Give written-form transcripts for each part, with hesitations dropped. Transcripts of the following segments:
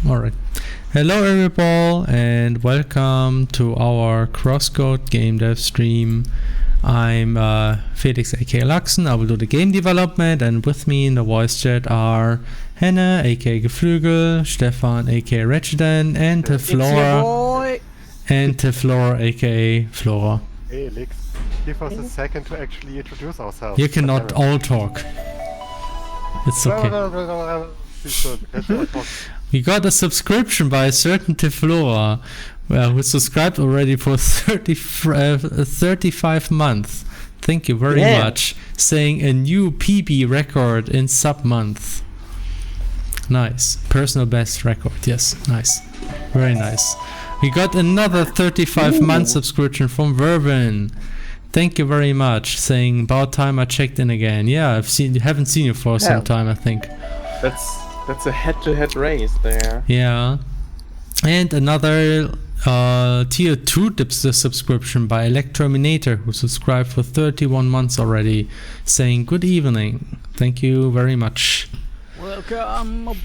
Alright. Hello everybody and welcome to our Crosscode game dev stream. I'm Felix aka Laxen. I will do the game development, and with me in the voice chat are Henne aka Geflügel, Stefan aka Regiden, and Teflora aka Flora. Hey Lix, give us a second to actually introduce ourselves. You cannot all talk. It's okay. We got a subscription by a certain Teflora, who subscribed already for 35 months. Thank you very much. Saying a new PB record in sub-month. Nice. Personal best record. Yes, nice. Very nice. We got another 35-month subscription from Vervin. Thank you very much. Saying about time I checked in again. Yeah, haven't seen you for some time, I think. That's a head-to-head race there. Yeah. And another tier 2 dips subscription by Electrominator, who subscribed for 31 months already, saying good evening. Thank you very much. Welcome.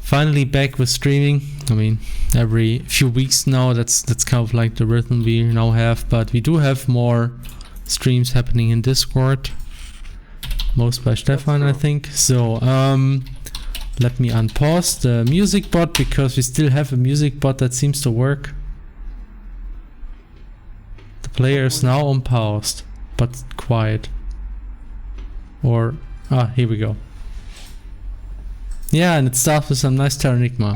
Finally back with streaming. I mean, every few weeks now, that's kind of like the rhythm we now have, but we do have more streams happening in Discord. Most by Stefan, I think. So, let me unpause the music bot, because we still have a music bot that seems to work. The player is now unpaused, but quiet. Or, here we go. Yeah, and it starts with some nice Terranigma.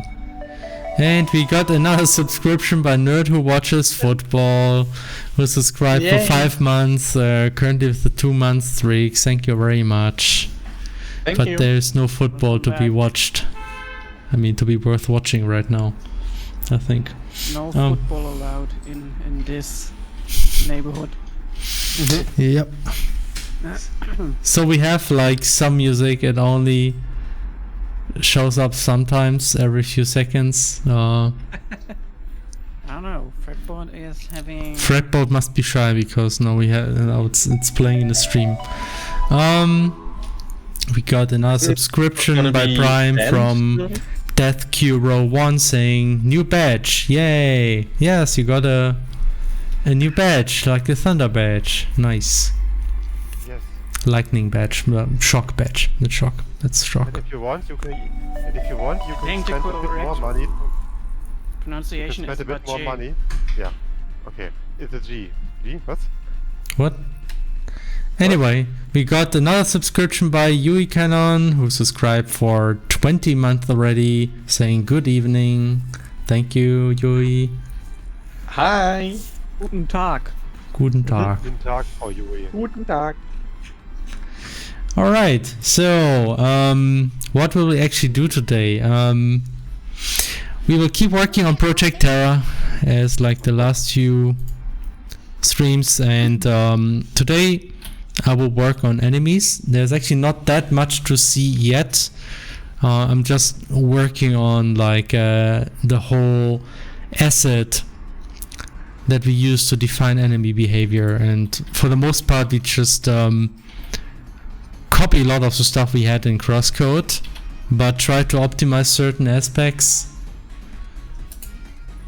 And we got another subscription by Nerd Who Watches Football, who subscribed for 5 months, currently with the 2-month streak. Thank you very much. Thank but you. There's no football to be watched. I mean, to be worth watching right now, I think. No football allowed in this neighborhood. Yep. So we have like some music, it only shows up sometimes every few seconds. I don't know. Fretboard is having. Fretboard must be shy because now it's playing in the stream. We got another subscription by Prime from Death Q Row 1 saying new badge. Yay! Yes, you got a new badge, like the Thunder badge. Nice. Yes. Lightning badge, shock badge. Not shock. That's shock. And if you want, you can spend a bit more money. Pronunciation spend is a bit more money. Yeah. Okay. It's a G. G? What? Anyway, we got another subscription by Yui Cannon, who subscribed for 20 months already, saying good evening. Thank you, Yui. Hi. Guten Tag. Guten Tag. Guten Tag, Frau Yui. Guten Tag. Alright, so what will we actually do today? We will keep working on ProjectTerra as like the last few streams, and today I will work on enemies. There's actually not that much to see yet. I'm just working on like the whole asset that we use to define enemy behavior, and for the most part we just copy a lot of the stuff we had in Crosscode, but try to optimize certain aspects.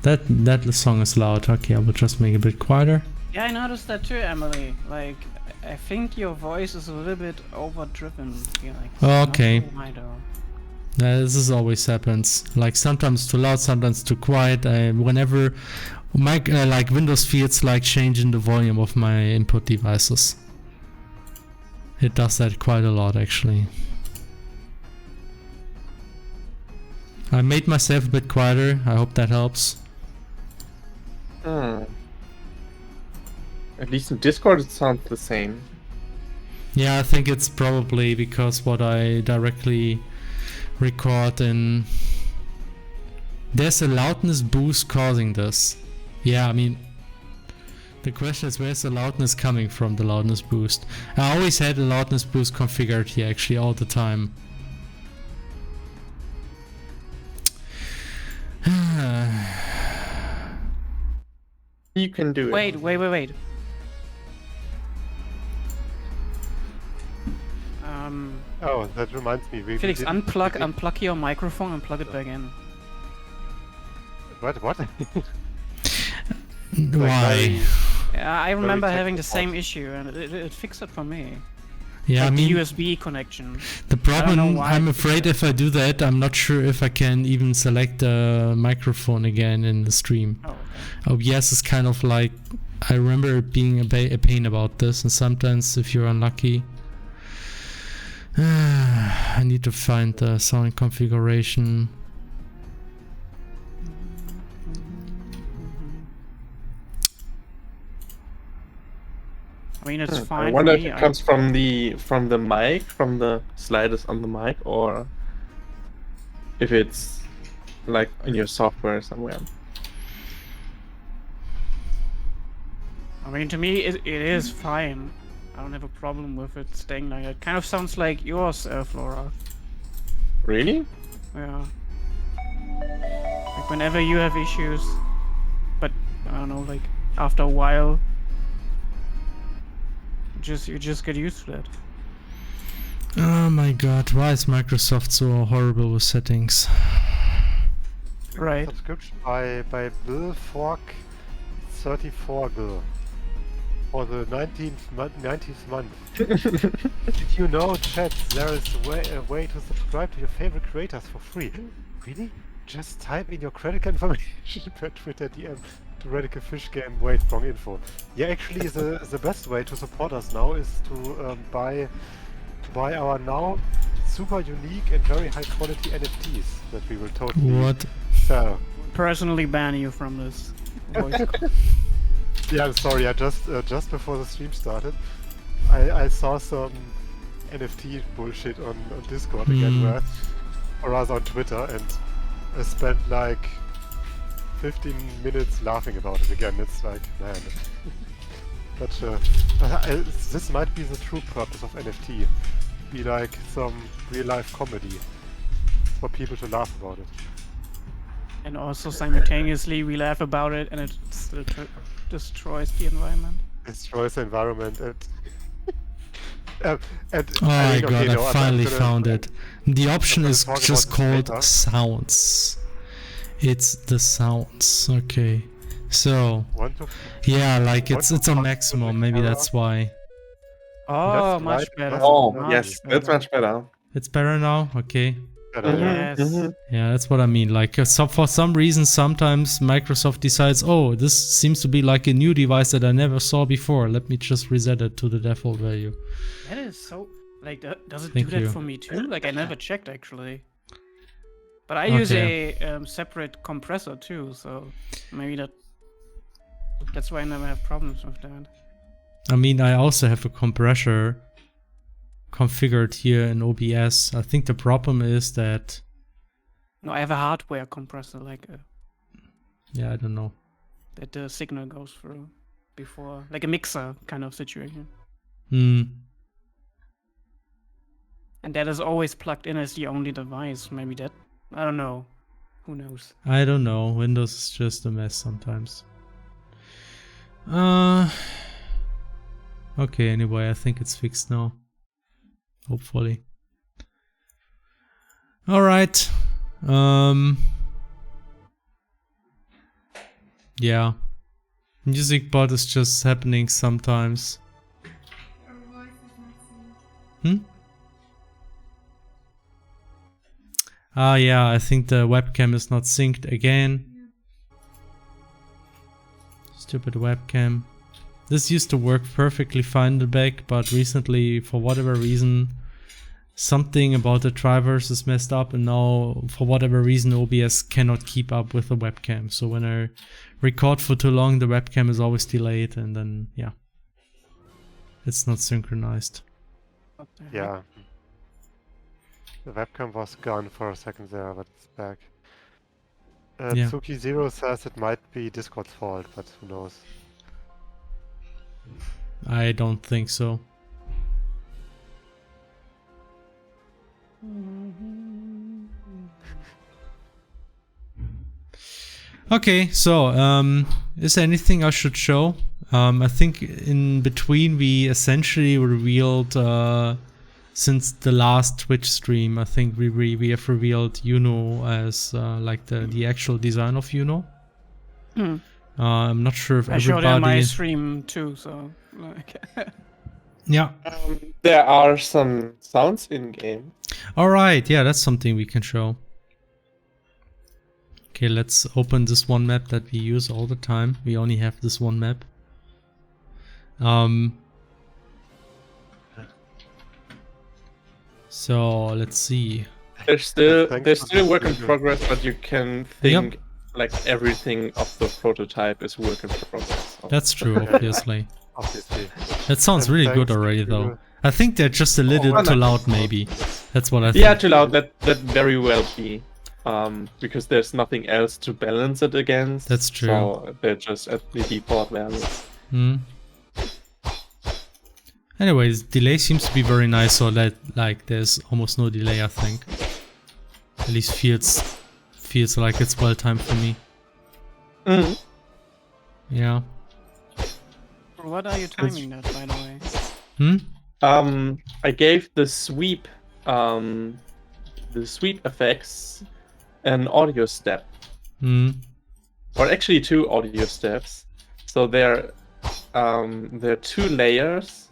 That song is loud. Okay, I will just make it a bit quieter. Yeah, I noticed that too, Emily. Like, I think your voice is a little bit overdriven. Okay. Why though? This is always happens. Like sometimes too loud, sometimes too quiet. Whenever my like Windows feels like changing the volume of my input devices. It does that quite a lot, actually. I made myself a bit quieter. I hope that helps. At least in Discord it sounds the same. Yeah, I think it's probably because what I directly record in... There's a loudness boost causing this. Yeah, I mean... The question is, where's the loudness coming from, the loudness boost? I always had a loudness boost configured here, actually, all the time. You can do it. Wait. Oh, that reminds me. Felix, unplug your microphone and plug it back in. What? Why? Yeah, I remember having the technical. same issue, and it fixed it for me. Yeah, I Like mean, the USB connection. the I don't know problem, why I'm it fixed afraid it. if I do that, I'm not sure if I can even select the microphone again in the stream. Oh, okay. OBS is kind of like, I remember it being a pain about this, and sometimes if you're unlucky, I need to find the sound configuration. I mean, it's I fine wonder for if me. it comes from the mic, from the sliders on the mic, or if it's like in your software somewhere. I mean, to me, it is fine. I don't have a problem with it staying like that. Kind of sounds like yours, Flora. Really? Yeah. Like whenever you have issues, but I don't know, like after a while, you just get used to that. Oh my god, why is Microsoft so horrible with settings? Right. Subscription by Bill Fork 34 Bill for the 19th month. Did you know, chat, there is a way to subscribe to your favorite creators for free? Really? Just type in your credit card information per Twitter DM to Radical Fish Game. Wait, wrong info. Yeah, actually, the best way to support us now is to buy our now super unique and very high quality NFTs that we will totally What? sell. Personally ban you from this voice call. Yeah, I'm sorry. I just before the stream started, I saw some NFT bullshit on Discord again, or rather on Twitter, and I spent like 15 minutes laughing about it again. It's like, man, but this might be the true purpose of NFT. Be like some real life comedy for people to laugh about it. And also simultaneously we laugh about it, and it still destroys the environment. Destroys the environment and Oh my mean, god, okay, no, I I'm finally gonna- found it. The option gonna is talk just about this called later. sounds. It's the sounds. Okay. So, Want to yeah, like Want it's to a talk maximum. about Maybe Terra? that's why. Oh, That's much right, better. that's Oh, much yes, better. that's much better. It's better now? Okay. better, yeah. Yes. Yeah, that's what I mean. Like, so for some reason, sometimes Microsoft decides, oh, this seems to be like a new device that I never saw before. Let me just reset it to the default value. That is so... Like, does it Thank do that you. for me too? Like, I never checked, actually. But I use a separate compressor too, so maybe that's why I never have problems with that. I mean, I also have a compressor configured here in OBS. I think the problem is that... No, I have a hardware compressor, like Yeah, I don't know. that the signal goes through before, like a mixer kind of situation. And that is always plugged in as the only device. Maybe that, I don't know. Who knows? I don't know. Windows is just a mess sometimes. Okay, anyway, I think it's fixed now. Hopefully. Alright. Yeah. Music bot is just happening sometimes. Ah, yeah, I think the webcam is not synced again. Stupid webcam. This used to work perfectly fine in the back, but recently, for whatever reason, something about the drivers is messed up, and now, for whatever reason, OBS cannot keep up with the webcam. So when I record for too long, the webcam is always delayed, and then, yeah, it's not synchronized. What the heck? Yeah. The webcam was gone for a second there, but it's back. Yeah. Tsuki Zero says it might be Discord's fault, but who knows? I don't think so. Okay, so is there anything I should show? I think in between we essentially revealed since the last Twitch stream. I think we have revealed Uno as like the actual design of Uno. I'm not sure if I showed everybody. it on my stream too, so like. Yeah. There are some sounds in game. All right. Yeah, that's something we can show. Okay, let's open this one map that we use all the time. We only have this one map. So let's see. There's still Thanks for a the work in video. progress, but you can think like everything of the prototype is work in progress. So. That's true, obviously. Obviously. That sounds And really thanks good already, to- though. I think they're just a little well, too no. loud, maybe. That's what I think. Yeah, too loud. That very well be, because there's nothing else to balance it against. That's true. So they're just at the default value. Hmm. Anyways, delay seems to be very nice, so that like there's almost no delay. I think. At least feels like it's well timed for me. Mm. Yeah. What are you timing that, by the way? I gave the sweep effects an audio step, or actually 2 audio steps. So there are 2 layers,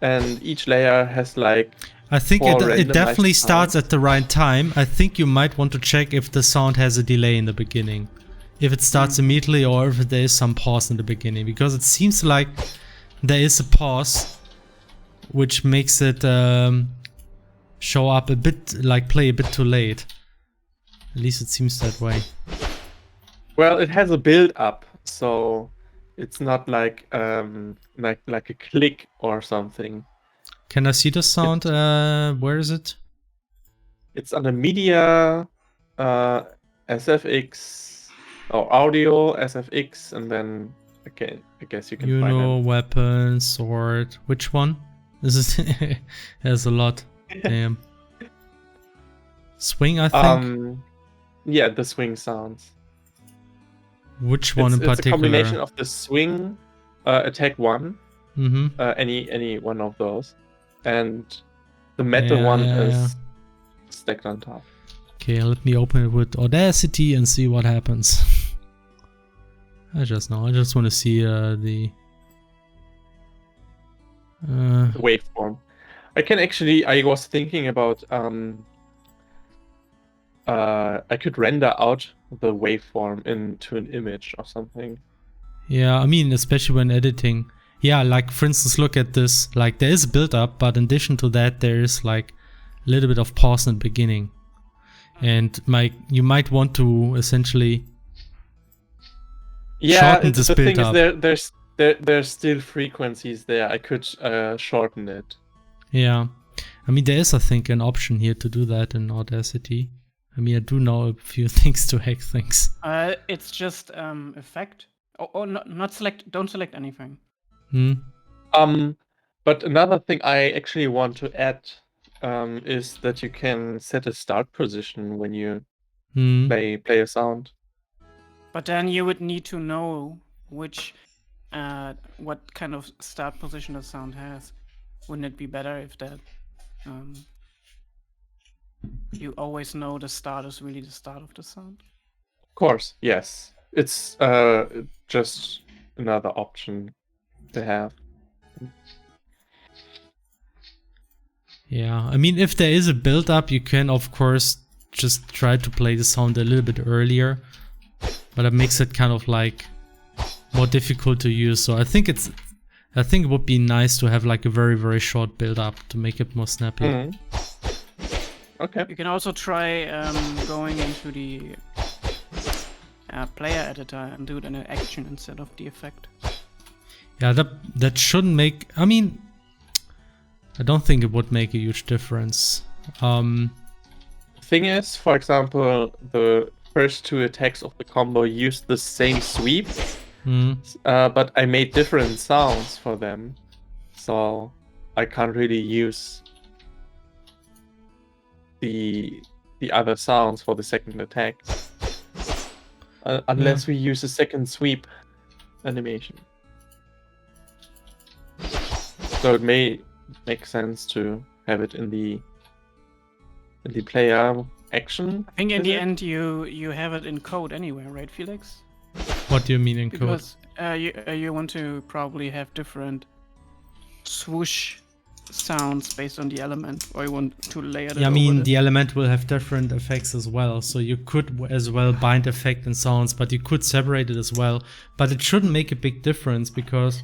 and each layer has like. I think 4 it definitely randomized starts sounds. at the right time. I think you might want to check if the sound has a delay in the beginning. If it starts immediately or if there is some pause in the beginning. Because it seems like there is a pause, which makes it show up a bit, like play a bit too late. At least it seems that way. Well, it has a build up, so it's not like like a click or something. Can I see the sound? Where is it? It's on the media, SFX, or audio SFX, and then okay, I guess you can You find know, it. weapon, sword. Which one? This is there's a lot. Damn. Swing, I think. Yeah, the swing sounds. Which one in It's a particular? combination of the swing, attack 1, Mm-hmm. any one of those, and the metal one is stacked on top. Okay, let me open it with Audacity and see what happens. I just want to see the Waveform. I was thinking about I could render out the waveform into an image or something. yeah, I mean, especially when editing. Yeah, like for instance, look at this. Like there is a build up, but in addition to that, there is like a little bit of pause in the beginning. And you might want to essentially shorten this the build thing up. is there's still frequencies there. I could shorten it. Yeah, I mean there is, I think, an option here to do that in Audacity. I mean, I do know a few things to hack things. It's just effect. Oh, not select. Don't select anything. But another thing I actually want to add is that you can set a start position when you play a sound. But then you would need to know which, what kind of start position the sound has. Wouldn't it be better if that, you always know the start is really the start of the sound? Of course, yes. It's just another option to have. Yeah, I mean, if there is a build-up, you can, of course, just try to play the sound a little bit earlier. But it makes it kind of like more difficult to use. So I think it would be nice to have like a very, very short build-up to make it more snappy. Okay. You can also try going into the player editor and do it in an action instead of the effect. Yeah, that shouldn't make... I mean, I don't think it would make a huge difference. Thing is, for example, the first 2 attacks of the combo used the same sweep, but I made different sounds for them, so I can't really use the other sounds for the second attack unless we use a second sweep animation. So it may make sense to have it in the player action. I think in is the it? end you have it in code anyway, right, Felix? What do you mean in code? Because you want to probably have different swoosh sounds based on the element, or you want to layer it Yeah, I over mean, it. the element will have different effects as well. So you could as well bind effect and sounds, but you could separate it as well. But it shouldn't make a big difference because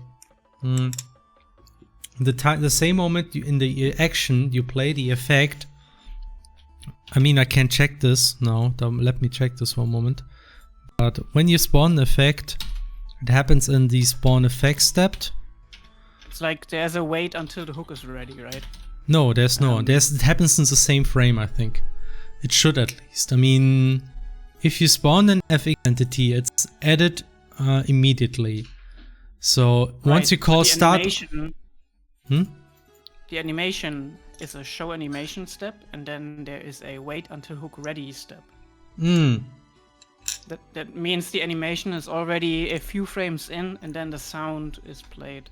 the same moment in the action you play the effect. I mean, I can check this now. Let me check this for a moment. But when you spawn the effect, it happens in the spawn effect step. It's like there's a wait until the hook is ready, right? No, there's no. It happens in the same frame, I think. It should at least. I mean, if you spawn an FX entity, it's added immediately. So once you call start... The animation is a show animation step, and then there is a wait until hook ready step. That means the animation is already a few frames in, and then the sound is played.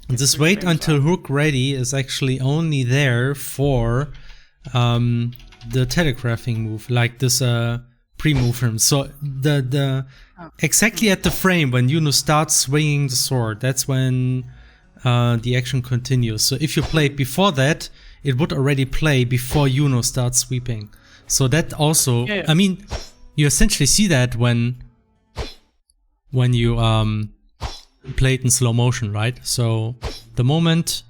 This wait until hook ready is actually only there for the telegraphing move, like this pre-move. So exactly at the frame when Yuno starts swinging the sword, that's when the action continues. So if you play it before that, it would already play before Yuno starts sweeping. So that also, I mean, you essentially see that when you play it in slow motion, right? So the moment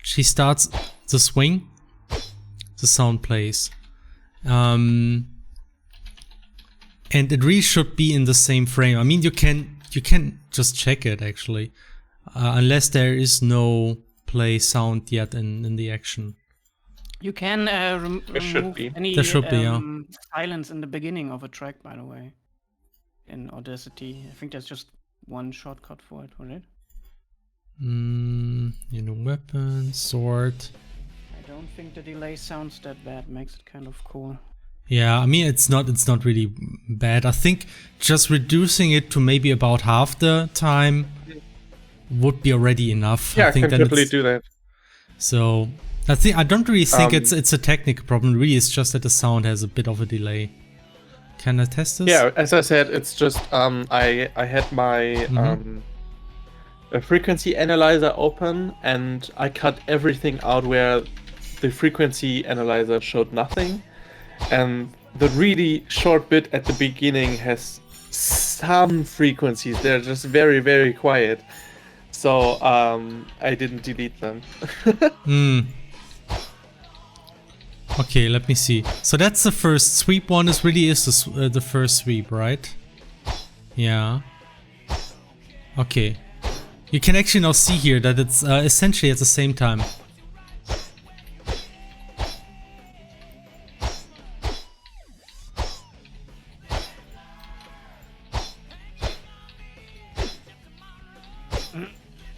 she starts the swing, the sound plays. And it really should be in the same frame. I mean, you can just check it actually, unless there is no play sound yet in the action. You can remove any silence in the beginning of a track, by the way, in Audacity. I think there's just one shortcut for it, right? Weapon, sword. I don't think the delay sounds that bad. Makes it kind of cool. Yeah, I mean, it's not really bad. I think just reducing it to maybe about half the time would be already enough. Yeah, I think I can totally do that. So I don't really think it's a technical problem. Really, it's just that the sound has a bit of a delay. Can I test this? Yeah, as I said, it's just I had my a frequency analyzer open, and I cut everything out where the frequency analyzer showed nothing, and the really short bit at the beginning has some frequencies. They're just very, very quiet. So I didn't delete them. Okay, let me see. So that's the first sweep one. This really is the first sweep, right? Yeah. Okay. You can actually now see here that it's essentially at the same time.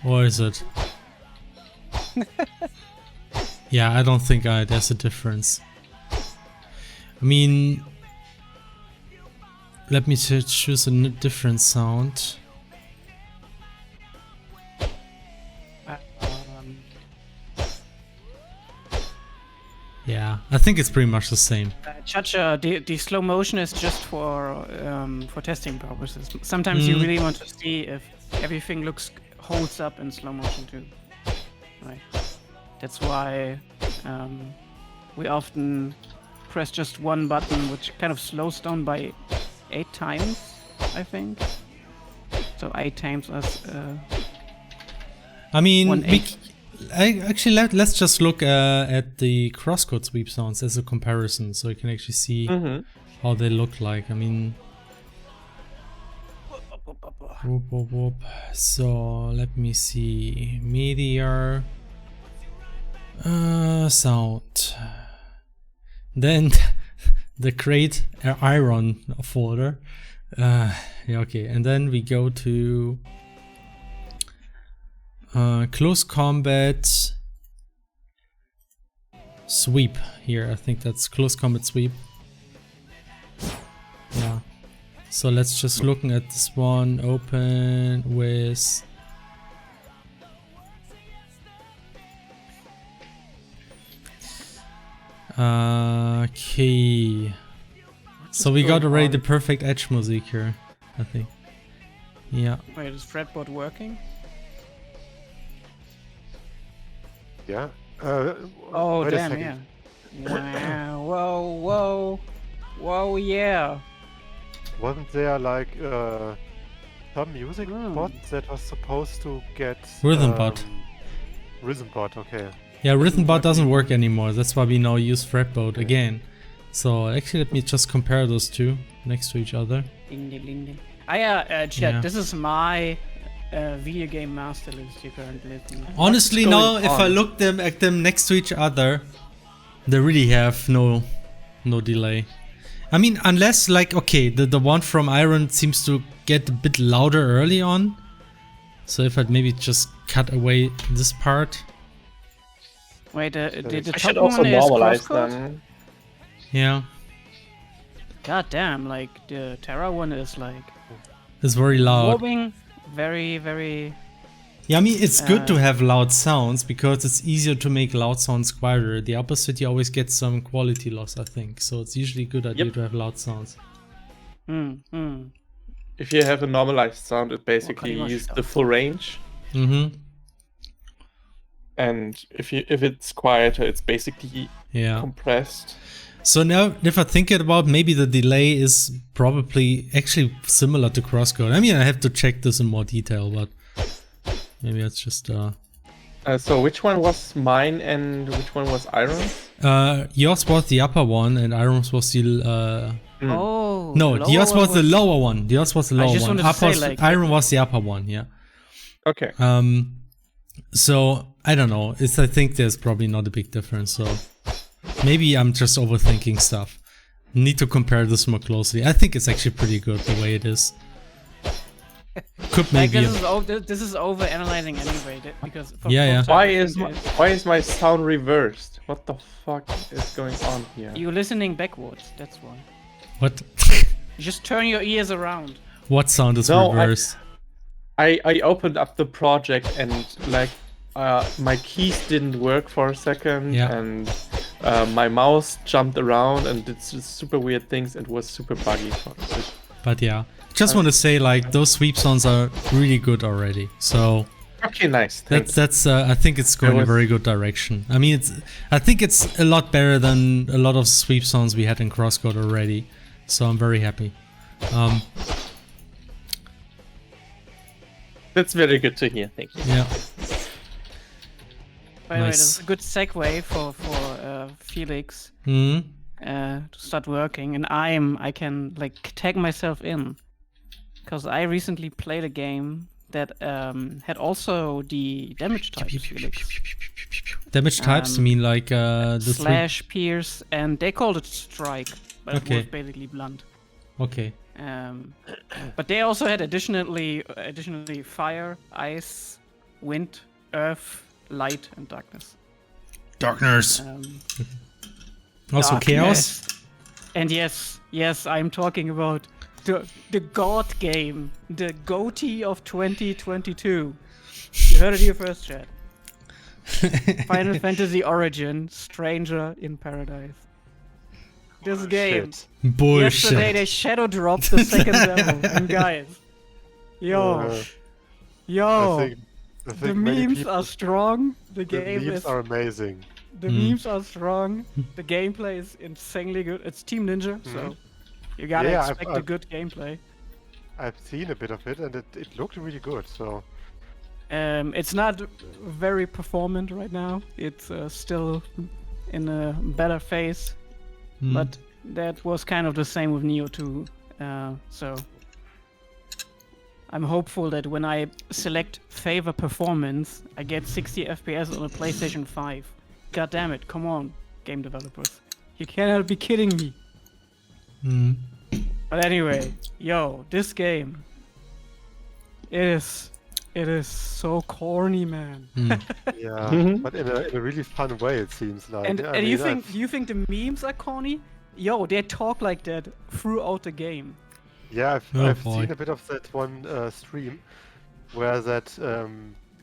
Or is it? Yeah, I don't think there's a difference. I mean, let me choose a different sound. Yeah, I think it's pretty much the same. Chacha, the slow motion is just for testing purposes. Sometimes you really want to see if everything holds up in slow motion too. Right. That's why we often press just one button, which kind of slows down by 8 times, I think. So 8 times as. I mean, let's just look at the crosscode sweep sounds as a comparison, so you can actually see how they look like. I mean, whoop, whoop, whoop. So let me see, meteor sound, then the crate iron folder. Yeah, okay, and then we go to close combat sweep here. I think that's close combat sweep. Yeah. So let's just looking at this one. Open with Okay. So we got already the perfect edge music here, I think. Yeah. Wait, is fretboard working? Yeah. Oh, wait a damn, second. yeah. Wow, whoa, yeah. Wasn't there like some music Hmm. bot that was supposed to get Rhythm bot. Rhythm bot, okay. Yeah, Rhythm bot doesn't work anymore. That's why we now use fretboard again. So actually, let me just compare those two next to each other. Ding, ding, ding, ding. Chat, Yeah. this is my video game master list you currently listening. Honestly, now if I look at them next to each other, they really have no delay. I mean, unless like okay, the one from Iron seems to get a bit louder early on. So if I'd maybe just cut away this part. Wait, the I top should also one is normalize crosscode? them. Yeah, God damn, like the Terra one is like it's very loud. warming, very, very. Yeah, I mean, it's good to have loud sounds because it's easier to make loud sounds quieter. The opposite, you always get some quality loss, I think. So it's usually a good idea to have loud sounds. If you have a normalized sound, it basically uses the full range. Mm-hmm. And if it's quieter, it's basically compressed. So now, if I think about, maybe the delay is probably actually similar to crosscode. I mean, I have to check this in more detail, but maybe it's just. So which one was mine and which one was Iron's? Yours was the upper one, and Iron's was the. Oh. No, yours was the lower one. Yours was the lower one. Iron was the upper one. Yeah. Okay. So I don't know. I think there's probably not a big difference. So maybe I'm just overthinking stuff. Need to compare this more closely. I think it's actually pretty good the way it is. Could maybe. This is over analyzing anyway because. Why is my sound reversed? What the fuck is going on here? You're listening backwards. That's why. What? You just turn your ears around. What sound is reversed? I opened up the project and like my keys didn't work for a second and my mouse jumped around and did super weird things and was super buggy. But yeah, just want to say like those sweep sounds are really good already. So okay, nice. That's I think it's going in a very good direction. I mean, I think it's a lot better than a lot of sweep sounds we had in crosscode already. So I'm very happy. That's very good to hear. Thank you. Yeah. By the way, that's a good segue for Felix to start working, and I can like tag myself in because I recently played a game that had also the damage types. Damage types? You mean like the slash, pierce, and they called it strike, but it was basically blunt. Okay. But they also had additionally fire, ice, wind, earth, light, and darkness. Darkness. Also darkness. chaos. And yes, I'm talking about the God game, the GOTY of 2022. You heard it here first, chat. Final Fantasy Origin: Stranger in Paradise. This game. Bullshit. Yesterday they shadow dropped the second level, and guys, yo, I think the memes are strong. The memes are amazing. The memes are strong. The gameplay is insanely good. It's Team Ninja, so you gotta expect a good gameplay. I've seen a bit of it, and it looked really good. So it's not very performant right now. It's still in a better phase. But that was kind of the same with Neo 2. So I'm hopeful that when I select favor performance, I get 60 FPS on a PlayStation 5. God damn it, come on, game developers. You cannot be kidding me. But anyway, yo, this game, it is so corny, man. Yeah, but in a really fun way, it seems like. And you think the memes are corny? Yo, they talk like that throughout the game. Yeah, I've seen a bit of that one stream where that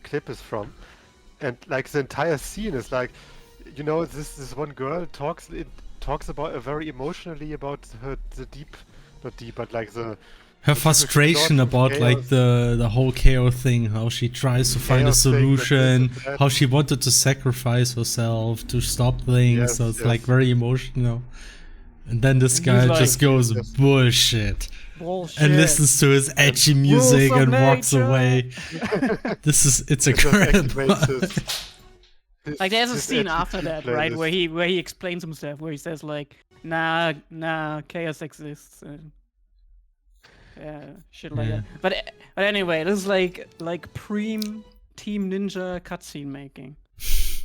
clip is from, and like the entire scene is like, you know, this one girl talks about very emotionally about the deep, not deep, but like her the frustration plot of about like chaos. the whole chaos thing, how she tries to find a Chaos thing, that this solution, and that. how she wanted to sacrifice herself to stop things. Yes, So it's yes. like very emotional. And then this And he's guy like, just goes yes. bullshit Bullshit. and listens to his edgy music of and walks nature. away. It's Just incredible. activates Like there's a his scene edgy after that, right, playlist. where he explains himself, where he says like, nah, chaos exists, and shit like Yeah. that. But anyway, this is like Team Ninja cutscene making.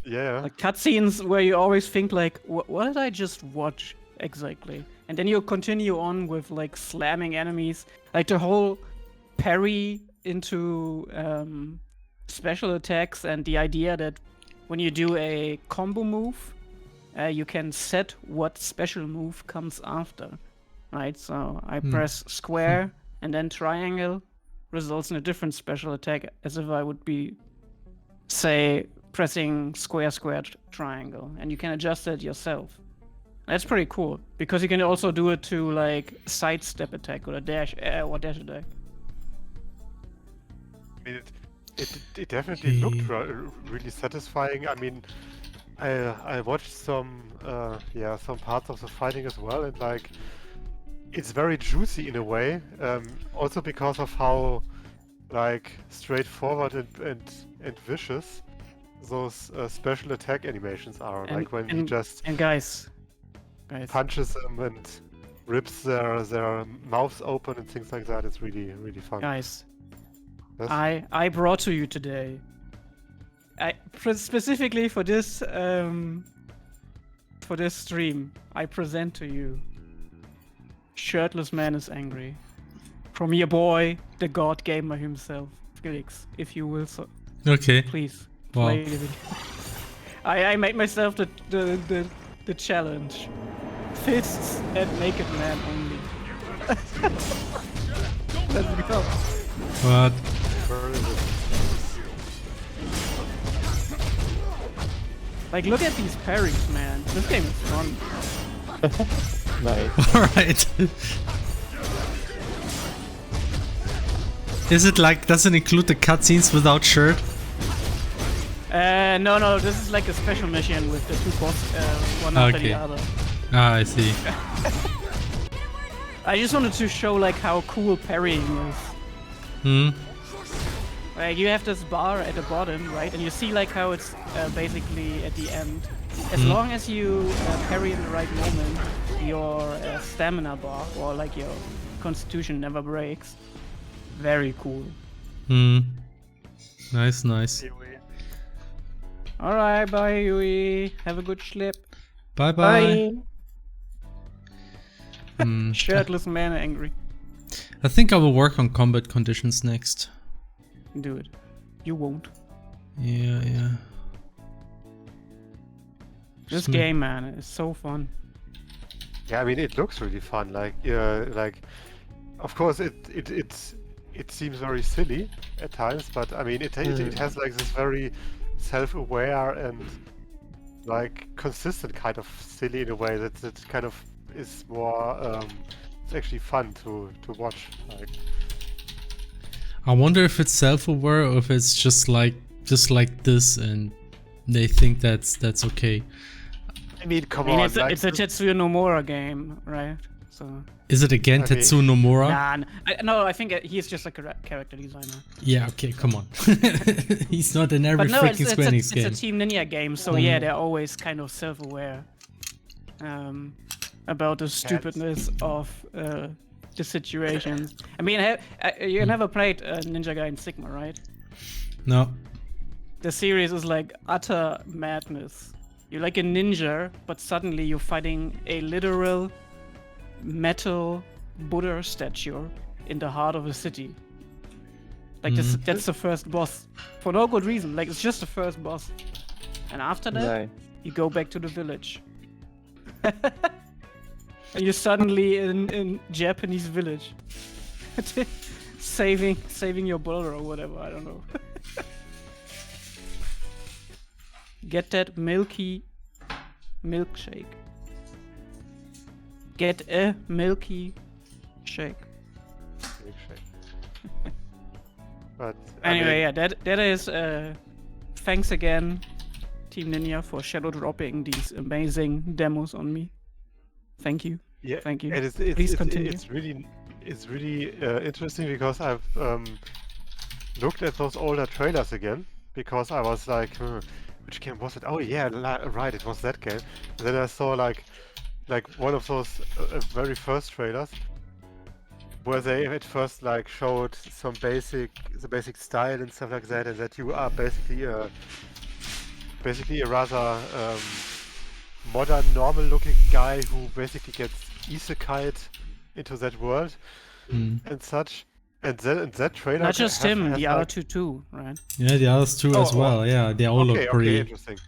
Yeah. Like cutscenes where you always think like, what did I just watch exactly? And then you continue on with like slamming enemies, like the whole parry into special attacks, and the idea that when you do a combo move, you can set what special move comes after, right? So I press square and then triangle results in a different special attack, as if I would be, say, pressing square, triangle, and you can adjust it yourself. That's pretty cool, because you can also do it to like sidestep attack or a dash attack. I mean, it definitely looked really satisfying. I mean, I watched some parts of the fighting as well, and like it's very juicy in a way. Also because of how like straightforward and vicious those special attack animations are. Like when he just guys, punches them and rips their mouths open and things like that. It's really fun. Guys, Yes? I brought to you today, specifically for this stream, I present to you Shirtless Man is Angry, from your boy, the God Gamer himself, Felix, if you will, so Okay. please Wow. play the video. I made myself the challenge. Fists and naked man only. Let's go. What? Where is it? Like, look at these parries, man. This game is fun. Nice. Alright. Is it like, does it include the cutscenes without shirt? No, this is like a special mission with the two boss, one after the Okay. other. Ah, I see. I just wanted to show like how cool parrying is. Hmm. Like you have this bar at the bottom, right? And you see like how it's basically at the end. As long as you parry in the right moment, your stamina bar or like your constitution never breaks. Very cool. Hmm. Nice, nice. Alright, bye Yui. Have a good slip. Bye bye. Hmm. Shirtless man angry. I think I will work on combat conditions next. Do it. You won't. Yeah. This game, man, is so fun. Yeah, I mean, it looks really fun. Like, of course, it seems very silly at times, but I mean, it has like this very self-aware and like consistent kind of silly in a way that kind of is more. It's actually fun to watch. Like, I wonder if it's self-aware or if it's just like this and they think that's okay. I mean, come I mean, on, it's, like, it's a Tetsuya Nomura game, right? So. Is it again I mean- Tetsuya Nomura? No, I think he's just like a character designer. Yeah, okay, come on. He's not in every But no, freaking Square Enix it's game. a Team Ninja game, so yeah, they're always kind of self-aware about the stupidness of the situations. I mean, you never played Ninja Gaiden Sigma, right? No. The series is like utter madness. You're like a ninja, but suddenly you're fighting a literal metal Buddha statue in the heart of a city. Like that's the first boss. For no good reason. Like it's just the first boss. And after that, Nice. you go back to the village. And you're suddenly in Japanese village. saving your brother or whatever, I don't know. Get that milky milkshake. Get a milky shake. Milkshake. But Anyway, yeah, that is. Thanks again, Team Ninja, for shadow dropping these amazing demos on me. Thank you. Yeah, Thank you. and Please continue. It's really interesting because I've looked at those older trailers again because I was like, which game was it? Oh yeah, right, it was that game. And then I saw like one of those very first trailers where they at first like showed the basic style and stuff like that, and that you are basically a rather modern, normal-looking guy who basically gets isekai'd into that world and such. And that trailer. Not just him, has the like... other two too, right? Yeah, the others too as well. Yeah, they all look pretty. Okay, interesting.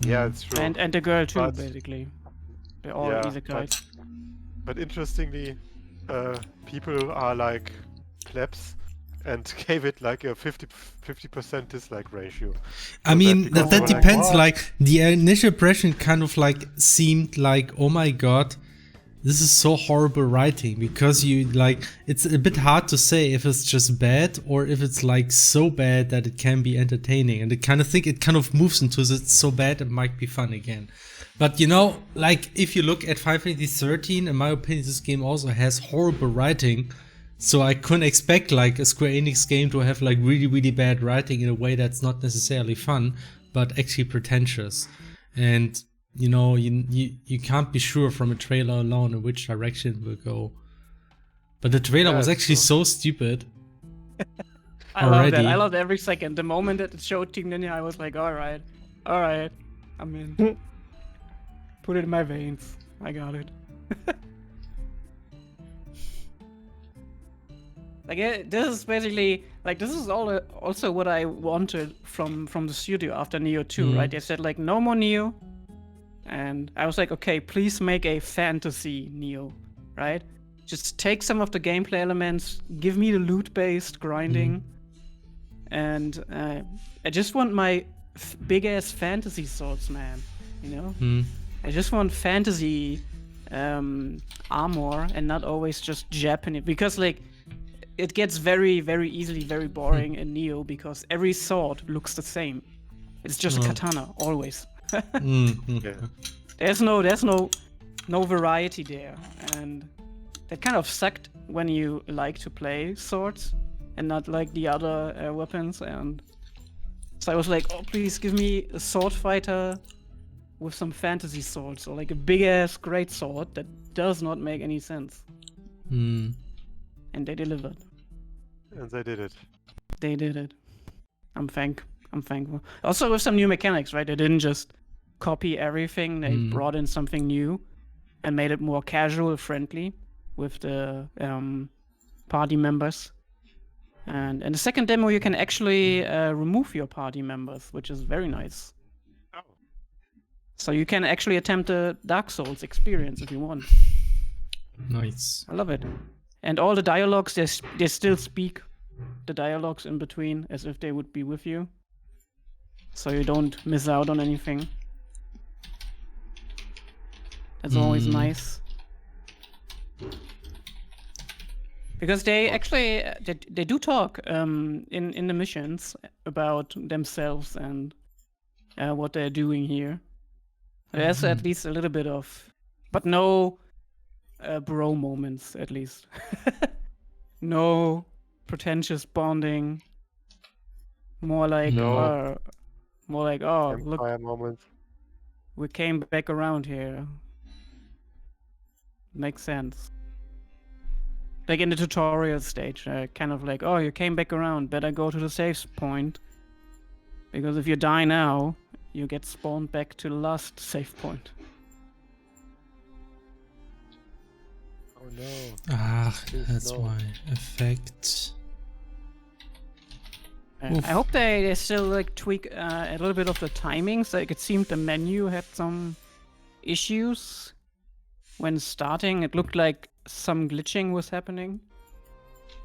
Yeah, it's true. And the girl too, But- basically. They're all Yeah, isekai'd. But interestingly, people are like plebs and gave it like a 50% dislike ratio. I So mean, because that they were depends. "What?" Like, the initial impression kind of like seemed like, oh my god, this is so horrible writing, because you like, it's a bit hard to say if it's just bad or if it's like so bad that it can be entertaining. And I kind of think it kind of moves into it's so bad it might be fun again. But you know, like, if you look at Final Fantasy 13, in my opinion, this game also has horrible writing. So I couldn't expect like a Square Enix game to have like really, really bad writing in a way that's not necessarily fun, but actually pretentious. And you know, you can't be sure from a trailer alone in which direction it will go. But the trailer was actually so stupid. I love that. already. I loved every second. The moment that it showed Team Ninja, I was like, alright, I'm in. Put it in my veins. I got it. Like, this is basically, like, this is also what I wanted from the studio after Neo 2, right? They said, like, no more Neo. And I was like, okay, please make a fantasy Neo, right? Just take some of the gameplay elements, give me the loot-based grinding, and I just want my big-ass fantasy swords, man, you know? I just want fantasy armor and not always just Japanese, because, like, it gets very, very easily very boring in Neo because every sword looks the same. It's just katana, always. Yeah. There's no variety there, and that kind of sucked when you like to play swords and not like the other weapons. And so I was like, oh, please give me a sword fighter with some fantasy swords, or like a big ass great sword that does not make any sense. And they delivered. And they did it. They did it. I'm thankful. Also with some new mechanics, right? They didn't just copy everything. They brought in something new and made it more casual, friendly with the party members. And in the second demo, you can actually remove your party members, which is very nice. Oh. So you can actually attempt a Dark Souls experience if you want. Nice. I love it. And all the dialogues, they still speak the dialogues in between as if they would be with you. So you don't miss out on anything. That's always nice. Because they actually, they do talk in the missions about themselves and what they're doing here. There's at least a little bit of, but no bro moments, at least. No pretentious bonding. More like, oh, look, Campfire moments. we came back around here. Makes sense. Like in the tutorial stage, kind of like, oh, you came back around, better go to the safe point. Because if you die now, you get spawned back to the last save point. Oh no. Ah, Please, that's no. why. Effect. I hope they still like tweak a little bit of the timings. Like it seemed the menu had some issues when starting. It looked like some glitching was happening.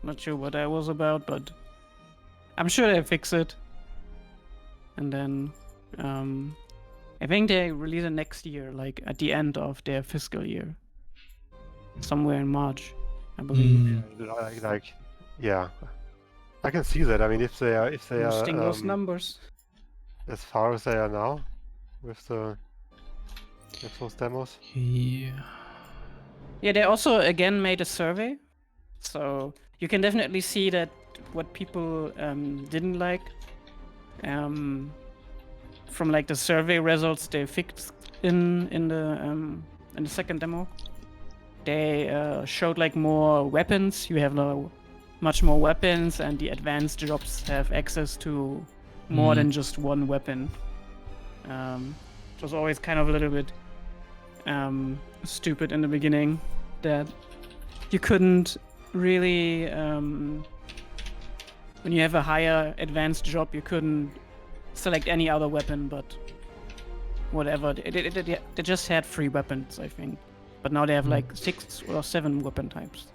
Not sure what that was about, but I'm sure they fix it. And then, I think they release it next year, like at the end of their fiscal year, somewhere in March, I believe. Yeah, I can see that. I mean, if they are Boosting those numbers. as far as they are now with those demos. Yeah. Yeah, they also again made a survey, so you can definitely see that what people didn't like from like the survey results they fixed in the second demo. They showed like more weapons. You have much more weapons, and the advanced jobs have access to more than just one weapon. It was always kind of a little bit stupid in the beginning that you couldn't really when you have a higher advanced job, you couldn't select any other weapon but whatever. They just had 3 weapons, I think, but now they have like 6 or 7 weapon types,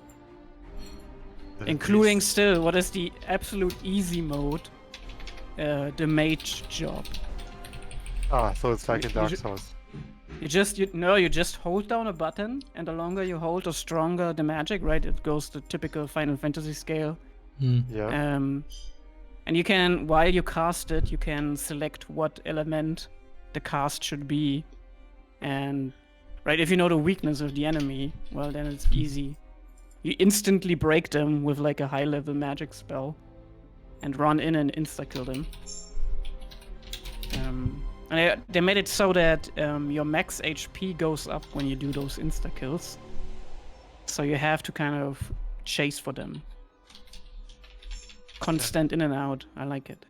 including still what is the absolute easy mode, the mage job. Ah, so it's like in Dark Souls. You just hold down a button, and the longer you hold, the stronger the magic, right? It goes the typical Final Fantasy scale. Yeah. And you can, while you cast it, you can select what element the cast should be. And, right, if you know the weakness of the enemy, well, then it's easy. You instantly break them with like a high-level magic spell and run in and insta-kill them. And they made it so that your max HP goes up when you do those insta-kills. So you have to kind of chase for them. Constant in and out. I like it.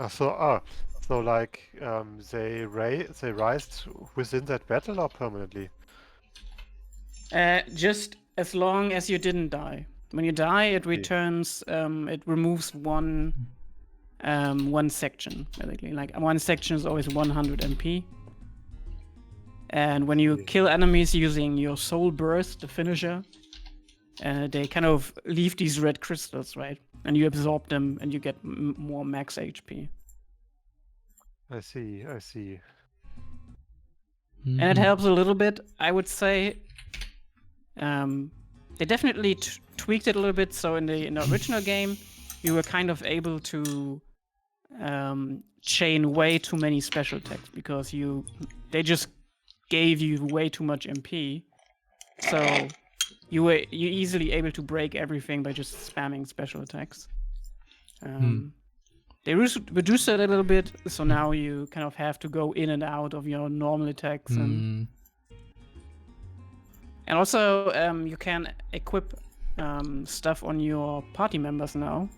So like they rise within that battle or permanently? Just as long as you didn't die. When you die, it returns. It removes one section, basically. Like one section is always 100 MP. And when you kill enemies using your soul burst, the finisher, they kind of leave these red crystals, right? And you absorb them, and you get more max HP. I see. And it helps a little bit, I would say. They definitely tweaked it a little bit. So in the original game, you were kind of able to chain way too many special attacks because they just gave you way too much MP. So you were easily able to break everything by just spamming special attacks. They reduced it a little bit, so now you kind of have to go in and out of your normal attacks. And also, you can equip stuff on your party members now.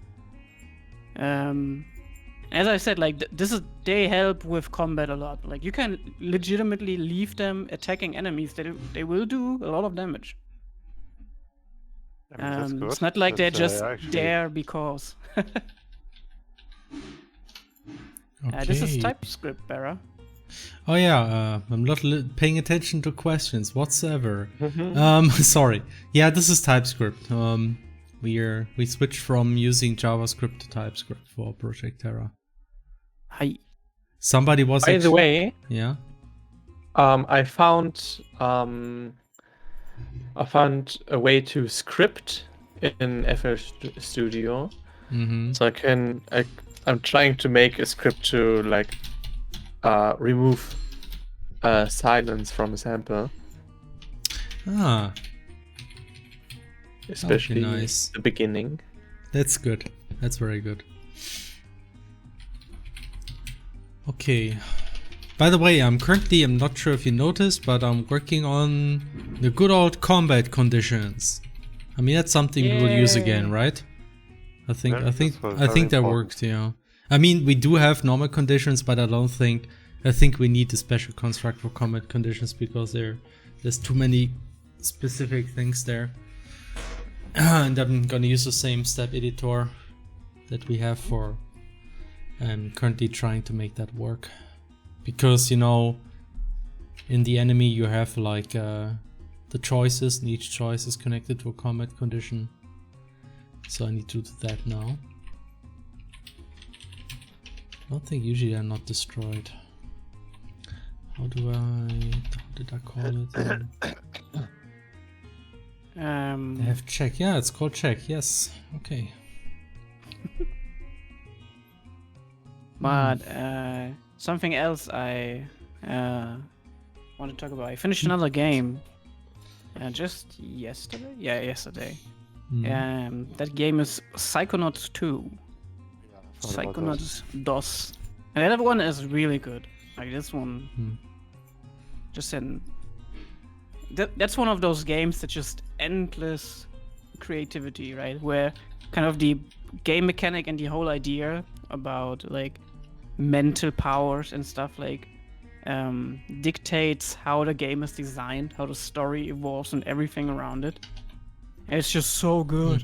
As I said, like they help with combat a lot. Like you can legitimately leave them attacking enemies. They will do a lot of damage. I mean, that's good. It's not like they're just actually... there because. Okay. This is TypeScript, Barra. Oh yeah, I'm not paying attention to questions whatsoever. Sorry. Yeah, this is TypeScript. We switched from using JavaScript to TypeScript for ProjectTerra. Hi. Somebody was. By the way, yeah. I found a way to script in FL Studio. So I'm trying to make a script to like remove silence from a sample. Especially nice. the beginning. That's good. That's very good. Okay. By the way, I'm not sure if you noticed, but I'm working on the good old combat conditions. I mean, that's something we will use again, right? I think that worked, yeah. I mean, we do have normal conditions, but I think we need a special construct for combat conditions because there's too many specific things there. And I'm gonna use the same step editor that we have for currently trying to make that work. Because, you know, in the enemy you have like the choices, and each choice is connected to a combat condition. So I need to do that now. I don't think usually they're not destroyed. How did I call it? I have check. Yeah, it's called check. Yes. Okay. But something else I want to talk about. I finished another game just yesterday. Yeah, yesterday. That game is Psychonauts 2. Psychonauts DOS. And the other one is really good. Like this one, just that's one of those games that just endless creativity, right? Where kind of the game mechanic and the whole idea about like mental powers and stuff like dictates how the game is designed, how the story evolves, and everything around it. And it's just so good.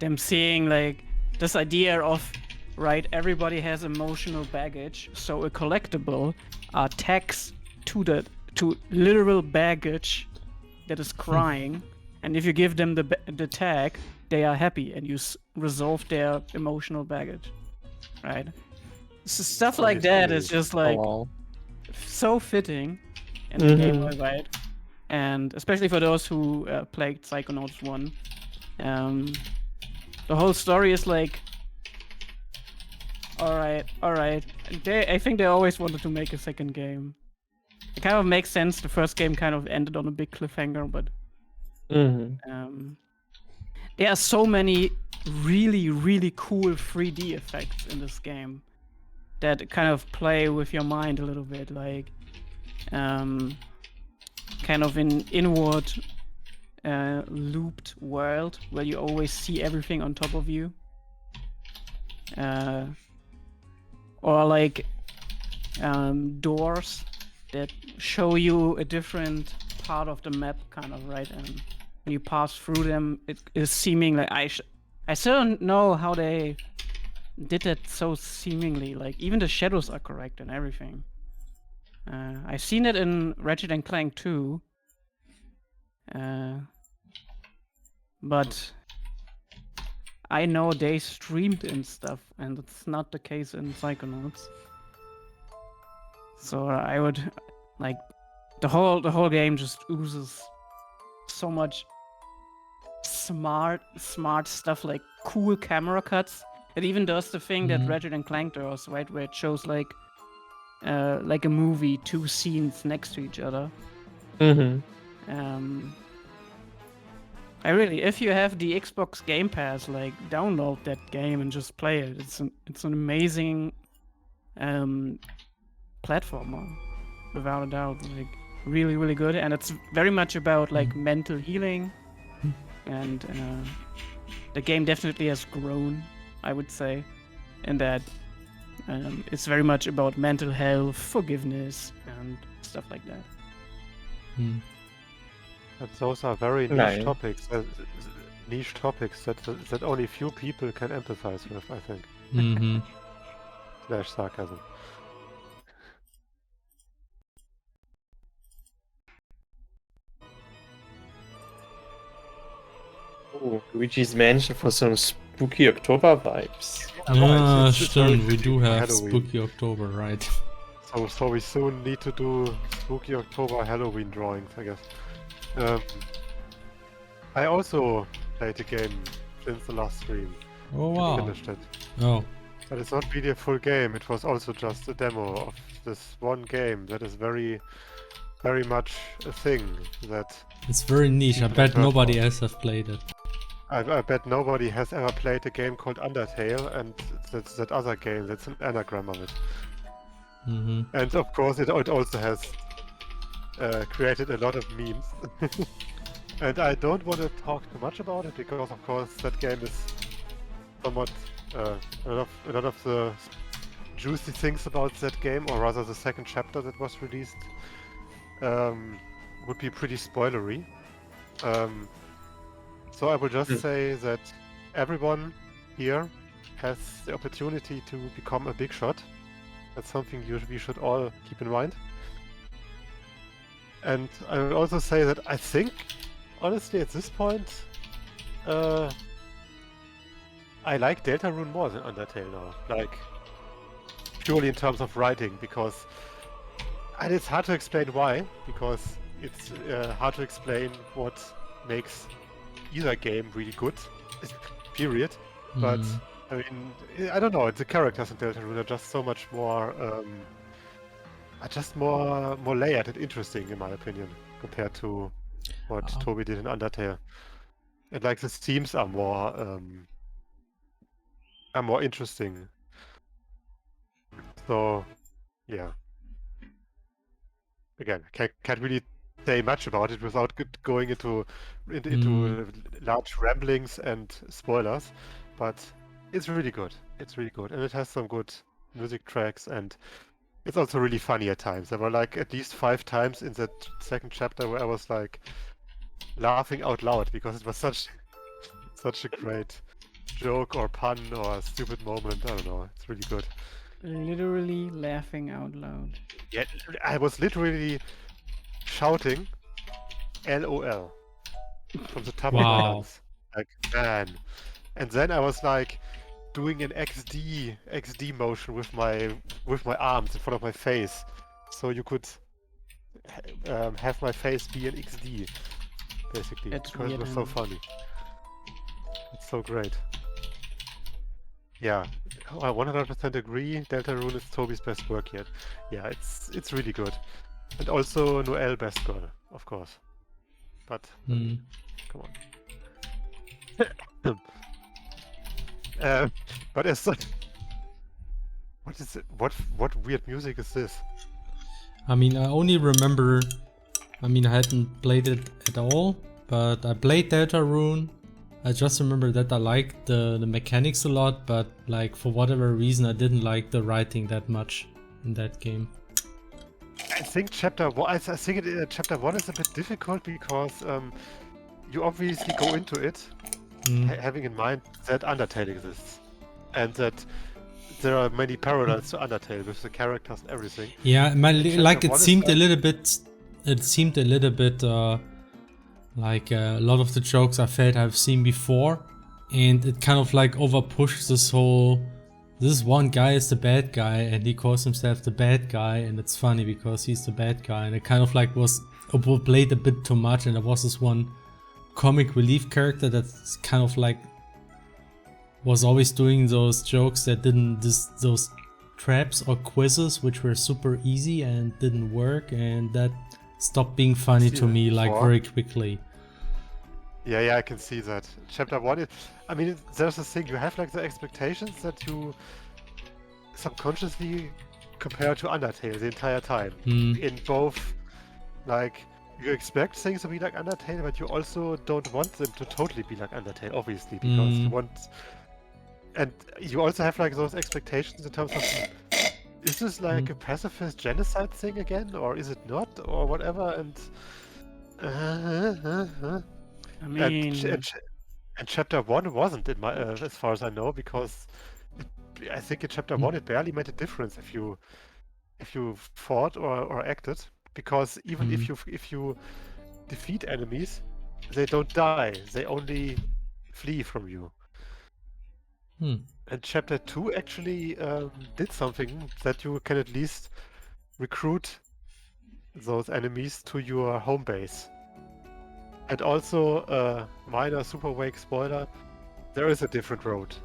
Them seeing like this idea of, right, everybody has emotional baggage, so a collectible are tags to literal baggage that is crying, and if you give them the tag, they are happy, and you resolve their emotional baggage, right? So stuff like that is just like so fitting in the game, right? And especially for those who played Psychonauts 1, the whole story is like, all right. I think they always wanted to make a second game. It kind of makes sense. The first game kind of ended on a big cliffhanger, but there are so many really, really cool 3D effects in this game that kind of play with your mind a little bit, like kind of an inward looped world where you always see everything on top of you. Or like doors that show you a different part of the map, kind of, right? And when you pass through them, it is seeming like I still don't know how they did that so seemingly. Like even the shadows are correct and everything. I've seen it in Ratchet and Clank 2, but I know they streamed and stuff, and it's not the case in Psychonauts. So I would like the whole game just oozes so much smart stuff, like cool camera cuts. It even does the thing that Ratchet and Clank does, right, where it shows like a movie, two scenes next to each other. I really, if you have the Xbox Game Pass, like download that game and just play it. It's an amazing platformer, without a doubt. Like really, really good, and it's very much about like mental healing, and the game definitely has grown, I would say, in that it's very much about mental health, forgiveness, and stuff like that. And those are very niche topics. Niche topics that only few people can empathize with, I think. Slash sarcasm. Oh, Luigi's Mansion for some spooky October vibes. Ah, stimmt, we do have Halloween. Spooky October, right? So we soon need to do spooky October Halloween drawings, I guess. I also played the game since the last stream. Oh wow! Finished it. Oh. But it's not really a full game. It was also just a demo of this one game that is very, very much a thing that. It's very niche. I bet nobody else has played it. I bet nobody has ever played a game called Undertale, and that's that other game. That's an anagram of it. And of course, it also has created a lot of memes. And I don't want to talk too much about it because, of course, that game is somewhat a lot of the juicy things about that game, or rather the second chapter that was released, would be pretty spoilery. So I will just say that everyone here has the opportunity to become a big shot. That's something we should all keep in mind. And I will also say that I think, honestly, at this point, I like Deltarune more than Undertale now. Like, purely in terms of writing, because And it's hard to explain why, because it's hard to explain what makes either game really good, period. But I mean, I don't know. The characters in Deltarune are just so much more, are just more layered and interesting, in my opinion, compared to what Toby did in Undertale. And like the themes are more interesting. So, yeah. Again, can't really say much about it without going into large ramblings and spoilers, but it's really good. It's really good, and it has some good music tracks, and it's also really funny at times. There were like at least 5 times in that second chapter where I was like laughing out loud because it was such a great joke or pun or stupid moment. I don't know. It's really good. Literally laughing out loud. Yeah, I was literally shouting LOL from the top of my lungs. Like, man. And then I was like doing an XD motion with my arms in front of my face. So you could have my face be an XD, basically. That's because weird, it was so funny. It's so great. Yeah, I 100% agree. Deltarune is Toby's best work yet. Yeah, it's really good. And also Noelle best girl, of course. But come on. But as what is it? What weird music is this? I mean, I only remember. I mean, I hadn't played it at all, but I played Deltarune. I just remember that I liked the mechanics a lot, but like for whatever reason I didn't like the writing that much in that game. I think chapter 1 is a bit difficult because you obviously go into it having in mind that Undertale exists and that there are many parallels to Undertale with the characters and everything. Yeah, it seemed a little bit. Like a lot of the jokes I felt I've seen before, and it kind of like overpushed this whole, this one guy is the bad guy and he calls himself the bad guy, and it's funny because he's the bad guy, and it kind of like was overplayed a bit too much, and there was this one comic relief character that's kind of like was always doing those jokes that those traps or quizzes which were super easy and didn't work, and that stopped being funny to me like very quickly. Yeah, I can see that. Chapter 1, I mean, there's this thing, you have like the expectations that you subconsciously compare to Undertale the entire time. In both, like, you expect things to be like Undertale, but you also don't want them to totally be like Undertale, obviously, because you want... And you also have like those expectations in terms of, is this like a pacifist genocide thing again, or is it not, or whatever? And I mean, and chapter 1 wasn't in my, as far as I know, because I think in chapter 1 it barely made a difference if you fought or acted, because even if you defeat enemies, they don't die; they only flee from you. And chapter 2 actually did something that you can at least recruit those enemies to your home base. And also, minor super wake spoiler, there is a different route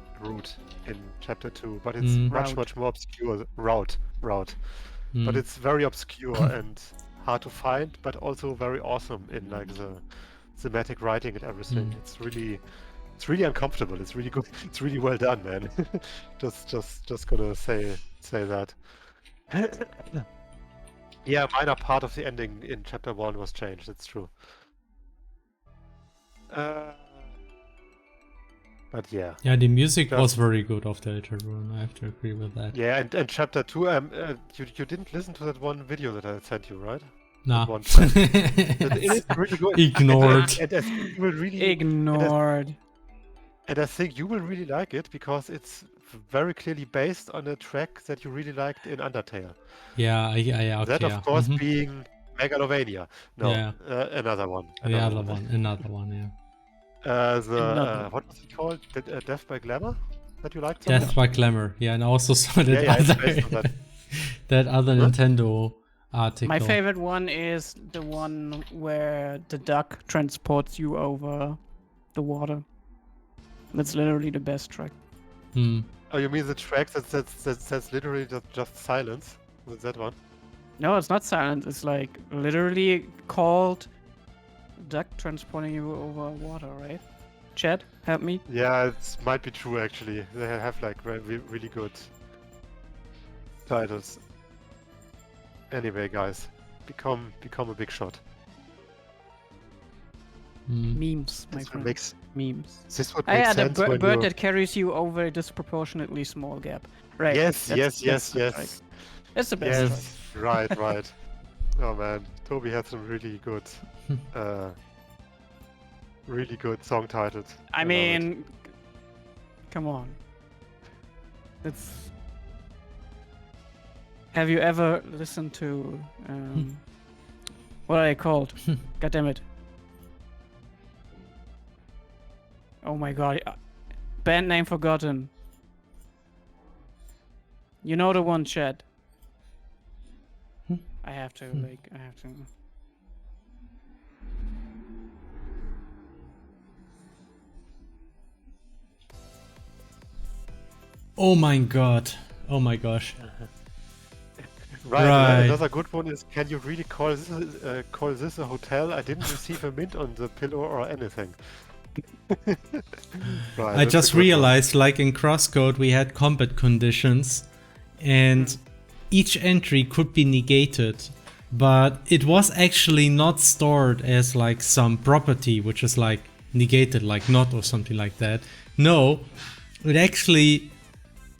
in chapter 2, but it's much more obscure. Route. But it's very obscure and hard to find, but also very awesome in like the thematic writing and everything. It's really uncomfortable. It's really good. It's really well done, man. just gonna say that. Yeah, a minor part of the ending in chapter 1 was changed. It's true. But yeah. Yeah, the music was very good of Deltarune. I have to agree with that. Yeah, and chapter 2, you didn't listen to that one video that I sent you, right? Nah. It is really good. Ignored. And I think you will really ignored. And I think you will really like it because it's very clearly based on a track that you really liked in Undertale. Yeah, okay. That, of course, being Megalovania. No, another one. Another one, yeah. What was it called? Death by Glamour? That you liked? Death by Glamour, yeah, and I also saw that it's based on that. that other Nintendo article. My favorite one is the one where the duck transports you over the water. That's literally the best track. Oh, you mean the track that's literally just silence? Is that one? No, it's not silent. It's like literally called duck transporting you over water, right? Chad, help me. Yeah, it might be true actually. They have like really good titles. Anyway, guys, become a big shot. Memes, my This friend. makes Memes. this would Ah, make yeah, the sense when bird you. that carries you over a disproportionately small gap. Right. Yes, that's yes, the yes, track. yes, That's the best track. yes. Right, right. Oh man, Toby had some really good song titles. I love it. mean, come on. It's. Have you ever listened to what are they called? God damn it! Oh my god, band name forgotten. You know the one, Chad. I have to I have to. Oh my god. Oh my gosh. Right. Right. Another good one is: can you really call this a hotel? I didn't receive a mint on the pillow or anything. Right, I that's a just good one. realized, like in crosscode, we had combat conditions, and each entry could be negated, but it was actually not stored as like some property, which is like negated, like not or something like that. No, it actually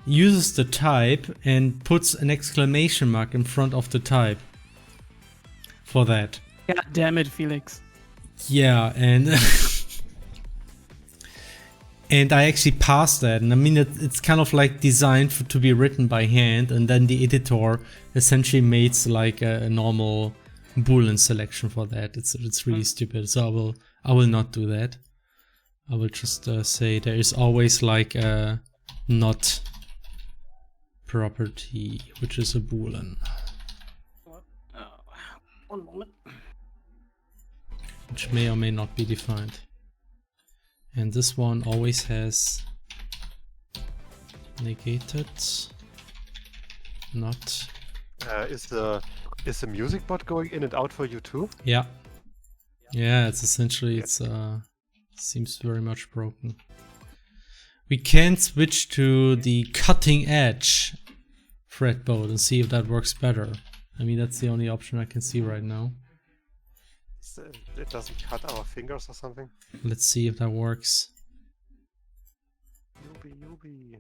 uses the type and puts an exclamation mark in front of the type for that. God damn it, Felix. Yeah, and and I actually passed that, and I mean it's kind of like designed to be written by hand, and then the editor essentially makes like a normal Boolean selection for that. It's really stupid. So I will not do that. I will just say there is always like a not property, which is a Boolean, One moment. which may or may not be defined. And this one always has negated, not. Is the music bot going in and out for you too? Yeah. Yeah, it's essentially, it's seems very much broken. We can switch to the cutting edge fretboard and see if that works better. I mean, that's the only option I can see right now. It doesn't cut our fingers or something. Let's see if that works. Yubi.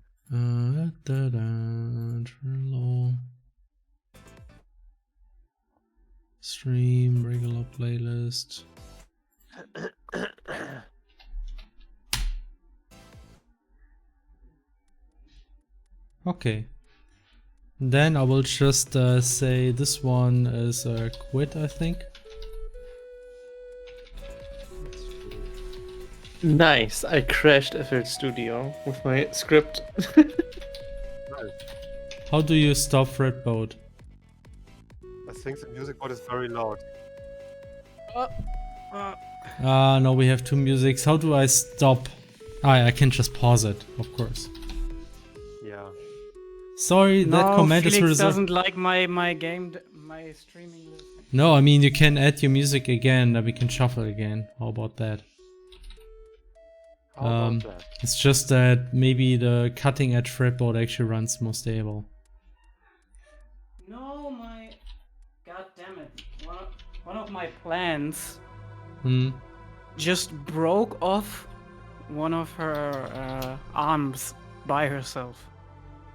Trello. Stream, regular playlist. Okay. Then I will just say this one is quit, I think. Nice. I crashed FL Studio with my script. How do you stop fretboard? I think the music bot is very loud. No, we have two musics. How do I stop? I can just pause it, of course. Yeah. Sorry, that comment Felix is reserved. doesn't like my my streaming list. No, I mean you can add your music again, then we can shuffle again. How about that? How about that? It's just that maybe the cutting edge fretboard actually runs more stable. No, my. God damn it! One of my plans just broke off one of her arms by herself.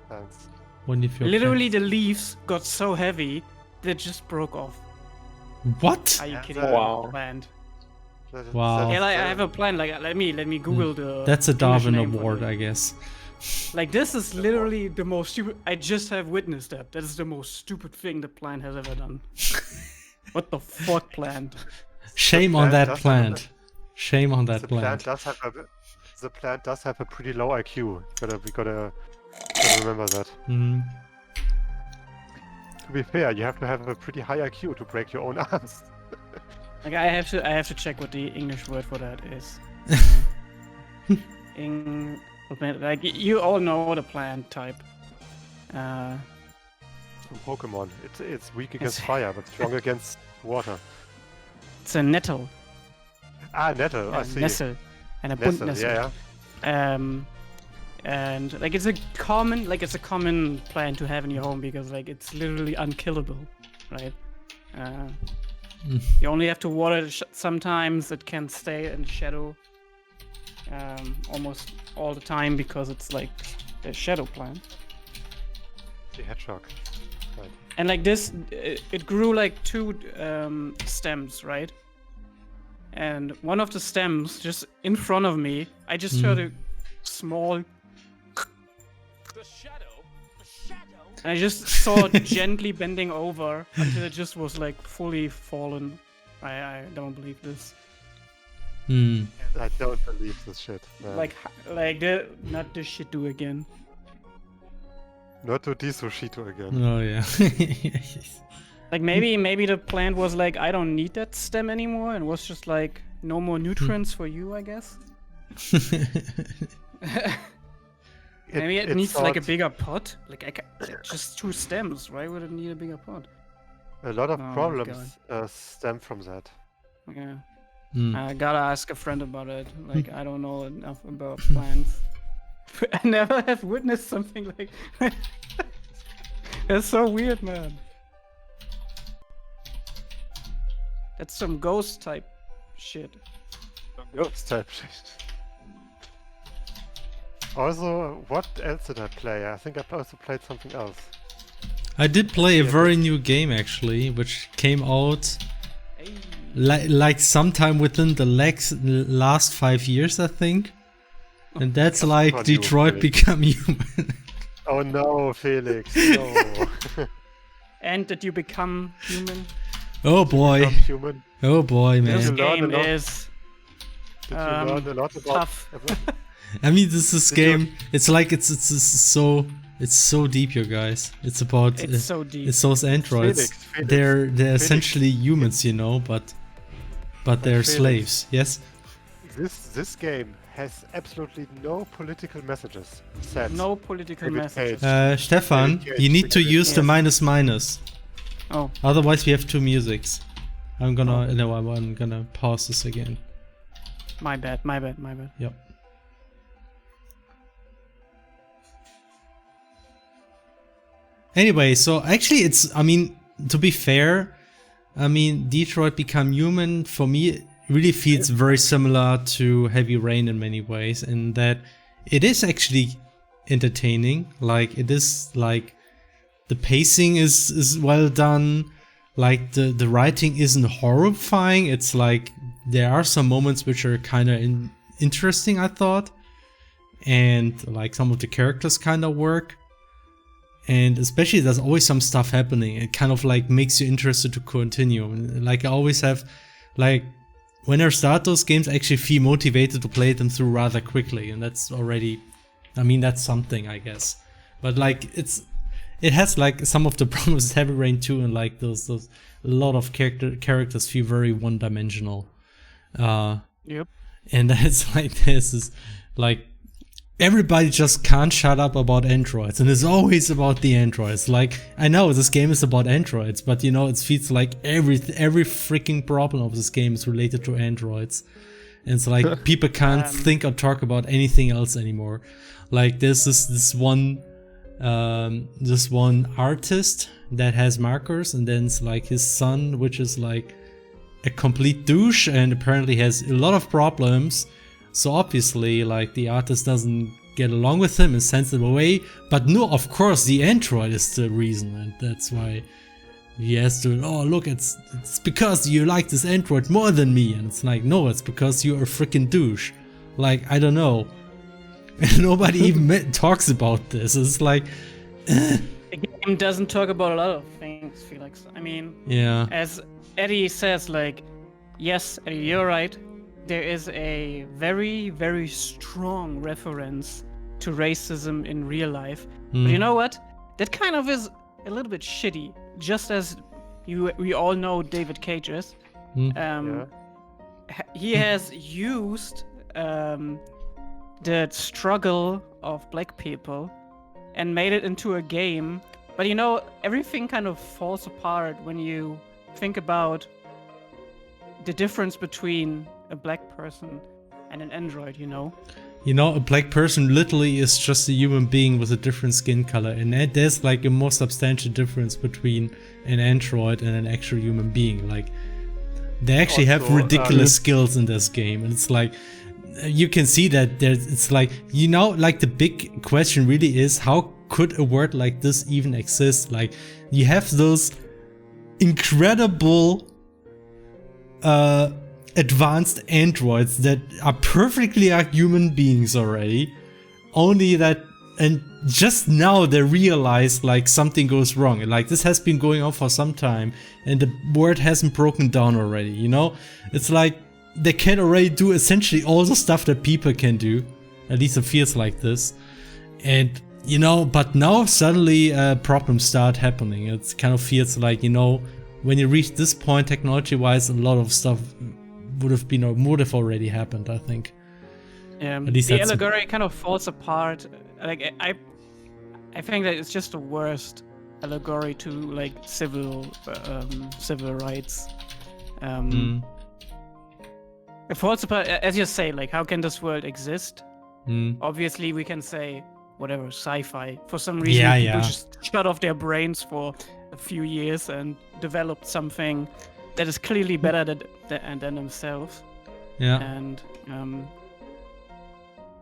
Thanks. When if you Literally, the leaves got so heavy that it just broke off. What? Are you Yeah, kidding that- me? Wow. Planned. Wow. Yeah, like, I have a plan. Like, let me Google the. That's a English Darwin name for Award, it. I guess. Like, this is literally the most stupid. I just have witnessed that. That is the most stupid thing the plant has ever done. What the fuck, plant? Shame on plant that does have plant. Shame on that The plant. plant does have a pretty low IQ. We gotta remember that. To be fair, you have to have a pretty high IQ to break your own arms. Like I have to check what the English word for that is. Like you all know the plant type. From Pokemon, it's weak against fire, but strong against water. It's a nettle. Ah, nettle. I see. Nessel. And a bunt nessel. Yeah. And like it's a common plant to have in your home because like it's literally unkillable, right? You only have to water it sometimes. It can stay in the shadow almost all the time because it's like a shadow plant. The hedgehog. Right. And like this, it grew like 2 stems, right? And one of the stems, just in front of me, I just heard a small. And I just saw it gently bending over until it just was like fully fallen. I don't believe this. I don't believe this shit. Man. Like not this shit do again. Not to Disushito again. Oh yeah. Like maybe the plant was like, I don't need that stem anymore, and was just like, no more nutrients for you, I guess. Maybe it needs like a bigger pot. Like just 2 stems. Why would it need a bigger pot? A lot of problems stem from that. Yeah. I gotta ask a friend about it. Like I don't know enough about plants. I never have witnessed something like. That's so weird, man. That's some ghost type shit. Ghost type shit. Also, what else did I play? I think I also played something else. I did play a very new game actually, which came out like sometime within the last 5 years, I think. And that's like Detroit Become Human. Oh no, Felix, no. And did you become human? Oh boy. Human? Oh boy, man. This game is Did you learn a lot about tough. I mean, this game. It's like it's so deep, you guys. It's about it's so deep. It's those androids. Felix. They're essentially humans, you know, but they're Felix. slaves. Yes. This game has absolutely no political messages. Said. No political messages. Stefan, you need to use the minus. Oh. Otherwise, we have 2 musics. I'm gonna pause this again. My bad. Yep. Anyway, so actually I mean, to be fair, I mean, Detroit Become Human, for me, really feels very similar to Heavy Rain in many ways, in that it is actually entertaining. Like, it is, like, the pacing is well done, like, the writing isn't horrifying, it's like, there are some moments which are kind of interesting, I thought, and, like, some of the characters kind of work. And especially there's always some stuff happening. It kind of like makes you interested to continue. Like I always have, like when I start those games, I actually feel motivated to play them through rather quickly. And that's already, I mean, that's something, I guess. But like it has like some of the problems with Heavy Rain 2 and like those a lot of characters feel very one-dimensional. Yep. And that's like this is like everybody just can't shut up about androids, and it's always about the androids. Like, I know this game is about androids, but you know, it feels like every freaking problem of this game is related to androids. And it's like people can't think or talk about anything else anymore. Like there's this one artist that has markers, and then it's like his son, which is like a complete douche and apparently has a lot of problems. So obviously, like, the artist doesn't get along with him and sends him away. But no, of course, the android is the reason, and that's why he has to, oh, look, it's because you like this android more than me. And it's like, no, it's because you're a freaking douche. Like, I don't know. And nobody even talks about this. It's like... The game doesn't talk about a lot of things, Felix. I mean, yeah. As Eddie says, like, yes, Eddie, you're right. There is a very, very strong reference to racism in real life. But you know what? That kind of is a little bit shitty just as we all know David Cage is, he has used the struggle of black people and made it into a game. But you know, everything kind of falls apart when you think about the difference between a black person and an android, you know? You know, a black person literally is just a human being with a different skin color, and there's like a more substantial difference between an android and an actual human being. Like, they actually have ridiculous skills in this game, and it's like, you can see that it's like, you know, like the big question really is, how could a word like this even exist? Like, you have those incredible advanced androids that are perfectly like human beings already, only that, and just now they realize like something goes wrong. Like, this has been going on for some time and the word hasn't broken down already, you know? It's like they can already do essentially all the stuff that people can do, at least it feels like this. And you know, but now suddenly problems start happening. It kind of feels like, you know, when you reach this point technology wise, a lot of stuff would have been or would have already happened, I think. At least the allegory kind of falls apart. Like, I think that it's just the worst allegory to like civil rights. It falls apart, as you say. Like, how can this world exist? Obviously, we can say whatever, sci-fi. For some reason, people just shut off their brains for a few years and developed something that is clearly better than themselves. Yeah. And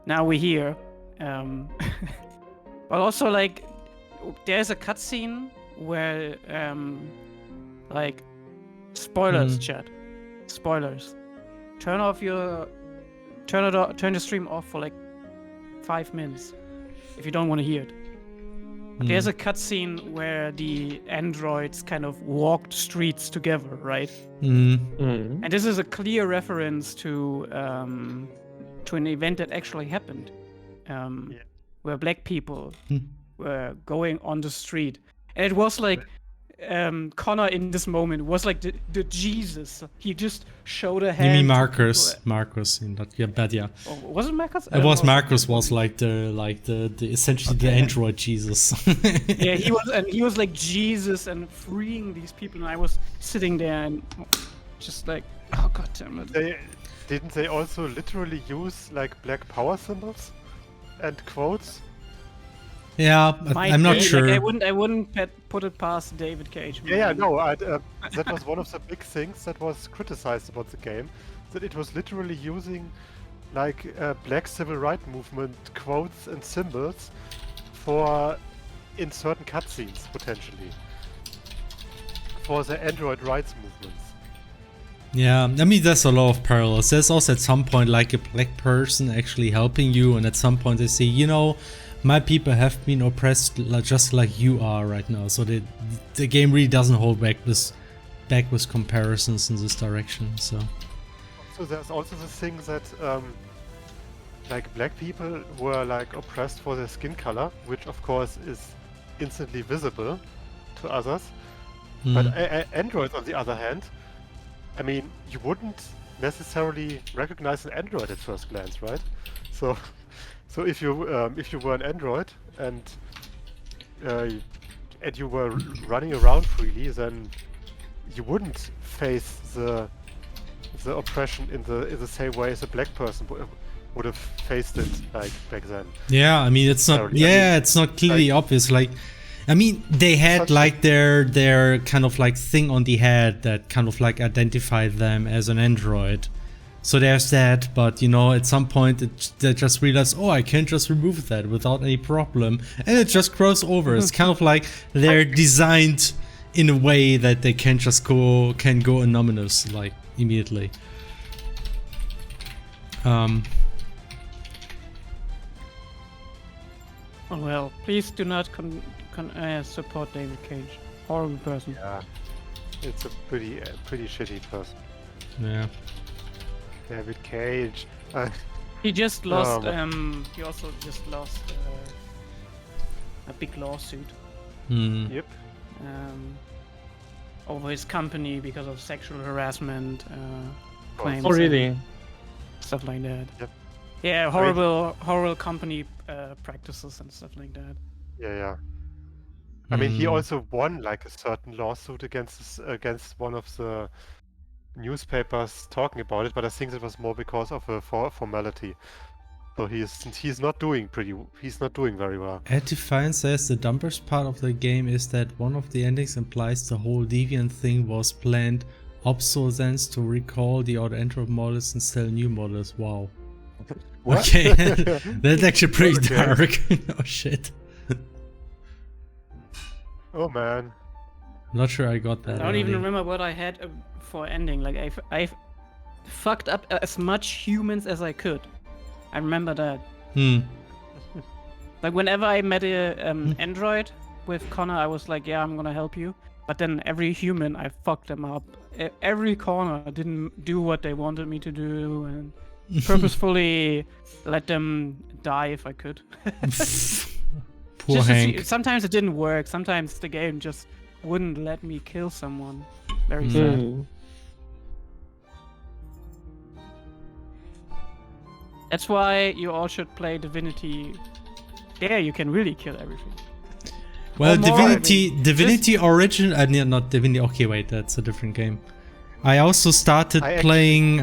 now we're here. But also, like, there's a cutscene where, like, spoilers, chat. Spoilers. Turn the stream off for like 5 minutes if you don't want to hear it. But there's a cutscene where the androids kind of walked streets together, right? And this is a clear reference to an event that actually happened, where black people were going on the street, and it was like Connor in this moment was like the Jesus. He just showed a hand. You mean Marcus in that? Yeah, but yeah. Oh, was it Marcus? It was Marcus. Was like the essentially the android Jesus. Yeah, he was like Jesus and freeing these people, and I was sitting there and just like, oh god damn it. Didn't they also literally use like black power symbols and quotes? Yeah, I'm not sure. Like, I wouldn't put it past David Cage. Yeah, no, that was one of the big things that was criticized about the game, that it was literally using like black civil rights movement quotes and symbols in certain cutscenes, potentially, for the android rights movements. Yeah, I mean, there's a lot of parallels. There's also at some point like a black person actually helping you, and at some point they say, you know, my people have been oppressed just like you are right now. So the game really doesn't hold back with comparisons in this direction. So there's also the thing that like black people were like oppressed for their skin color, which of course is instantly visible to others. But androids, on the other hand, I mean, you wouldn't necessarily recognize an android at first glance, right? So if you were an android and you were running around freely, then you wouldn't face the oppression in the same way as a black person would have faced it like back then. Yeah, I mean, it's not. Yeah, I mean, it's not clearly obvious. Like, I mean, they had like their kind of like thing on the head that kind of like identified them as an android. So there's that, but you know, at some point they just realize, oh, I can just remove that without any problem, and it just grows over. It's kind of like they're designed in a way that they can go anonymous like immediately. Well, please do not support David Cage. Horrible person. Yeah, it's a pretty shitty person. Yeah. David Cage. He just lost. He also just lost a big lawsuit. Yep. over his company because of sexual harassment claims. Oh, really? Stuff like that. Yep. Yeah, horrible company practices and stuff like that. Yeah. I mean, he also won like a certain lawsuit against one of the newspapers talking about it, but I think it was more because of a formality. So he's not doing very well. Defiant says the dumbest part of the game is that one of the endings implies the whole deviant thing was planned obsolescence to recall the old entropy models and sell new models. Wow. What? Okay, that's actually pretty dark. Oh shit. Oh man. Not sure I got that. I don't even remember what I had for ending. Like I fucked up as much humans as I could. I remember that. Like whenever I met a android with Connor, I was like, yeah, I'm gonna help you. But then every human, I fucked them up. Every corner didn't do what they wanted me to do, and purposefully let them die if I could. Poor Hank. Sometimes it didn't work. Sometimes the game just wouldn't let me kill someone. Very sad. That's why you all should play Divinity. There you can really kill everything. Well, more, Divinity Origin, not Divinity. Okay, wait, that's a different game. I also started playing.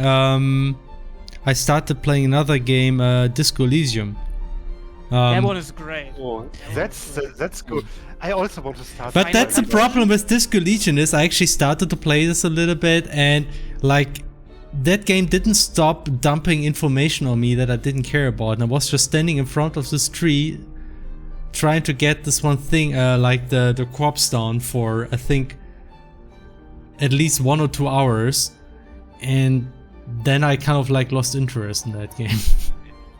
I started playing another game, Disco Elysium. That one is great. Oh, that's good. I also want to start. But that's the problem with Disco Elysium is I actually started to play this a little bit, and like that game didn't stop dumping information on me that I didn't care about, and I was just standing in front of this tree trying to get this one thing, like the corpse down for I think at least 1 or 2 hours, and then I kind of like lost interest in that game.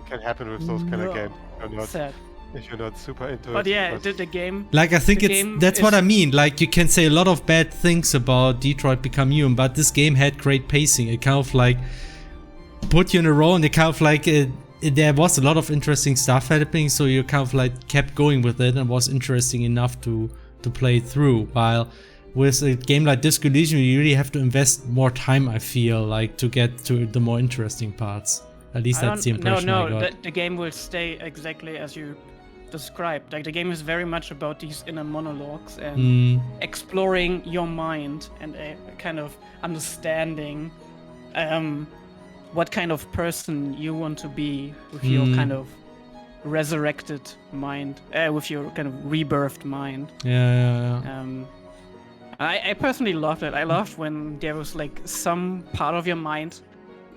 Can happen with those kind of games. Sad. If you're not super into it. But yeah, the game. Like I think that's what I mean. Like you can say a lot of bad things about Detroit Become Human, but this game had great pacing. It kind of like put you in a row, and it kind of like there was a lot of interesting stuff happening, so you kind of like kept going with it and was interesting enough to play it through. While with a game like Disco Elysium, you really have to invest more time, I feel, like to get to the more interesting parts. At least that's the impression I got. The game will stay exactly as you described. Like the game is very much about these inner monologues and exploring your mind and kind of understanding what kind of person you want to be with your kind of resurrected mind, with your kind of rebirthed mind. Yeah. I personally loved it. I loved when there was like some part of your mind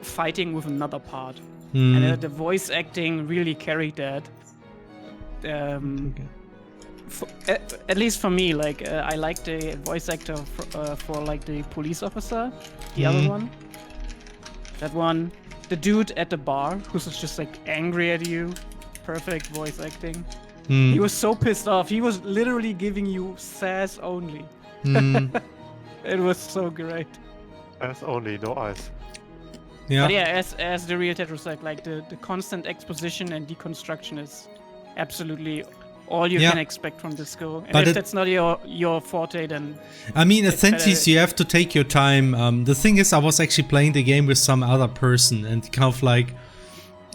fighting with another part, and the voice acting really carried that. At least for me, like I like the voice actor for like the police officer, the other one. That one, the dude at the bar who's just like angry at you. Perfect voice acting. He was so pissed off. He was literally giving you sass only. It was so great. Sass only, no eyes. Yeah. But yeah, as the real Tetris said, like the constant exposition and deconstruction is absolutely all you can expect from this go. And but if that's not your forte, then I mean, essentially, you have to take your time. The thing is, I was actually playing the game with some other person, and kind of like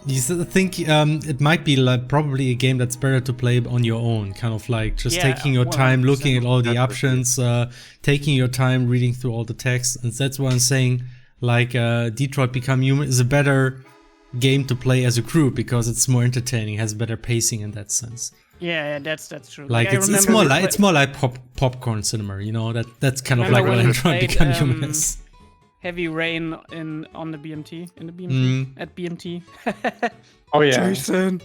you think it might be like probably a game that's better to play on your own. Kind of like just taking your time, looking at all the options, taking your time, reading through all the text, and that's what I'm saying. Like Detroit Become Human is a better game to play as a group because it's more entertaining, has better pacing in that sense. Yeah, that's true. Like it's more like popcorn cinema, you know. That's kind of like what Detroit Become Human is. Heavy Rain on the BMT at BMT. Oh yeah, Jason.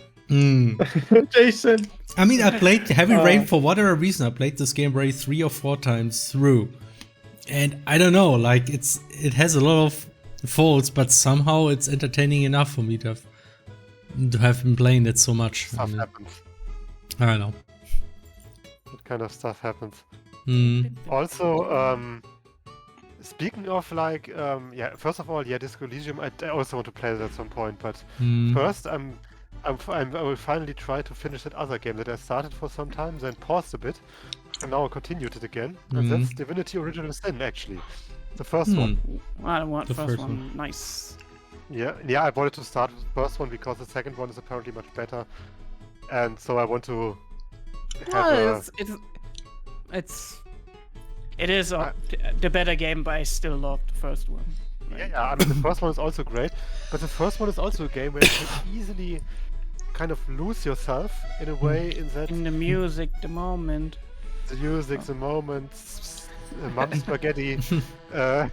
Jason. I mean, I played Heavy Rain for whatever reason. I played this game already 3 or 4 times through. And I don't know, like it has a lot of faults, but somehow it's entertaining enough for me to have been playing it so much. Stuff happens. I don't know. What kind of stuff happens? Also, speaking of like, first of all, Disco Elysium, I also want to play that at some point, but first I will finally try to finish that other game that I started for some time, then paused a bit. and now I continued it again, and that's Divinity Original Sin actually, the first one. I want The first first one. Nice. Yeah, I wanted to start with the first one because the second one is apparently much better, and so I want to have it is the better game, but I still love the first one. Yeah, I mean the first one is also great, but the first one is also a game where you can easily kind of lose yourself in a way in that In the music, the moment. the music, the moments, mum spaghetti, right?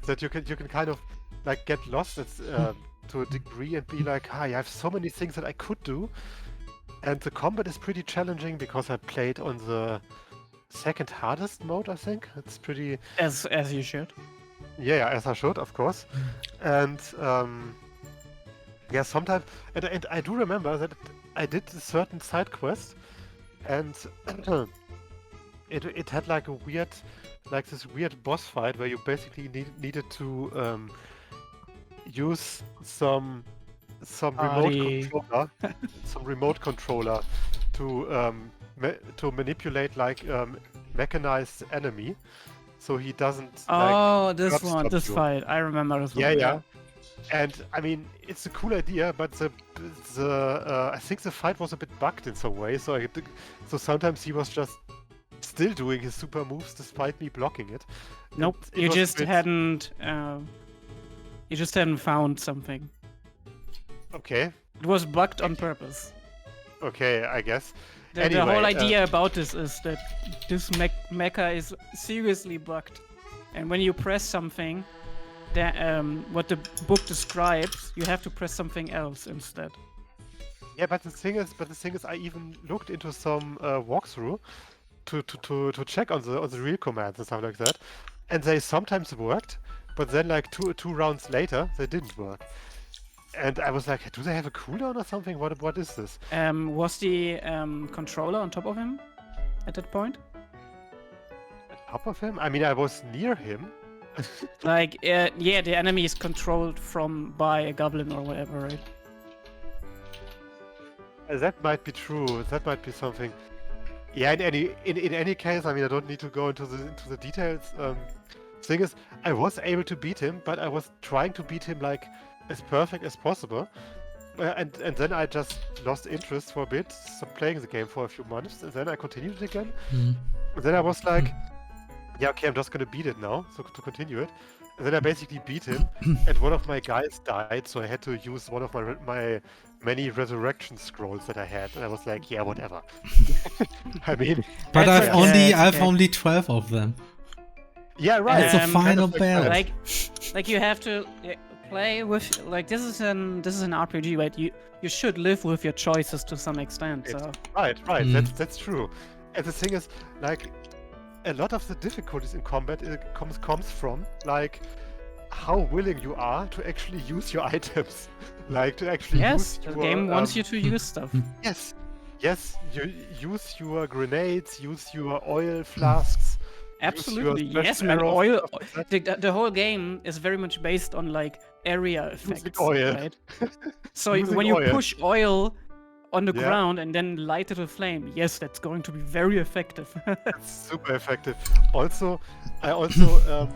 That you can kind of like get lost to a degree and be like, I have so many things that I could do, and the combat is pretty challenging because I played on the second hardest mode. I think it's pretty. As you should. Yeah, as I should, of course. And yeah, sometimes, and I do remember that I did a certain side quest, and it had like a weird, like this weird boss fight where you basically needed to use some remote controller to manipulate like mechanized enemy, so he doesn't. This stop this you. fight. I remember this one. Yeah. And I mean, it's a cool idea, but the I think the fight was a bit bugged in some way. So sometimes he was just still doing his super moves despite me blocking it. Nope, It you was just a bit- hadn't. You just hadn't found something. Okay, It was bugged on purpose. okay, I guess. The Anyway, whole idea about this is that this mecha is seriously bugged, and when you press something, that what the book describes, you have to press something else instead. Yeah, but the thing is, I even looked into some walkthrough to check on the real commands and stuff like that, and they sometimes worked, but then like two rounds later they didn't work, and I was like, do they have a cooldown or something? What is this? Was the controller on top of him at that point? Top of him? I mean, I was near him. Like, yeah, the enemy is controlled by a goblin or whatever, right? That might be true. That might be something. Yeah. In any case, I mean, I don't need to go into the details. Thing is, I was able to beat him, but I was trying to beat him like as perfect as possible. And then I just lost interest for a bit, stopped playing the game for a few months, and then I continued it again. And then I was like, yeah, okay, I'm just gonna beat it now, so to continue it. And then I basically beat him, and one of my guys died, so I had to use one of my many resurrection scrolls that I had, and I was like, yeah, whatever. I mean, But That's I've okay. only 12 of them. yeah, right. It's a final Kind of battle. Like you have to play with, like, this is an RPG, right? You should live with your choices to some extent. So Right. That's true. And the thing is, like, a lot of the difficulties in combat comes from like how willing you are to actually use your items, like to actually yes, use the your, game wants you to use stuff. Yes, you use your grenades, use your oil flasks. Absolutely, special yes, man. arrows, Oil. stuff like that. The whole game is very much based on like area effects, oil. right? So Using when you oil. push oil on the Yeah. ground and then light it with flame, yes, that's going to be very effective. Super effective. Also, I also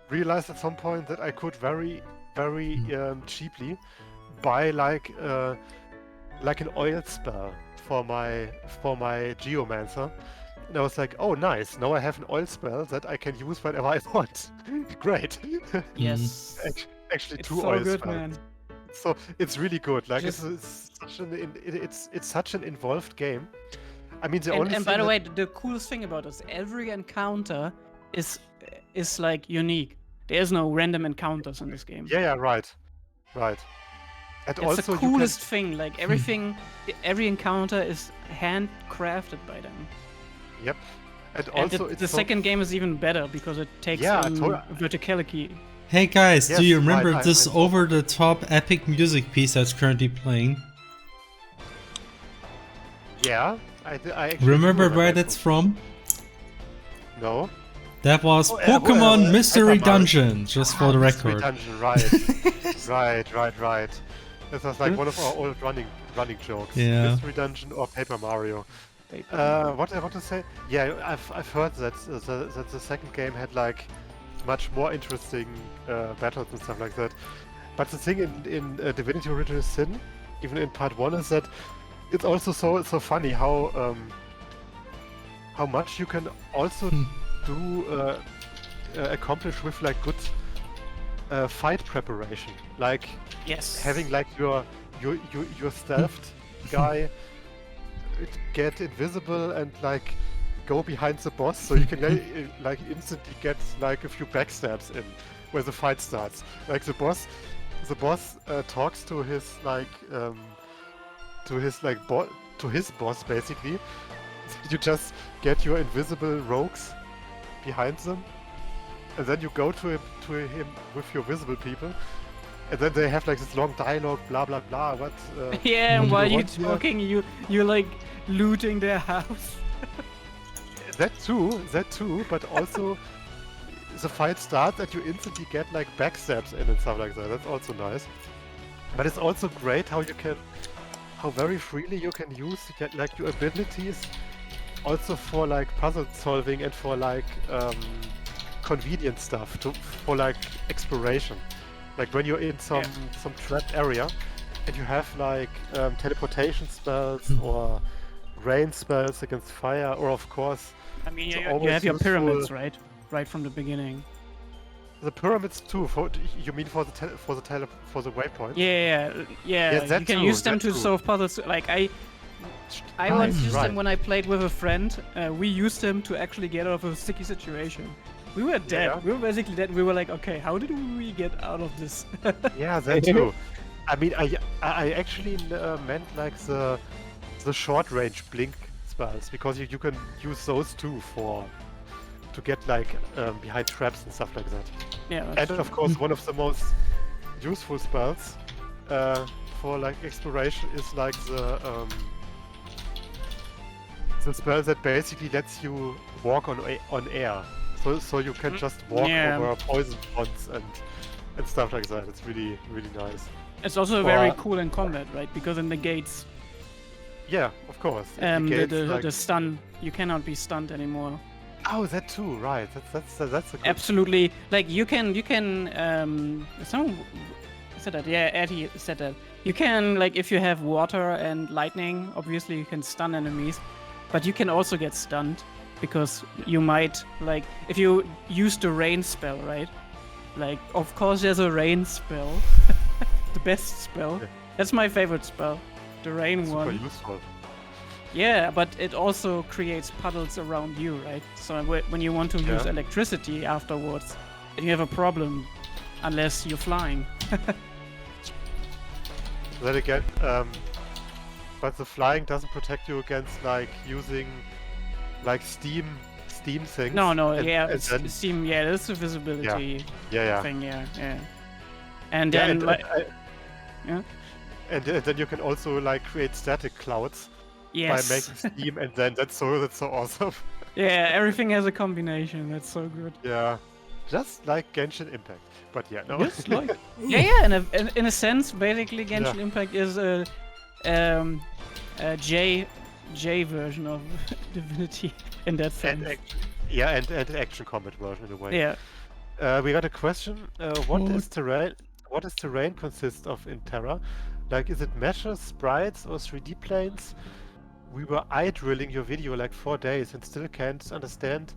realized at some point that I could very cheaply buy like an oil spell for my geomancer. And I was like, oh nice, now I have an oil spell that I can use whenever I want. Great. Yes, Actually it's two so oil good, spells. man. So it's really good. Like Just- it's such an involved game. I mean, the only And thing by the that- way, the coolest thing about this, every encounter is like unique. There's no random encounters in this game. yeah, right. And It's also the coolest thing. Like everything, every encounter is handcrafted by them. Yep. And And also the it's so- second game is even better because it takes Yeah, in totally. verticality. Hey guys, Yes, do you right, remember I this saw. over-the-top epic music piece that's currently playing? Yeah, I actually Remember do where that that's from? No. That was Oh, Pokemon Mystery Paper Mario. Dungeon, just for the Mystery record. Dungeon, right. right. This was like one of our old running jokes. Yeah. Mystery Dungeon or Paper Mario. What I want to say? Yeah, I've heard that that the second game had like much more interesting battles and stuff like that. But the thing in Divinity: Original Sin, even in part 1, is that it's also so funny how much you can also do accomplish with like good fight preparation, like having like your stealthed guy get invisible and like go behind the boss, so you can like instantly get like a few backstabs in where the fight starts. Like the boss talks to his like to his boss basically. You just get your invisible rogues behind them, and then you go to him with your visible people, and then they have like this long dialogue, blah blah blah. What? Yeah, and while you're talking, you're like looting their house. That too, but also the fight starts and you instantly get like backstabs in and stuff like that. That's also nice. But it's also great how very freely you can use like your abilities, also for like puzzle solving and for like convenient stuff, for like exploration. Like when you're in some trapped area and you have like teleportation spells or rain spells against fire, or of course, I mean, you have your pyramids, right? Right from the beginning. The pyramids too. You mean for the waypoint? Yeah. You can use them to solve puzzles. Like I once used them when I played with a friend. We used them to actually get out of a sticky situation. We were dead. Yeah. We were basically dead. We were like, okay, how did we get out of this? Yeah, that too. I mean, I actually meant like the short range blink spells, because you can use those too to get like behind traps and stuff like that. Yeah. And of course, one of the most useful spells for like exploration is like the spell that basically lets you walk on air. So you can just walk over poison ponds and stuff like that. It's really nice. It's also very cool in combat, right? Because it negates. Yeah, of course. The stun. You cannot be stunned anymore. Oh, that too, right? That's a good... Absolutely. Like you can. Someone said that. Yeah, Eddie said that. You can, like, if you have water and lightning, obviously you can stun enemies, but you can also get stunned because you might, like, if you use the rain spell, right? Like, of course there's a rain spell, the best spell. Yeah. That's my favorite spell, the rain one. Super useful. Yeah, but it also creates puddles around you, right? So when you want to use electricity afterwards, you have a problem, unless you're flying. Then again, but the flying doesn't protect you against like using like steam things. No, it's steam. Yeah, that's a visibility thing. Yeah. And then and then you can also like create static clouds by making steam, and then that's so awesome. Yeah, everything has a combination. That's so good. Yeah, just like Genshin Impact. But yeah, no. Just like in a sense, basically Genshin Impact is a J version of Divinity in that sense. And an action combat version in a way. Yeah. We got a question. What does terrain consist of in Terra? Like, is it meshes, sprites, or 3D planes? We were eye-drilling your video like 4 days and still can't understand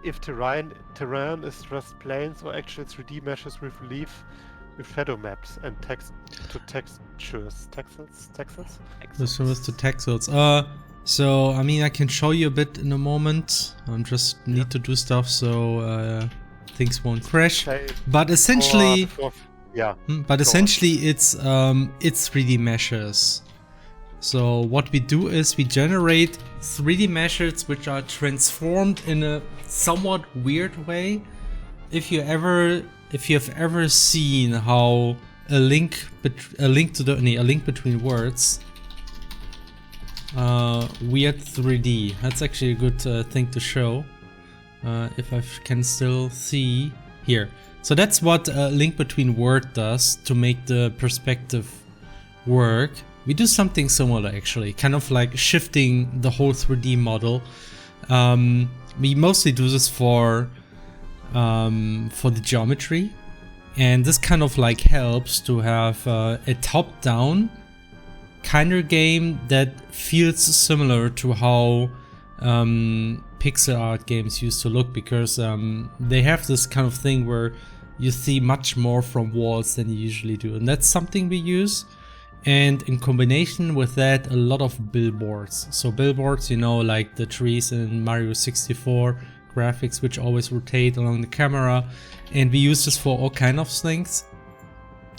if terrain is just planes or actual 3D meshes with relief, with shadow maps and text to textures. Texels? This was to texels. So I mean, I can show you a bit in a moment. I just need to do stuff so things won't crash. Okay. But essentially, it's 3D meshes. So what we do is we generate 3D meshes which are transformed in a somewhat weird way. If you've ever seen how a link between words, weird 3D. That's actually a good thing to show. If I can still see here. So that's what a link between word does to make the perspective work. we do something similar actually, kind of like shifting the whole 3D model. We mostly do this for the geometry, and this kind of like helps to have a top-down kind of game that feels similar to how pixel art games used to look, because they have this kind of thing where you see much more from walls than you usually do, and that's something we use. And in combination with that, a lot of billboards. So billboards, you know, like the trees in Mario 64 graphics, which always rotate along the camera, and we use this for all kind of things.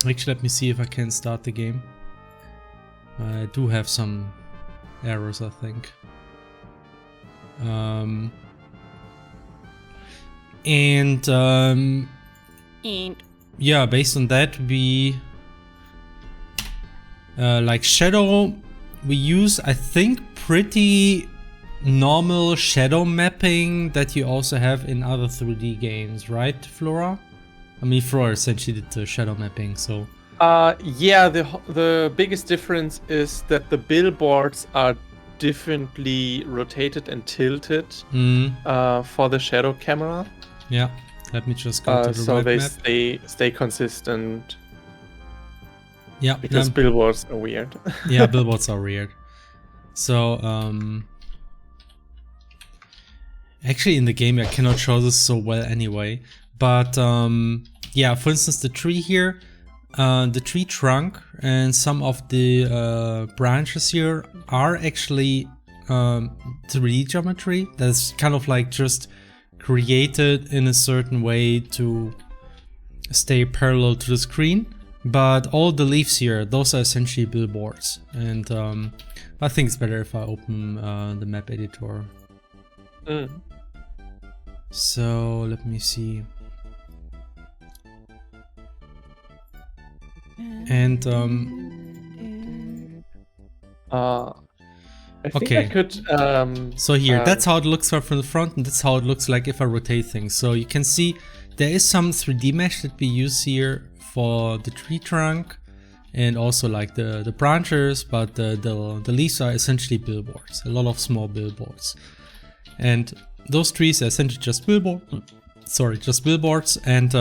Actually, let me see if I can start the game. I do have some errors, I think. Yeah, based on that, we like shadow, we use, I think, pretty normal shadow mapping that you also have in other 3D games, right, Flora? I mean, Flora essentially did the shadow mapping, so... yeah, the biggest difference is that the billboards are differently rotated and tilted for the shadow camera. Yeah, let me just go to the so they map. stay consistent. Yeah, because billboards are weird. Yeah, billboards are weird. So, actually in the game I cannot show this so well anyway. But yeah, for instance, the tree here, the tree trunk and some of the branches here are actually 3D geometry. That's kind of like just created in a certain way to stay parallel to the screen. But all the leaves here, those are essentially billboards. And I think it's better if I open the map editor. So let me see. And I think okay. I could. So here, that's how it looks from the front, and that's how it looks like if I rotate things. So you can see there is some 3D mesh that we use here for the tree trunk and also like the branches, but the leaves are essentially billboards, a lot of small billboards. And those trees are essentially just billboards, and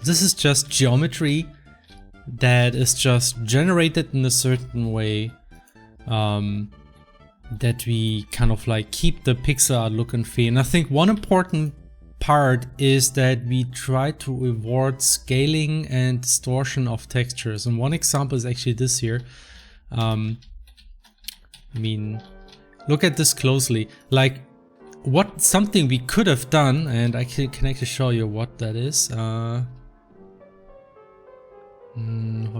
this is just geometry that is just generated in a certain way, that we kind of like keep the pixel art look and feel. And I think one important part is that we try to avoid scaling and distortion of textures. And one example is actually this here. I mean, look at this closely. Like, something we could have done, and I can actually show you what that is. How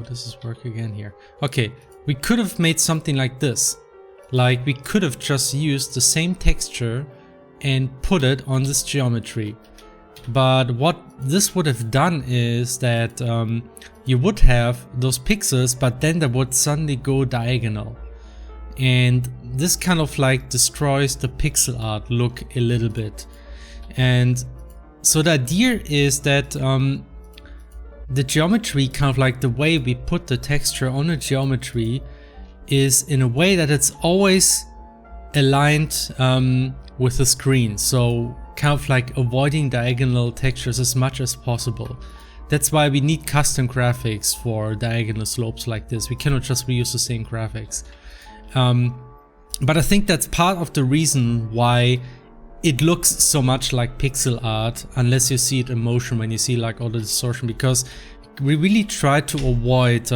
does this work again here? Okay, we could have made something like this. Like, we could have just used the same texture and put it on this geometry. But what this would have done is that you would have those pixels, but then they would suddenly go diagonal. And this kind of like destroys the pixel art look a little bit. And so the idea is that the geometry, kind of like the way we put the texture on a geometry, is in a way that it's always aligned with the screen. So kind of like avoiding diagonal textures as much as possible. That's why we need custom graphics for diagonal slopes like this. We cannot just reuse the same graphics. But I think that's part of the reason why it looks so much like pixel art, unless you see it in motion, when you see like all the distortion, because we really try to avoid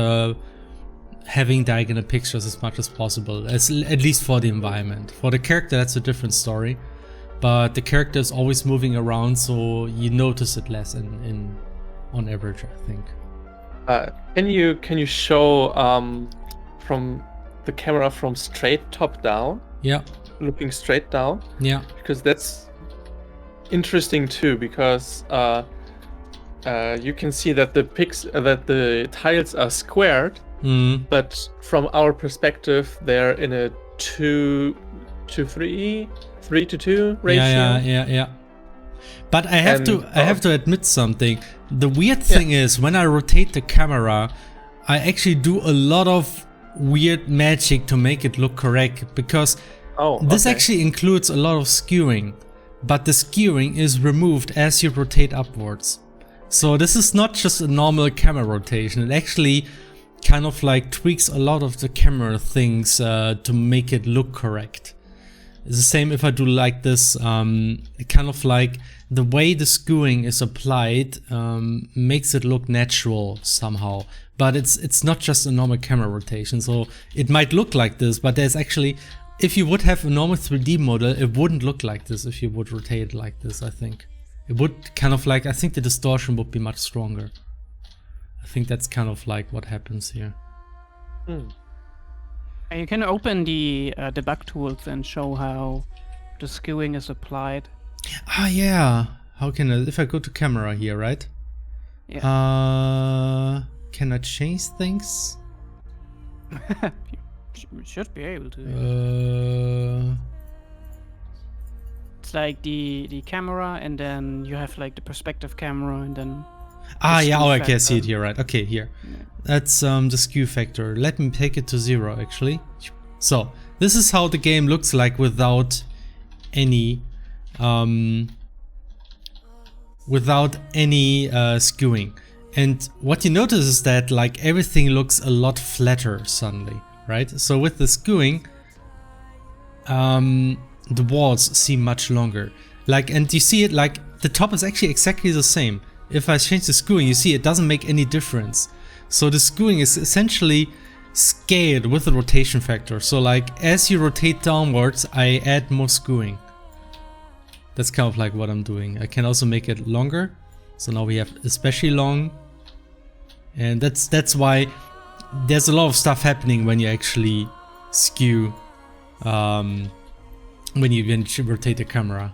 having diagonal pictures as much as possible, at least for the environment. For the character, that's a different story, but the character is always moving around, so you notice it less on average, I think. Can you show from the camera from straight top down? Yeah. Looking straight down? Yeah. Because that's interesting too, because you can see that the tiles are squared, but from our perspective they're in a 3 to 2 ratio. Yeah. But I have to admit something. The weird thing is, when I rotate the camera, I actually do a lot of weird magic to make it look correct, because this actually includes a lot of skewing, but the skewing is removed as you rotate upwards. So this is not just a normal camera rotation, it actually kind of like tweaks a lot of the camera things to make it look correct. It's the same if I do like this, kind of like the way the skewing is applied makes it look natural somehow. But it's not just a normal camera rotation, so it might look like this, but there's actually, if you would have a normal 3D model, it wouldn't look like this if you would rotate it like this, I think. It would kind of like, I think the distortion would be much stronger. I think that's kind of like what happens here. You can open the debug tools and show how the skewing is applied. Ah, yeah. How can I, if I go to camera here, right? Yeah. Can I change things? You should be able to. It's like the camera, and then you have like the perspective camera, and then. Ah, yeah. Oh, I can see it here, right? Okay, here. Yeah. That's the skew factor. Let me take it to 0, actually. So this is how the game looks like without any skewing. And what you notice is that like everything looks a lot flatter suddenly, right? So with the skewing, the walls seem much longer. Like, and you see it like the top is actually exactly the same. If I change the skewing, you see it doesn't make any difference. So the skewing is essentially scaled with the rotation factor. So like as you rotate downwards, I add more skewing. That's kind of like what I'm doing. I can also make it longer. So now we have especially long. And that's why there's a lot of stuff happening when you actually skew, when you rotate the camera.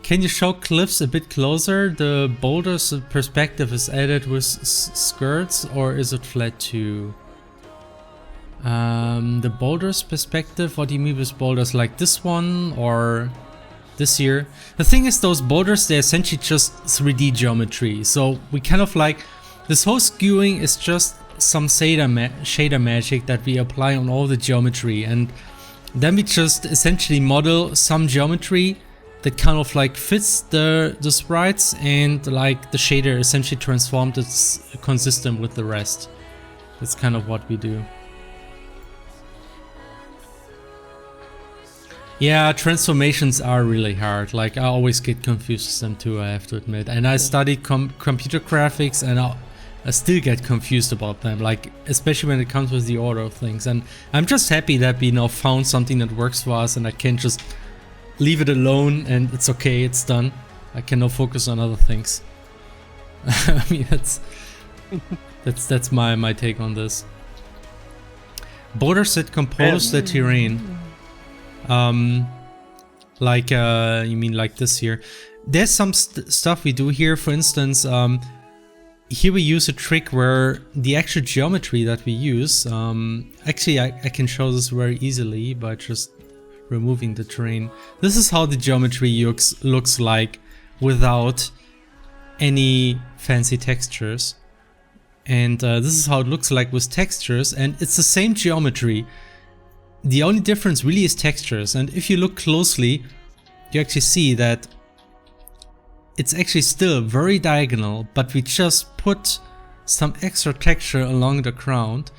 Can you show cliffs a bit closer? The boulder's perspective is added with skirts, or is it flat too? The boulder's perspective, what do you mean with boulders? Like this one or this here? The thing is, those boulders, they're essentially just 3D geometry. So we kind of like, this whole skewing is just some shader magic that we apply on all the geometry. And then we just essentially model some geometry that kind of like fits the sprites, and like the shader essentially transformed it's consistent with the rest. That's kind of what we do. Yeah, transformations are really hard. Like I always get confused with them too, I have to admit. And I studied computer graphics, and I still get confused about them. Like especially when it comes with the order of things. And I'm just happy that we now found something that works for us, and I can just leave it alone and it's okay, it's done. I can now focus on other things. I mean, that's my take on this. Boulders that compose the terrain. Like you mean like this here? There's some stuff we do here. For instance, here we use a trick where the actual geometry that we use. Actually, I can show this very easily by just removing the terrain. This is how the geometry looks like without any fancy textures. And this is how it looks like with textures, and it's the same geometry. The only difference really is textures, and if you look closely, you actually see that it's actually still very diagonal, but we just put some extra texture along the ground,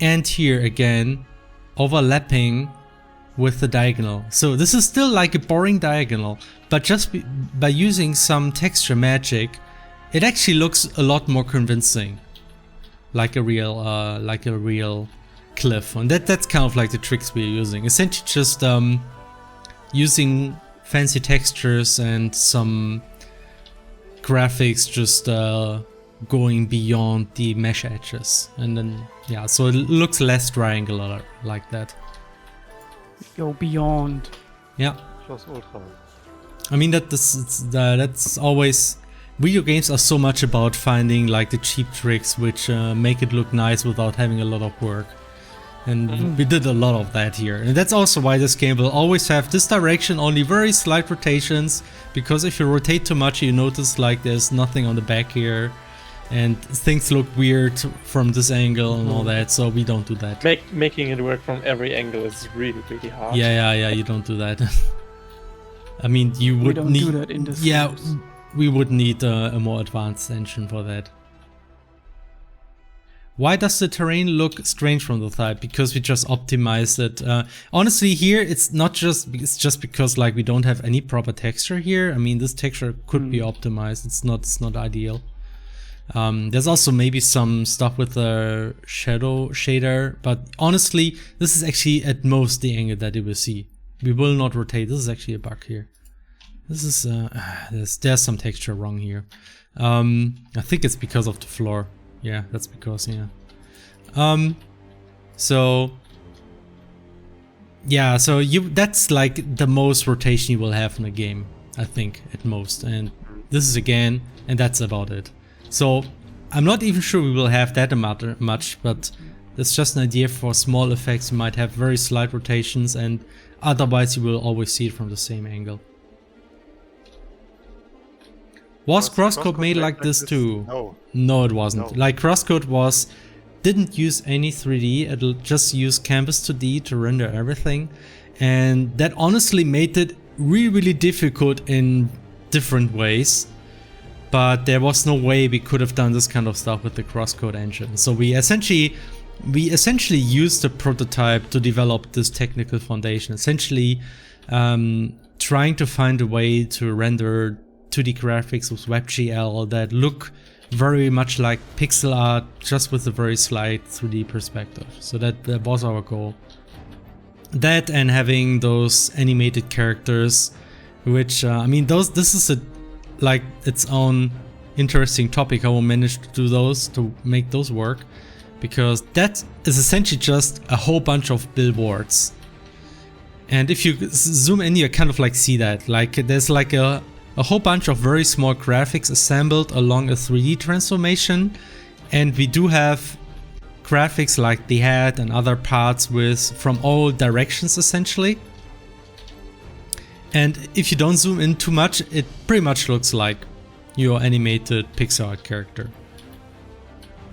and here again overlapping with the diagonal. So this is still like a boring diagonal, but just by using some texture magic, it actually looks a lot more convincing, like a real cliff. And that's kind of like the tricks we're using. Essentially just using fancy textures and some graphics, just going beyond the mesh edges, and then yeah, so it looks less triangular like that. Go beyond. Yeah. Just ultra. I mean that's always, video games are so much about finding like the cheap tricks which make it look nice without having a lot of work. And we did a lot of that here. And that's also why this game will always have this direction, only very slight rotations, because if you rotate too much you notice like there's nothing on the back here. and things look weird from this angle and all that, so we don't do that. Making it work from every angle is really, really hard. Yeah, you don't do that. I mean, you would need... do that in this. Yeah, we would need a more advanced engine for that. Why does the terrain look strange from the side? Because we just optimized it. Honestly, here it's just because like we don't have any proper texture here. I mean, this texture could be optimized. It's not ideal. There's also maybe some stuff with the shadow shader, but honestly, this is actually at most the angle that you will see. We will not rotate. This is actually a bug here. This is there's some texture wrong here. I think it's because of the floor. Yeah, that's because, yeah. So that's like the most rotation you will have in a game, I think, at most. And this is again, and that's about it. So I'm not even sure we will have that much, but it's just an idea for small effects. You might have very slight rotations, and otherwise you will always see it from the same angle. Was Crosscode made like this too? No, it wasn't. No. Like Crosscode didn't use any 3D, it'll just use Canvas 2D to render everything. And that honestly made it really difficult in different ways. But there was no way we could have done this kind of stuff with the Crosscode engine. So we essentially used the prototype to develop this technical foundation. Essentially trying to find a way to render 2D graphics with WebGL that look very much like pixel art, just with a very slight 3D perspective. So that was our goal. That and having those animated characters, which I mean, this is like its own interesting topic. How we managed to do those, to make those work, because that is essentially just a whole bunch of billboards. And if you zoom in, you kind of like see that, like there's like a whole bunch of very small graphics assembled along a 3D transformation, and we do have graphics like the head and other parts from all directions essentially. And if you don't zoom in too much, it pretty much looks like your animated pixel art character.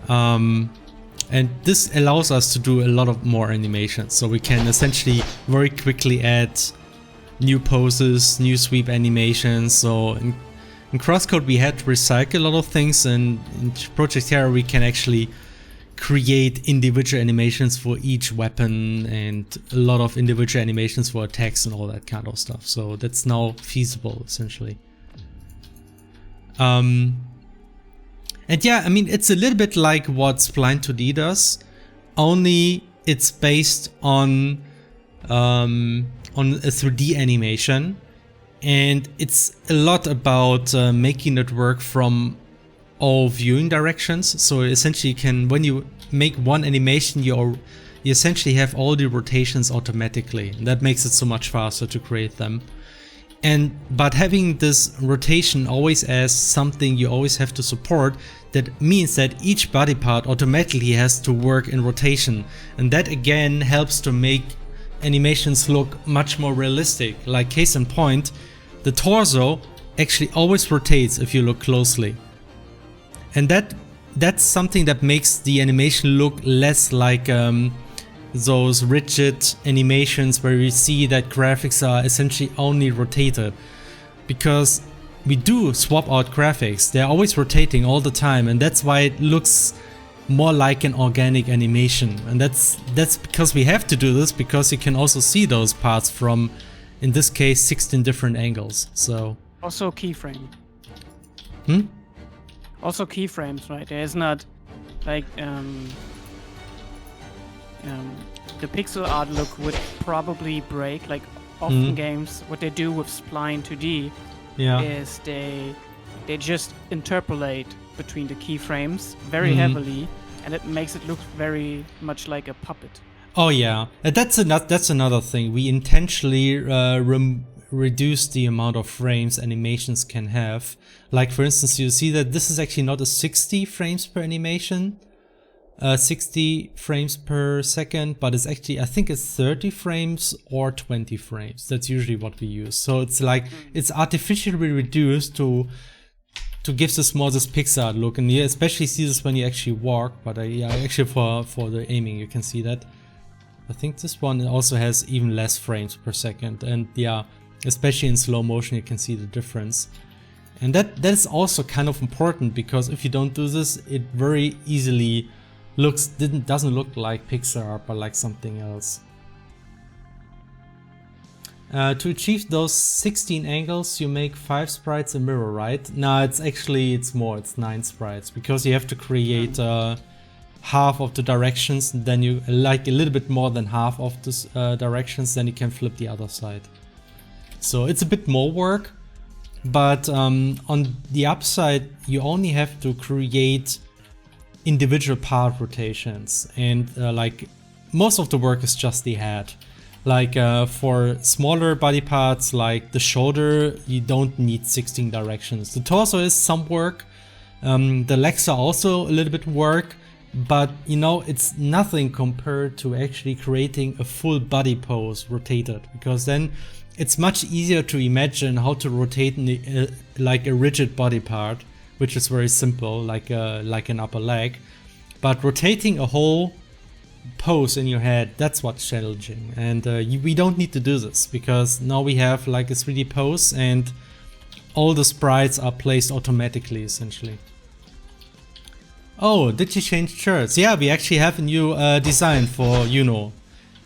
And this allows us to do a lot of more animations, so we can essentially very quickly add new poses, new sweep animations. So in Crosscode we had to recycle a lot of things, and in ProjectTerra we can actually create individual animations for each weapon and a lot of individual animations for attacks and all that kind of stuff. So that's now feasible essentially. And yeah, I mean, it's a little bit like what Spline 2D does, only it's based on a 3D animation, and it's a lot about making it work from all viewing directions. So essentially when you make one animation, you essentially have all the rotations automatically, and that makes it so much faster to create them. But having this rotation always as something you always have to support, that means that each body part automatically has to work in rotation, and that again helps to make animations look much more realistic. Like case in point, the torso actually always rotates if you look closely, and that's something that makes the animation look less like those rigid animations where we see that graphics are essentially only rotated, because we do swap out graphics. They're always rotating all the time, and that's why it looks more like an organic animation. And that's because we have to do this, because you can also see those parts from, in this case, 16 different angles. So also keyframe. Also keyframes, right? There's not like the pixel art look would probably break. Like often games, what they do with Spline 2D is they just interpolate between the keyframes very heavily, and it makes it look very much like a puppet. Oh yeah, that's another thing. We intentionally reduce the amount of frames animations can have. Like for instance, you see that this is actually not a 60 frames per animation, 60 frames per second, but it's actually, I think it's 30 frames or 20 frames. That's usually what we use. So it's like it's artificially reduced to to give this more this pixel art look, and you especially see this when you actually walk. But yeah, actually for the aiming, you can see that. I think this one also has even less frames per second, and yeah, especially in slow motion, you can see the difference. And that is also kind of important, because if you don't do this, it very easily doesn't look like pixel art, but like something else. To achieve those 16 angles, you make 5 sprites a mirror, right? No, it's more, it's 9 sprites, because you have to create half of the directions, and then you like a little bit more than half of the directions, then you can flip the other side. So it's a bit more work, but on the upside, you only have to create individual part rotations, and like most of the work is just the head. Like for smaller body parts like the shoulder, you don't need 16 directions. The torso is some work, the legs are also a little bit work, but you know, it's nothing compared to actually creating a full body pose rotated, because then it's much easier to imagine how to rotate like a rigid body part, which is very simple, like an upper leg. But rotating a whole pose in your head, that's what's challenging, and we don't need to do this, because now we have like a 3D pose and all the sprites are placed automatically, essentially. Oh, did you change shirts? Yeah, we actually have a new design for Juno.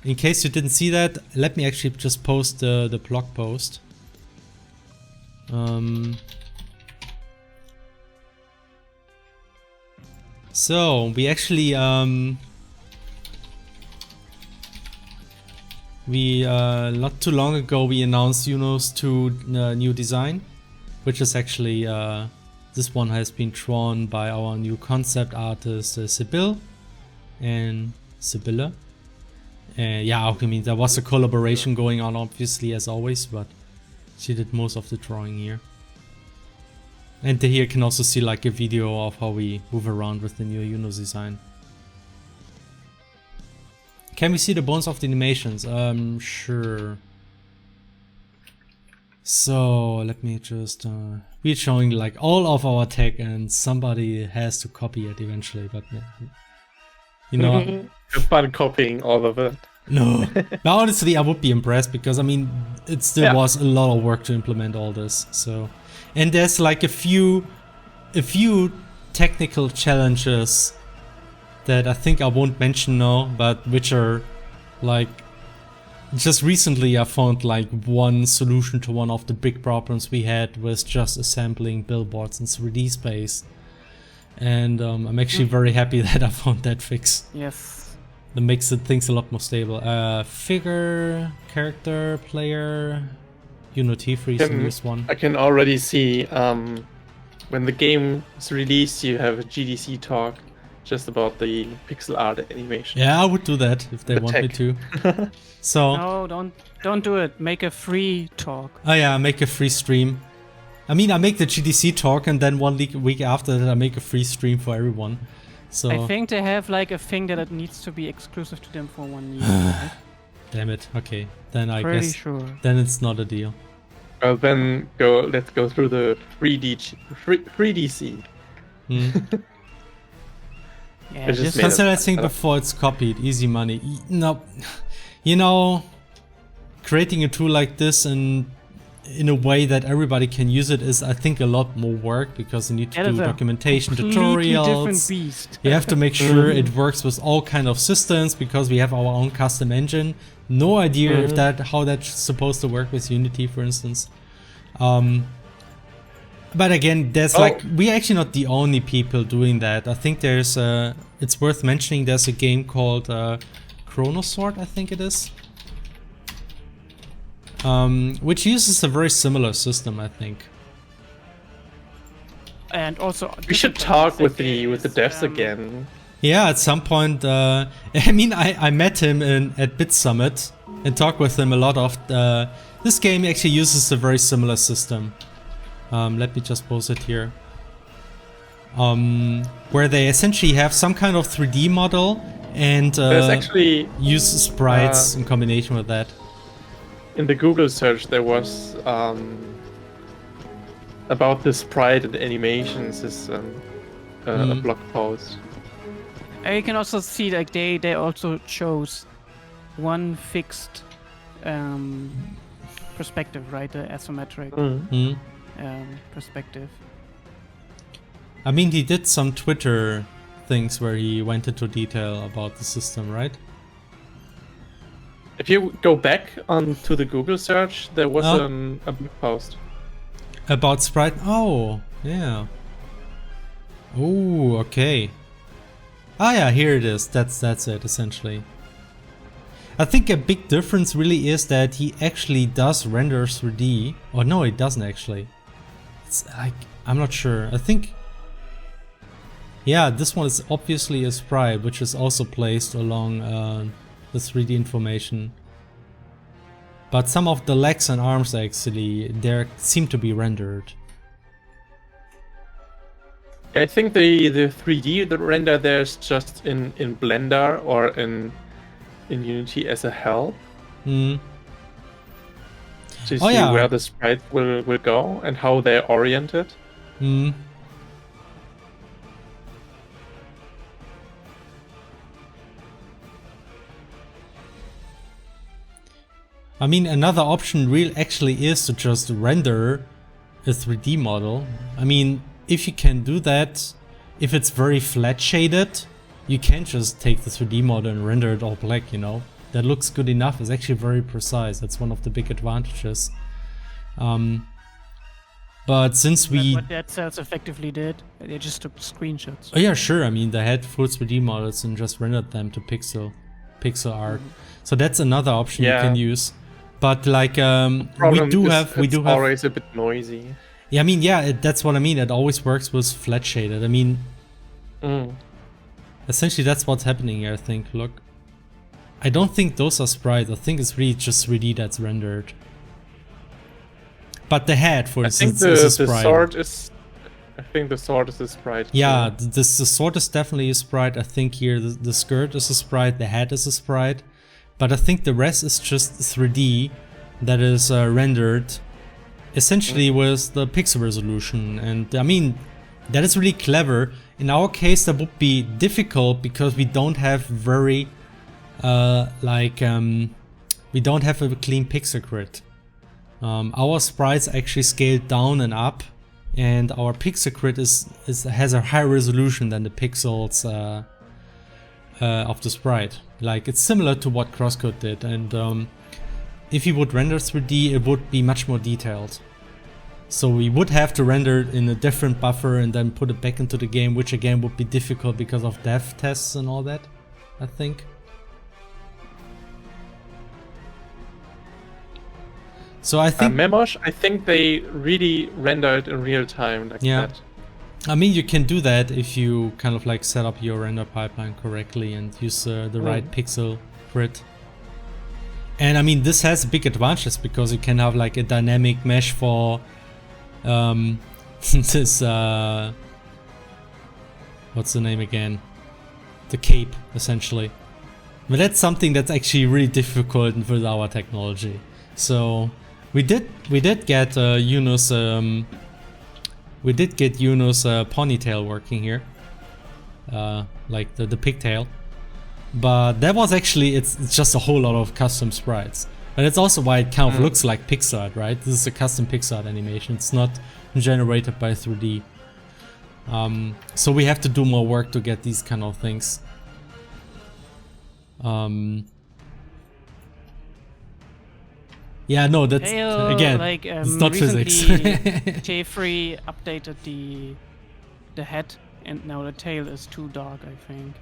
In case you didn't see that, let me actually just post the blog post. So we actually not too long ago we announced Juno's new design, which is actually this one has been drawn by our new concept artist Sibylle. Yeah, I mean, there was a collaboration going on, obviously, as always, but she did most of the drawing here. And here you can also see like a video of how we move around with the new Juno design. Can we see the bones of the animations? Sure. So let me just we're showing like all of our tech, and somebody has to copy it eventually, but you know, fun copying all of it. No, now honestly I would be impressed, because I mean it still was a lot of work to implement all this. So, and there's like a few technical challenges that I think I won't mention now, but which are like, just recently I found like one solution to one of the big problems we had was just assembling billboards in 3D space. And I'm actually very happy that I found that fix. Yes. That makes things a lot more stable. Figure, character, player, Unity freeze in this one. I can already see when the game is released, you have a GDC talk just about the pixel art animation. Yeah, I would do that if they want me to. So no, don't do it. Make a free talk. Oh yeah, make a free stream. I mean, I make the GDC talk, and then one week after that I make a free stream for everyone. So I think they have like a thing that it needs to be exclusive to them for 1 year. Right? Damn it. Okay, then I Pretty guess sure. then it's not a deal. Well, then let's go through the 3DC. Yeah, just That's what I think before it's copied. Easy money. No, you know, creating a tool like this and in a way that everybody can use it is, I think, a lot more work, because you need to do documentation, tutorials. Different beast. You have to make sure it works with all kind of systems, because we have our own custom engine. No idea if how that's supposed to work with Unity, for instance. But again, there's like, we're actually not the only people doing that. I think there's it's worth mentioning, there's a game called Chronosword, I think it is. Which uses a very similar system, I think. And also, we should talk with the devs again. Yeah, at some point. I mean, I met him at Bit Summit and talked with him a lot of. This game actually uses a very similar system. Let me just post it here. Where they essentially have some kind of 3D model and actually use sprites in combination with that. In the Google search, there was about the sprite and animations is a blog post. And you can also see like they also chose one fixed perspective, right? The isometric perspective. I mean, he did some Twitter things where he went into detail about the system, right? If you go back onto the Google search, there was a blog post. About sprite? Oh, yeah. Oh, okay. Ah, yeah, here it is. That's it, essentially. I think a big difference really is that he actually does render 3D. Or no, it doesn't actually. It's like, I'm not sure. I think... Yeah, this one is obviously a sprite, which is also placed along the 3D information. But some of the legs and arms actually, they seem to be rendered. I think the 3D render there is just in Blender or in Unity as a help. To see where the sprite will go and how they're oriented. I mean, another option actually is to just render a 3D model. I mean, if you can do that, if it's very flat shaded, you can just take the 3D model and render it all black, you know. That looks good enough. It's actually very precise. That's one of the big advantages. But since we... What Dead Cells effectively did, they just took screenshots. Oh yeah, sure. I mean, they had full 3D models and just rendered them to pixel art. So that's another option you can use. But like, we do have... always a bit noisy. Yeah, I mean, yeah, that's what I mean. It always works with flat shaded. I mean, essentially that's what's happening here, I think. Look. I don't think those are sprites. I think it's really just 3D that's rendered. But the head, for instance, is a sprite. I think the sword is a sprite. Yeah, the sword is definitely a sprite. I think here the skirt is a sprite, the head is a sprite. But I think the rest is just 3D that is rendered essentially with the pixel resolution. And I mean, that is really clever. In our case, that would be difficult because we don't have we don't have a clean pixel grid. Our sprites actually scale down and up, and our pixel grid has a higher resolution than the pixels of the sprite. Like, it's similar to what Crosscode did, and if you would render 3D, it would be much more detailed. So we would have to render it in a different buffer and then put it back into the game, which again would be difficult because of dev tests and all that, I think. So I think... Memosh, I think they really render it in real time like that. I mean, you can do that if you kind of like set up your render pipeline correctly and use the right pixel grid. And I mean, this has big advantages because you can have like a dynamic mesh for this what's the name again? The cape, essentially. But that's something that's actually really difficult with our technology. So we did get Yuno's ponytail working here, like the pigtail, but that was actually it's just a whole lot of custom sprites. But it's also why it kind of looks like pixel art, right? This is a custom pixel art animation. It's not generated by 3D. So we have to do more work to get these kind of things. Yeah, no, that's again, like, it's not physics. J3 updated the head, and now the tail is too dark, I think.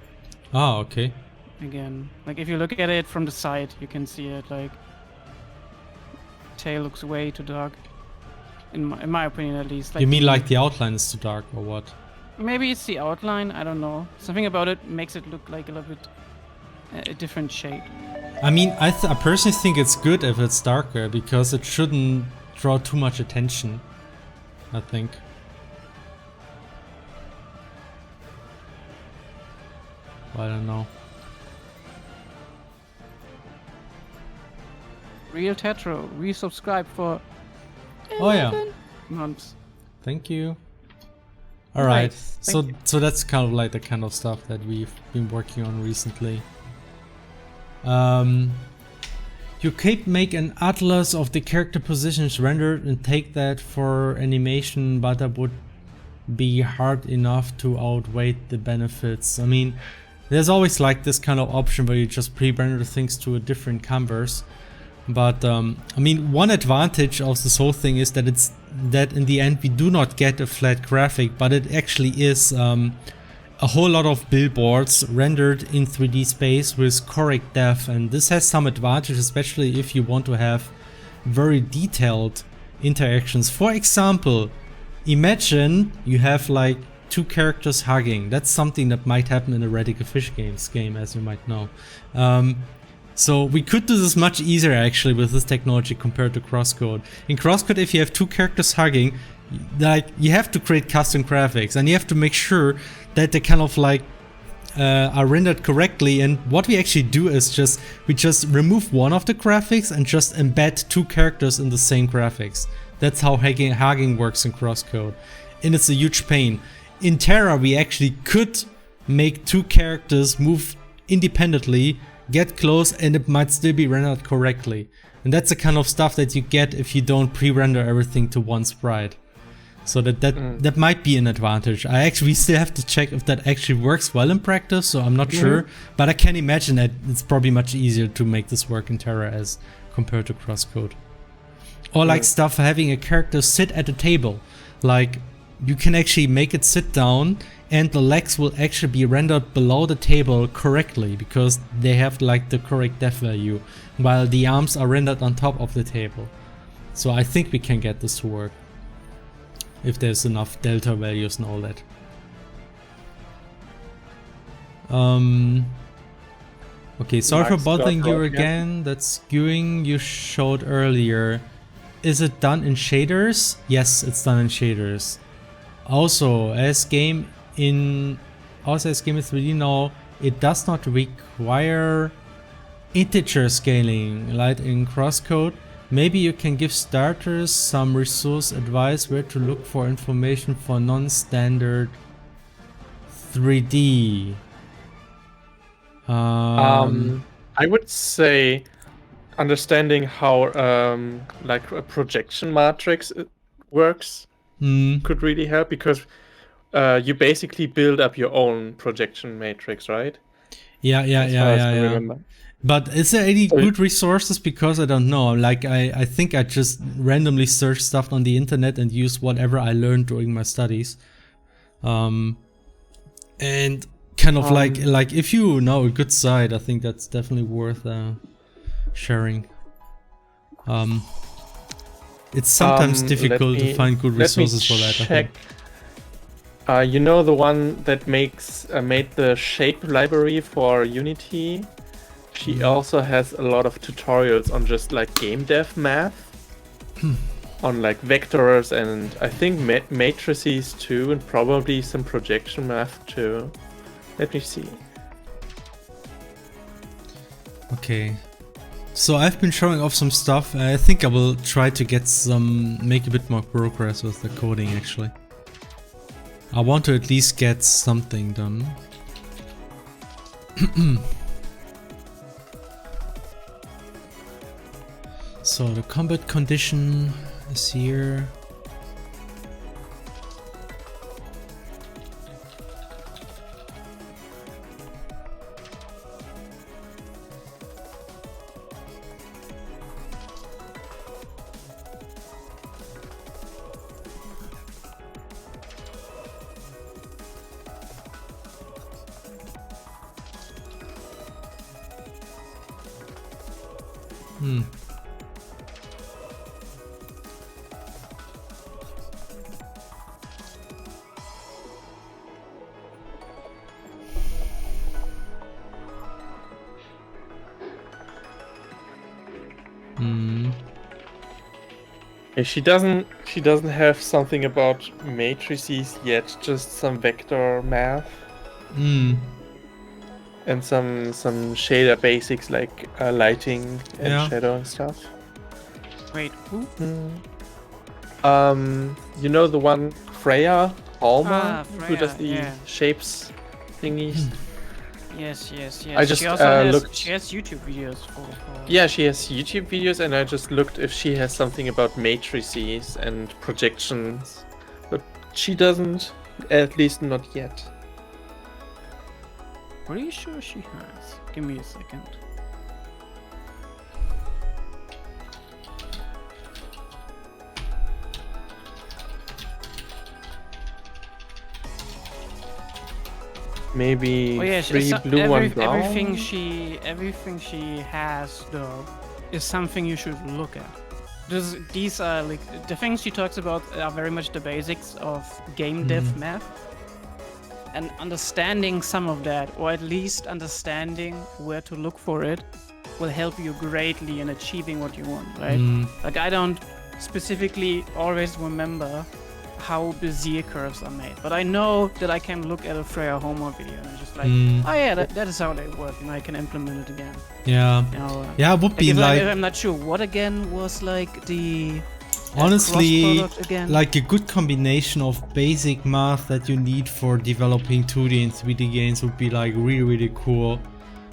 Oh, okay. Again, like if you look at it from the side, you can see it. Like, tail looks way too dark, in my opinion, at least. Like, you mean like the outline is too dark, or what? Maybe it's the outline. I don't know. Something about it makes it look like a little bit a different shade. I mean, I personally think it's good if it's darker because it shouldn't draw too much attention, I think. Well, I don't know. Real Tetro, resubscribe for 11 months. Thank you. All right. Nice. So that's kind of like the kind of stuff that we've been working on recently. You could make an atlas of the character positions rendered and take that for animation, but that would be hard enough to outweigh the benefits. I mean, there's always like this kind of option where you just pre-render things to a different canvas. But I mean, one advantage of this whole thing is that that in the end we do not get a flat graphic, but it actually is a whole lot of billboards rendered in 3D space with correct depth, and this has some advantage, especially if you want to have very detailed interactions. For example, imagine you have like two characters hugging. That's something that might happen in a Radical Fish Games game, as you might know. So we could do this much easier actually with this technology compared to Crosscode. In Crosscode, if you have two characters hugging, like you have to create custom graphics and you have to make sure that they kind of like are rendered correctly. And what we actually do is we just remove one of the graphics and just embed two characters in the same graphics. That's how hugging works in Crosscode, and it's a huge pain. In Terra, we actually could make two characters move independently, get close, and it might still be rendered correctly. And that's the kind of stuff that you get if you don't pre-render everything to one sprite. So that might be an advantage. We still have to check if that actually works well in practice, so I'm not sure. But I can imagine that it's probably much easier to make this work in Terra as compared to Crosscode. Or like stuff having a character sit at a table. Like you can actually make it sit down and the legs will actually be rendered below the table correctly because they have like the correct depth value, while the arms are rendered on top of the table. So I think we can get this to work if there's enough delta values and all that. Okay, sorry for bothering you again. That skewing you showed earlier. Is it done in shaders? Yes, it's done in shaders. Also, as game in 3D now, it does not require integer scaling like in Crosscode. Maybe you can give starters some resource advice where to look for information for non-standard 3D. I would say understanding how like a projection matrix works could really help, because you basically build up your own projection matrix, right? Yeah. But is there any good resources? Because I don't know. Like I think I just randomly search stuff on the internet and use whatever I learned during my studies. And kind of like if you know a good site, I think that's definitely worth sharing. It's sometimes difficult to find good resources for that. Check. You know the one that made the shape library for Unity? She also has a lot of tutorials on just like game dev math, on like vectors and I think matrices too, and probably some projection math too. Let me see. Okay. So I've been showing off some stuff. I think I will try to make a bit more progress with the coding actually. I want to at least get something done. So the combat condition is here. She doesn't have something about matrices yet, just some vector math. And some shader basics like lighting and shadow and stuff. Wait, who? You know the one Freya Halmer who Freya, does the shapes thingies? Yes. I just she also looked. She has YouTube videos for. Yeah, she has YouTube videos, and I just looked if she has something about matrices and projections, but she doesn't, at least not yet. Pretty sure she has. Give me a second. Maybe Oh yeah, three blue, one brown. Everything she has though is something you should look at. These are like the things she talks about are very much the basics of game dev math, and understanding some of that, or at least understanding where to look for it, will help you greatly in achieving what you want, right? Like I don't specifically always remember how Bezier curves are made, but I know that I can look at a Freya Homer video and I'm just like, oh yeah, that is how they work, and I can implement it again. Yeah. You know, yeah, it would be like... I'm not sure what again was like the... honestly, again. like a good combination of basic math that you need for developing 2D and 3D games would be like really cool.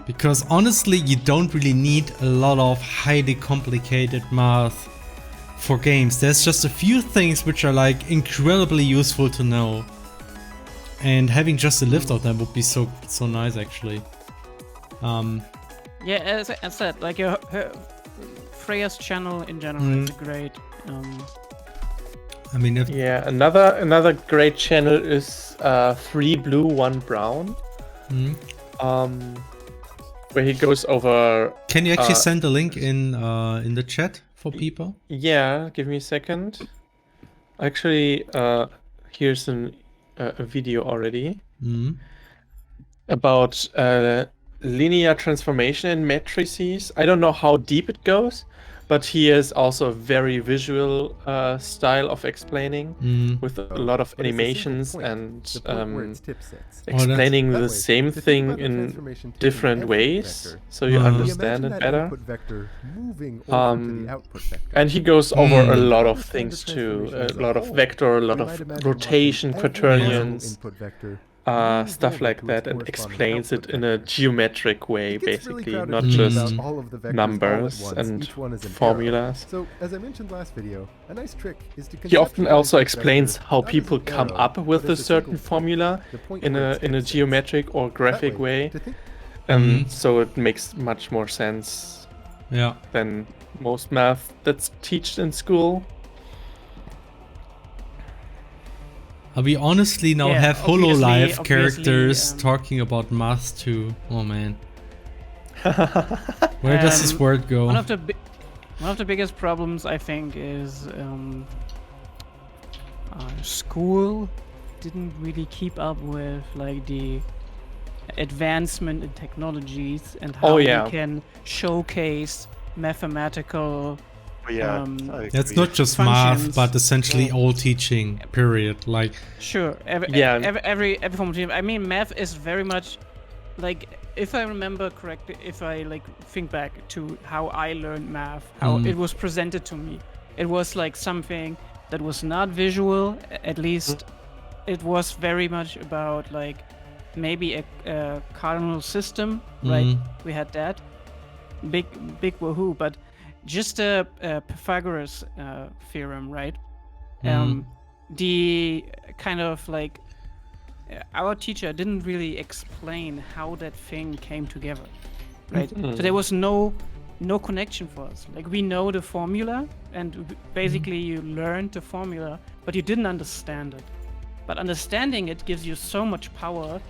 Because honestly, you don't really need a lot of highly complicated math for games. There's just a few things which are like incredibly useful to know, and having just a list of them would be so nice actually. Yeah, as I said, like her Freya's channel in general is great. I mean, if another great channel is 3 blue 1 brown, where he goes over. Can you actually send a link in the chat for people? Yeah, give me a second. Actually, here's a video already about linear transformation in matrices. I don't know how deep it goes, but he has also a very visual style of explaining with a lot of animations and explaining the same thing in different ways, so you understand it better. And he goes over a lot of things too, a lot of vector, a lot of rotation, quaternions, stuff like that, and explains it in a geometric way, basically, not just numbers and formulas. So, as I mentioned last video, a nice trick is to he often also explains how people come up with a certain formula in a geometric or graphic way, so it makes much more sense than most math that's taught in school. We honestly now have HoloLive characters talking about math too. Oh man. Where does this word go? One of the biggest problems, I think, is school didn't really keep up with like the advancement in technologies and how you can showcase mathematical that's not just math, but essentially all teaching, period. Like every form of teaching. I mean, math is very much like, if I remember correctly, if I like think back to how I learned math, how it was presented to me, it was like something that was not visual. At least it was very much about like maybe a cardinal system, right? We had that big woohoo, but just a Pythagoras theorem, right? The kind of like our teacher didn't really explain how that thing came together, right? So there was no connection for us. Like, we know the formula, and basically you learned the formula, but you didn't understand it. But understanding it gives you so much power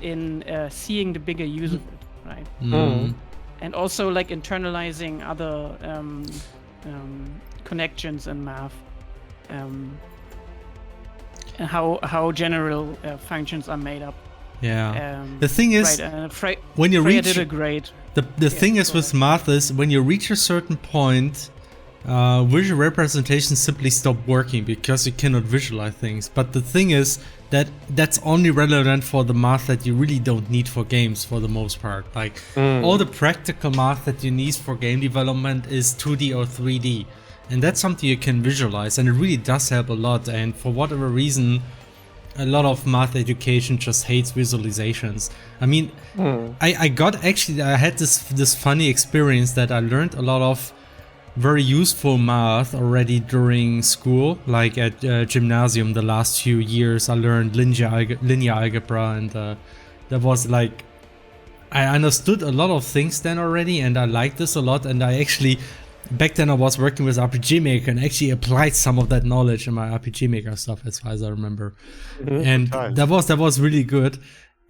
in seeing the bigger use of it, right? And also like internalizing other connections in math, and how general functions are made up. Yeah. The thing is, right, when you reach did a great. The thing is with math is when you reach a certain point, visual representations simply stop working because you cannot visualize things. But the thing is that that's only relevant for the math that you really don't need for games for the most part. Like all the practical math that you need for game development is 2D or 3D. And that's something you can visualize, and it really does help a lot. And for whatever reason, a lot of math education just hates visualizations. I mean, I had this funny experience that I learned a lot of very useful math already during school, like at gymnasium. The last few years I learned linear algebra, and that was like, I understood a lot of things then already, and I liked this a lot. And I actually, back then I was working with RPG Maker and actually applied some of that knowledge in my RPG Maker stuff, as far as I remember. And that was really good.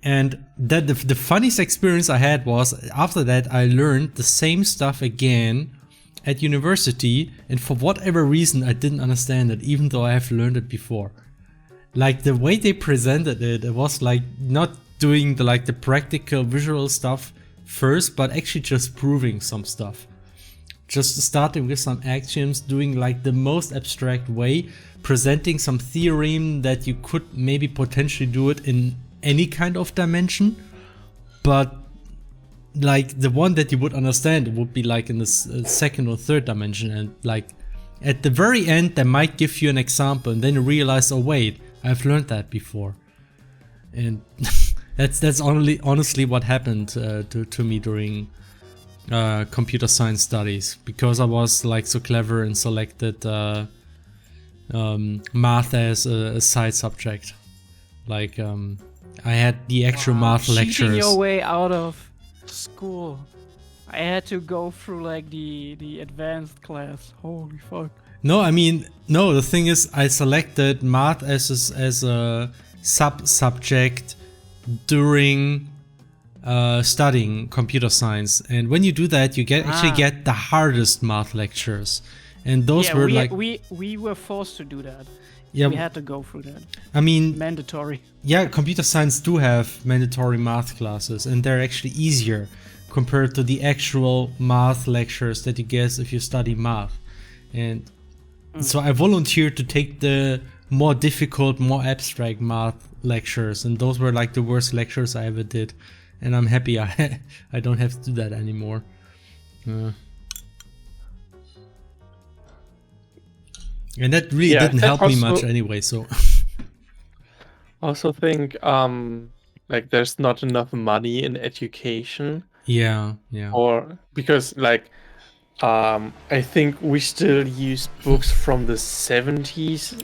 And that the funniest experience I had was, after that I learned the same stuff again at university, and for whatever reason I didn't understand it, even though I have learned it before. Like the way they presented it, it was like not doing the practical visual stuff first, but actually just proving some stuff. Just starting with some axioms, doing like the most abstract way, presenting some theorem that you could maybe potentially do it in any kind of dimension, but like the one that you would understand would be like in the second or third dimension. And like at the very end they might give you an example, and then you realize, oh wait, I've learned that before. And that's honestly what happened to me during computer science studies, because I was like so clever and selected math as a side subject. Like I had the actual math lectures. Cheating your way out of school. I had to go through like the advanced class. Holy fuck. No, I mean, no, the thing is, I selected math as a sub-subject during studying computer science, and when you do that, you actually get the hardest math lectures, and those were like we were forced to do that. Yeah, we had to go through that. I mean, mandatory. Yeah, computer science do have mandatory math classes, and they're actually easier compared to the actual math lectures that you get if you study math. And so I volunteered to take the more difficult, more abstract math lectures, and those were like the worst lectures I ever did. And I'm happy I don't have to do that anymore. And that really didn't help me much anyway, so. Also think like there's not enough money in education. Yeah. Or because like I think we still use books from the 70s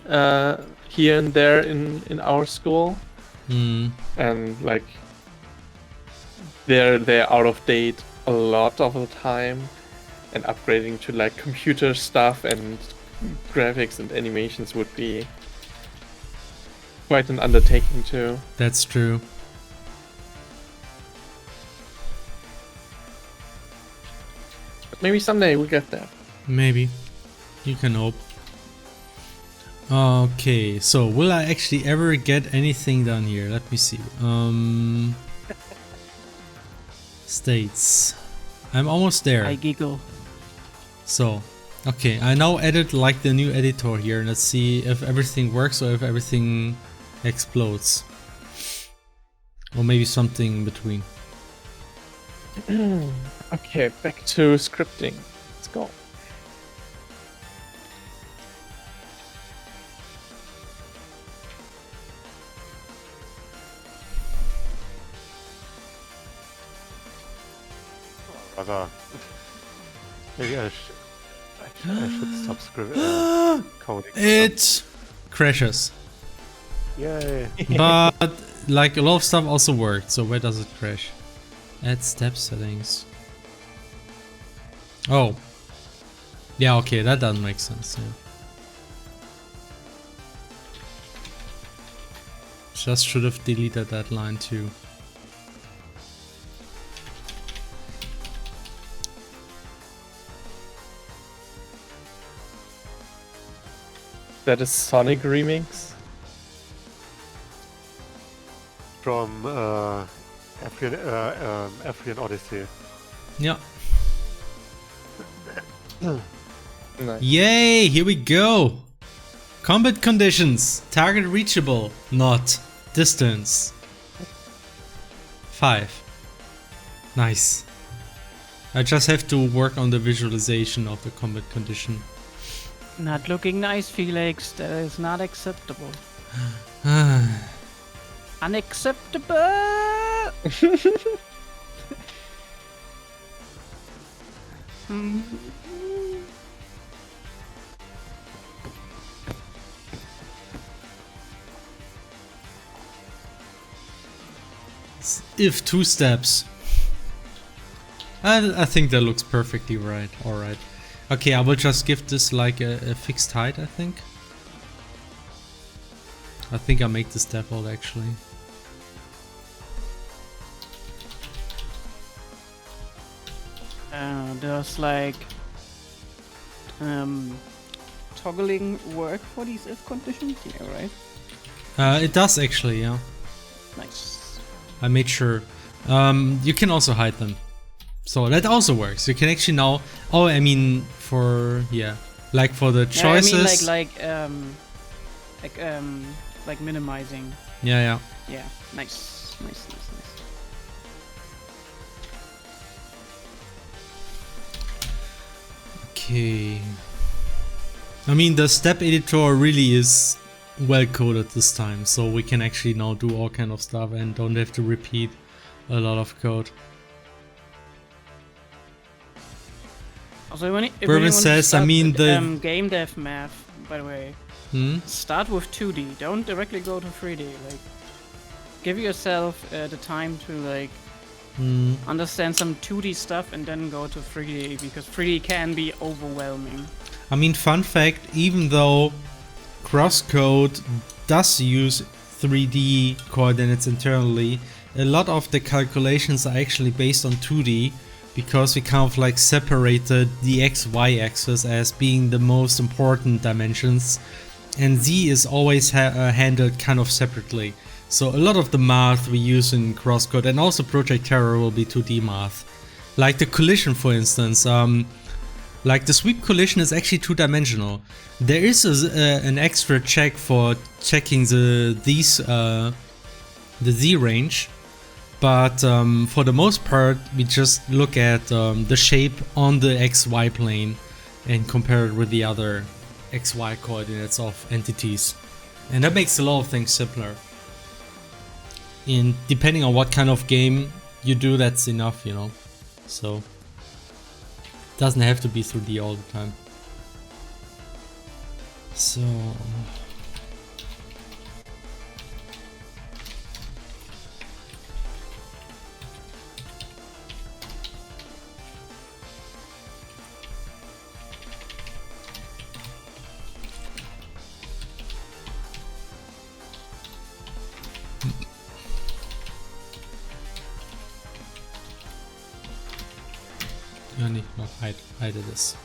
here and there in our school. And like they're out of date a lot of the time, and upgrading to like computer stuff and graphics and animations would be quite an undertaking too. That's true. But maybe someday we'll get there. Maybe. You can hope. Okay, so will I actually ever get anything done here? Let me see. States. I'm almost there. I giggle. So, okay, I now added like the new editor here. Let's see if everything works or if everything explodes. Or maybe something in between. Okay, back to scripting. Let's go. Rather, maybe I should stop coding. It crashes. Yay! But like a lot of stuff also worked. So where does it crash? Add step settings. Oh. Yeah, okay, that doesn't make sense. Yeah. Just should have deleted that line too. That is Sonic remix From African Odyssey. Yeah. Nice. Yay, here we go. Combat conditions. Target reachable. Not. Distance. 5. Nice. I just have to work on the visualization of the combat condition. Not looking nice, Felix. That is not acceptable. Unacceptable! If 2 steps. I think that looks perfectly right. Alright. Okay, I will just give this like a fixed height, I think. I think I'll make this default actually. Does like toggling work for these if conditions? Yeah, right? It does actually, yeah. Nice. I made sure. You can also hide them. So that also works. You can actually now... Oh, I mean for... Yeah. Like for the choices... Yeah, I mean like minimizing. Yeah. Yeah, nice. Okay. I mean the step editor really is well coded this time. So we can actually now do all kind of stuff and don't have to repeat a lot of code. Also, when Bourbon says, I mean the... game dev math, by the way. Start with 2D, don't directly go to 3D. Like, give yourself the time to like understand some 2D stuff and then go to 3D, because 3D can be overwhelming. I mean, fun fact, even though crosscode does use 3D coordinates internally, a lot of the calculations are actually based on 2D, because we kind of like separated the XY axis as being the most important dimensions, and Z is always handled kind of separately. So a lot of the math we use in crosscode, and also ProjectTerra, will be 2D math. Like the collision, for instance. Like the sweep collision is actually 2-dimensional. There is an extra check for checking the Z range. But for the most part, we just look at the shape on the XY plane and compare it with the other XY coordinates of entities. And that makes a lot of things simpler. And depending on what kind of game you do, that's enough, you know. So, it doesn't have to be 3D all the time. So... Ja, nicht noch hide this.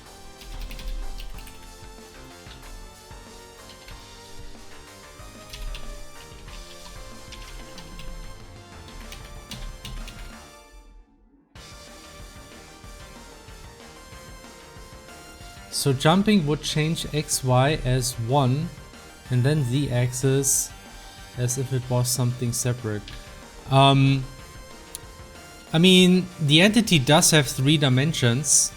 So jumping would change XY as 1 and then Z axis as if it was something separate. I mean, the entity does have 3 dimensions.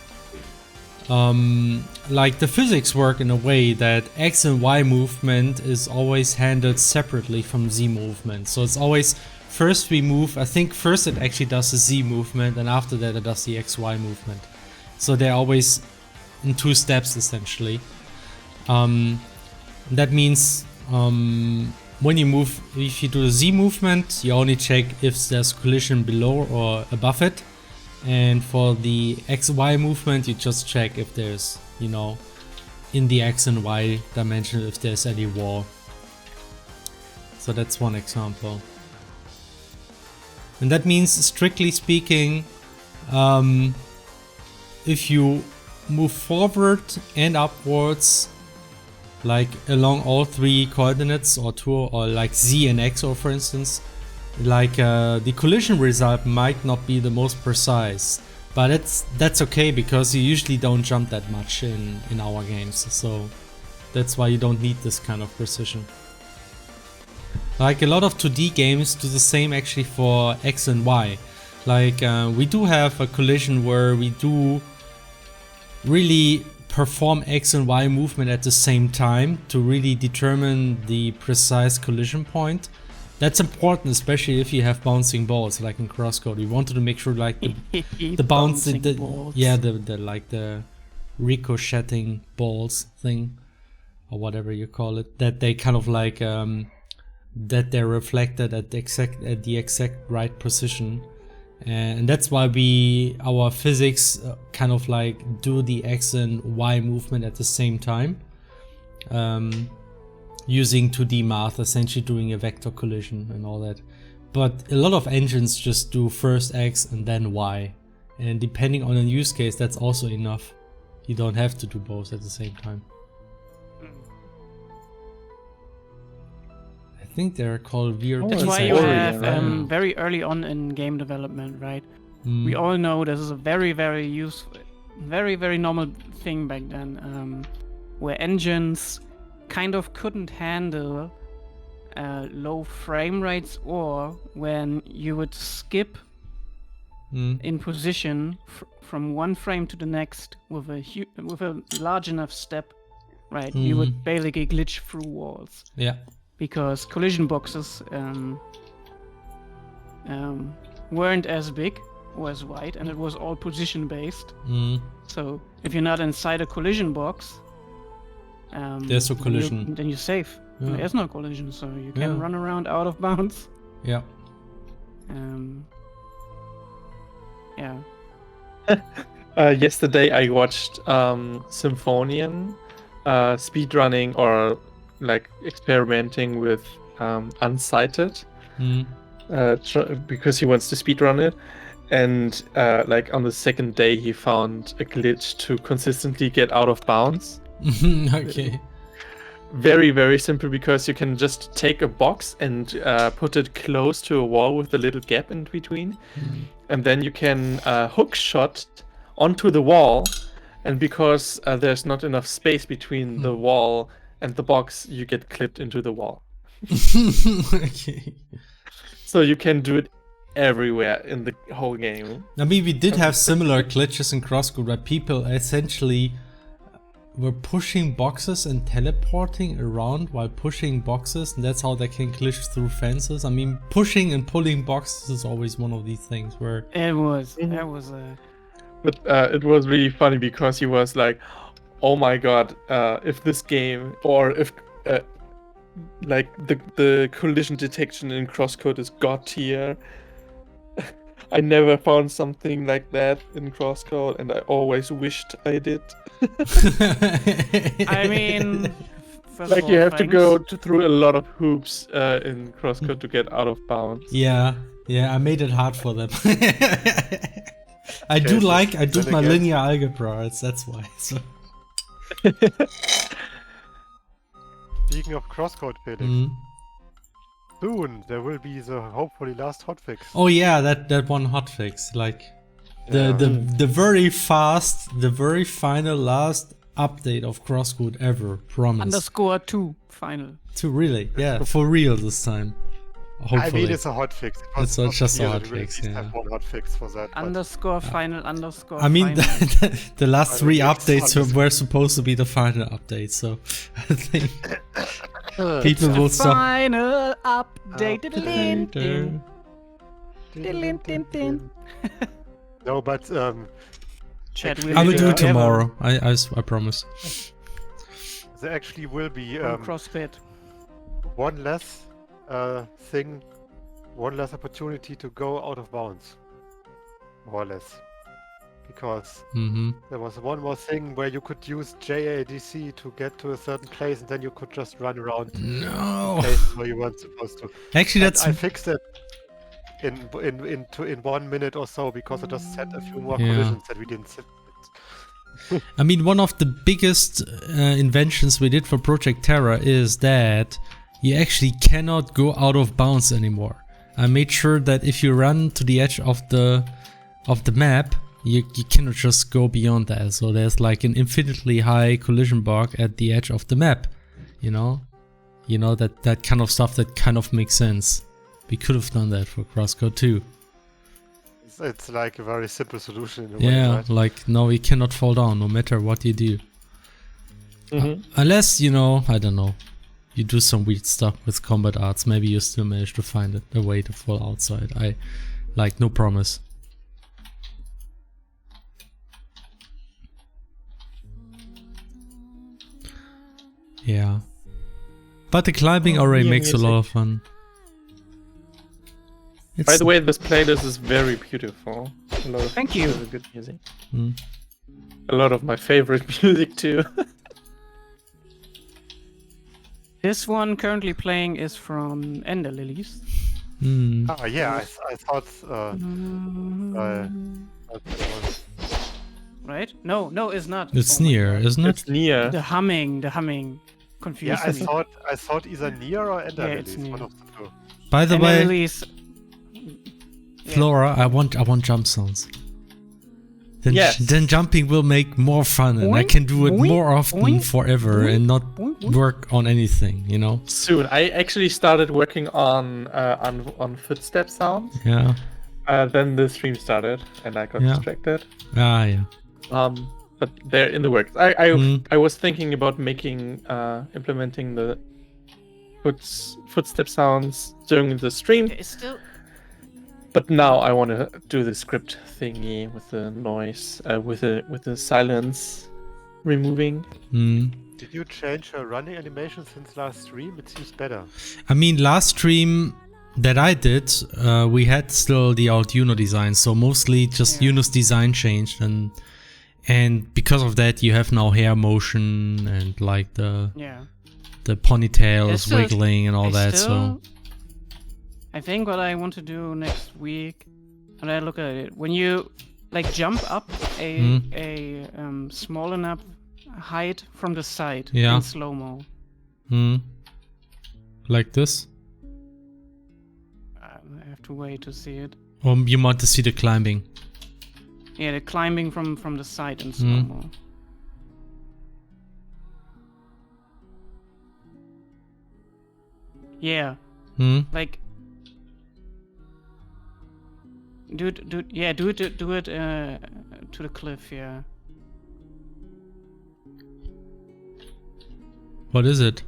Like the physics work in a way that X and Y movement is always handled separately from Z movement. So it's always, first we move, I think first it actually does the Z movement, and after that it does the XY movement. So they're always in 2 steps essentially. That means when you move, if you do the Z movement, you only check if there's collision below or above it. And for the XY movement, you just check if there's, you know, in the X and Y dimension, if there's any wall. So that's one example. And that means, strictly speaking, if you move forward and upwards, like along all 3 coordinates or 2, or like Z and X, or for instance, like the collision result might not be the most precise, but that's okay, because you usually don't jump that much in our games, so that's why you don't need this kind of precision. Like a lot of 2D games do the same actually for X and Y. Like we do have a collision where we do really perform X and Y movement at the same time to really determine the precise collision point. That's important, especially if you have bouncing balls, like in CrossCode. We wanted to make sure, like the bouncing, the ricocheting balls thing, or whatever you call it, that they kind of like that they're reflected at the exact right position, and that's why our physics kind of like do the X and Y movement at the same time. Using 2D math, essentially doing a vector collision and all that. But a lot of engines just do first X and then Y. And depending on the use case, that's also enough. You don't have to do both at the same time. I think they're called weird. That's why you have very early on in game development, right? We all know this is a very, very useful, very, very normal thing back then, where engines kind of couldn't handle low frame rates, or when you would skip in position from one frame to the next with a large enough step, right? You would basically glitch through walls. Yeah. Because collision boxes weren't as big or as wide, and it was all position based. So if you're not inside a collision box, there's no collision. Then you're safe. Yeah. There's no collision, so you can run around out of bounds. Yeah. Yesterday I watched Symphonian speedrunning, or like experimenting with Unsighted, because he wants to speedrun it. And like on the second day he found a glitch to consistently get out of bounds. Okay. Very, very simple, because you can just take a box and put it close to a wall with a little gap in between, and then you can hook shot onto the wall, and because there's not enough space between the wall and the box, you get clipped into the wall. Okay. So you can do it everywhere in the whole game. I mean, we did have similar glitches in CrossCode where people essentially were pushing boxes and teleporting around while pushing boxes, and that's how they can glitch through fences. I mean, pushing and pulling boxes is always one of these things where it was But it was really funny, because he was like, oh my god, if this game, or if like the collision detection in CrossCode is god tier. I never found something like that in CrossCode, and I always wished I did. I mean, like you have to go through a lot of hoops in CrossCode to get out of bounds. Yeah, I made it hard for them. I do my linear algebra. That's why. So. Speaking of CrossCode, Felix, soon there will be the hopefully last hotfix. Oh yeah, that one hotfix, like the very fast, the very final last update of CrossCode ever, promise. _2 final. 2 really? Yeah, for real this time. Hopefully. I mean, it's a hotfix. It's not just a hotfix, yeah. Have one hotfix for that. _final _ I mean, final. the last 3 updates were supposed to be the final update, so I think people will stop. Final update. No, but Chat, I will do it tomorrow. I promise. There actually will be CrossFit. one less one less opportunity to go out of bounds, more or less, because there was one more thing where you could use JADC to get to a certain place, and then you could just run around places where you weren't supposed to. Actually, I fixed it in 1 minute or so, because I just set a few more collisions that we didn't set. I mean, one of the biggest inventions we did for ProjectTerra is that you actually cannot go out of bounds anymore. I made sure that if you run to the edge of the map, you cannot just go beyond that. So there's like an infinitely high collision bar at the edge of the map. You know that kind of stuff that kind of makes sense. We could have done that for CrossCode too. It's like a very simple solution in a way, right? Like now we cannot fall down no matter what you do. Unless, you know, I don't know, you do some weird stuff with combat arts, maybe you still manage to find a way to fall outside. I like, no promise. Yeah. But the climbing array makes a lot of fun. By the way, this playlist is very beautiful. A lot of Thank you. Really good music. A lot of my favorite music too. This one currently playing is from Ender Lilies. Ah, yeah, I thought Right? No, it's not. It's Oh my near, God. isn't it? It's near. The humming confused yeah, me. I thought either Nier or Ender Yeah, it's Lilies, one Nier. of the two. By the Ender way, Lilies. Flora, I want jump sounds. Then, Yes. then jumping will make more fun, and I Boing, can do it boing, more often boing, forever boing, and not boing, boing. work on anything, you know? Soon. I actually started working on footstep sounds. Yeah. Then the stream started, and I got Yeah. distracted. Ah, yeah. But they're in the works. I was thinking about implementing the footstep sounds during the stream. It's still. But now I want to do the script thingy with the noise, with the silence removing. Did you change her running animation since last stream? It seems better. I mean, last stream that I did, we had still the old Uno design, so mostly just Uno's design changed, and because of that, you have now hair motion and like the ponytails It's still- wiggling and all that. So I think what I want to do next week, when I look at it, when you like jump up a small enough height from the side in slow-mo. Like this? I have to wait to see it. Or you want to see the climbing? Yeah, the climbing from the side in slow-mo. Yeah. Like do it to the cliff, yeah. What is it?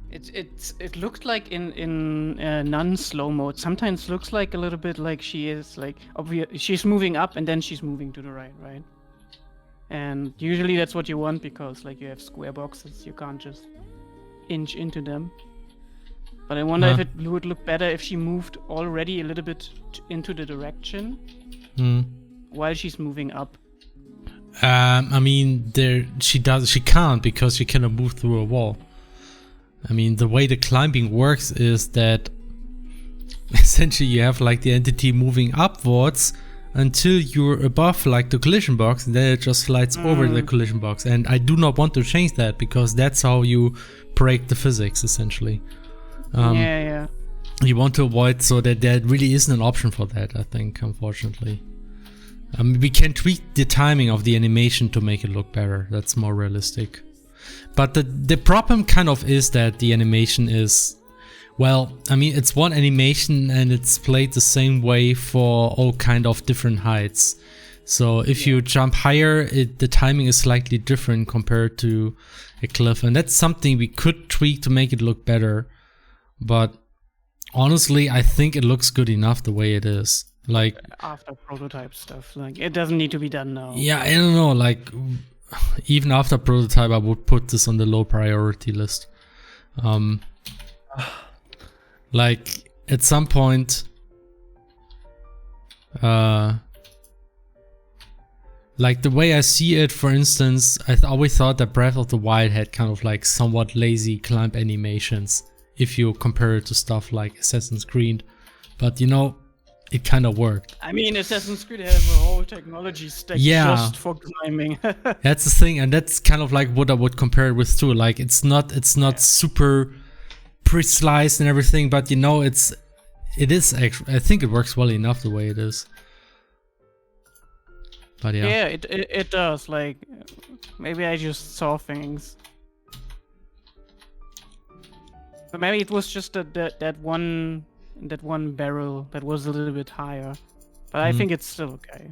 It looked like in non-slow mo. It sometimes looks like a little bit like she is like she's moving up and then she's moving to the right. And usually that's what you want because like you have square boxes, you can't just inch into them. But I wonder if it would look better if she moved already a little bit into the direction while she's moving up. I mean, she can't because she cannot move through a wall. I mean, the way the climbing works is that essentially you have like the entity moving upwards until you're above like the collision box, and then it just slides over the collision box. And I do not want to change that because that's how you break the physics essentially. You want to avoid so that there really isn't an option for that, I think, unfortunately. We can tweak the timing of the animation to make it look better. That's more realistic. But the problem kind of is that the animation is, well, I mean, it's one animation and it's played the same way for all kind of different heights. So if you jump higher, the timing is slightly different compared to a cliff. And that's something we could tweak to make it look better. But honestly, I think it looks good enough the way it is. Like after prototype stuff, like it doesn't need to be done now. Yeah, I don't know, like even after prototype I would put this on the low priority list. Like at some point like the way I see it, for instance, I always thought that Breath of the Wild had kind of like somewhat lazy climb animations if you compare it to stuff like Assassin's Creed, but you know, it kind of worked. I mean, Assassin's Creed has a whole technology stack just for climbing. That's the thing, and that's kind of like what I would compare it with too. Like it's not super precise and everything, but you know, it is actually, I think it works well enough the way it is. But yeah, it does. Like maybe I just saw things. But maybe it was just that one barrel that was a little bit higher. But I think it's still okay.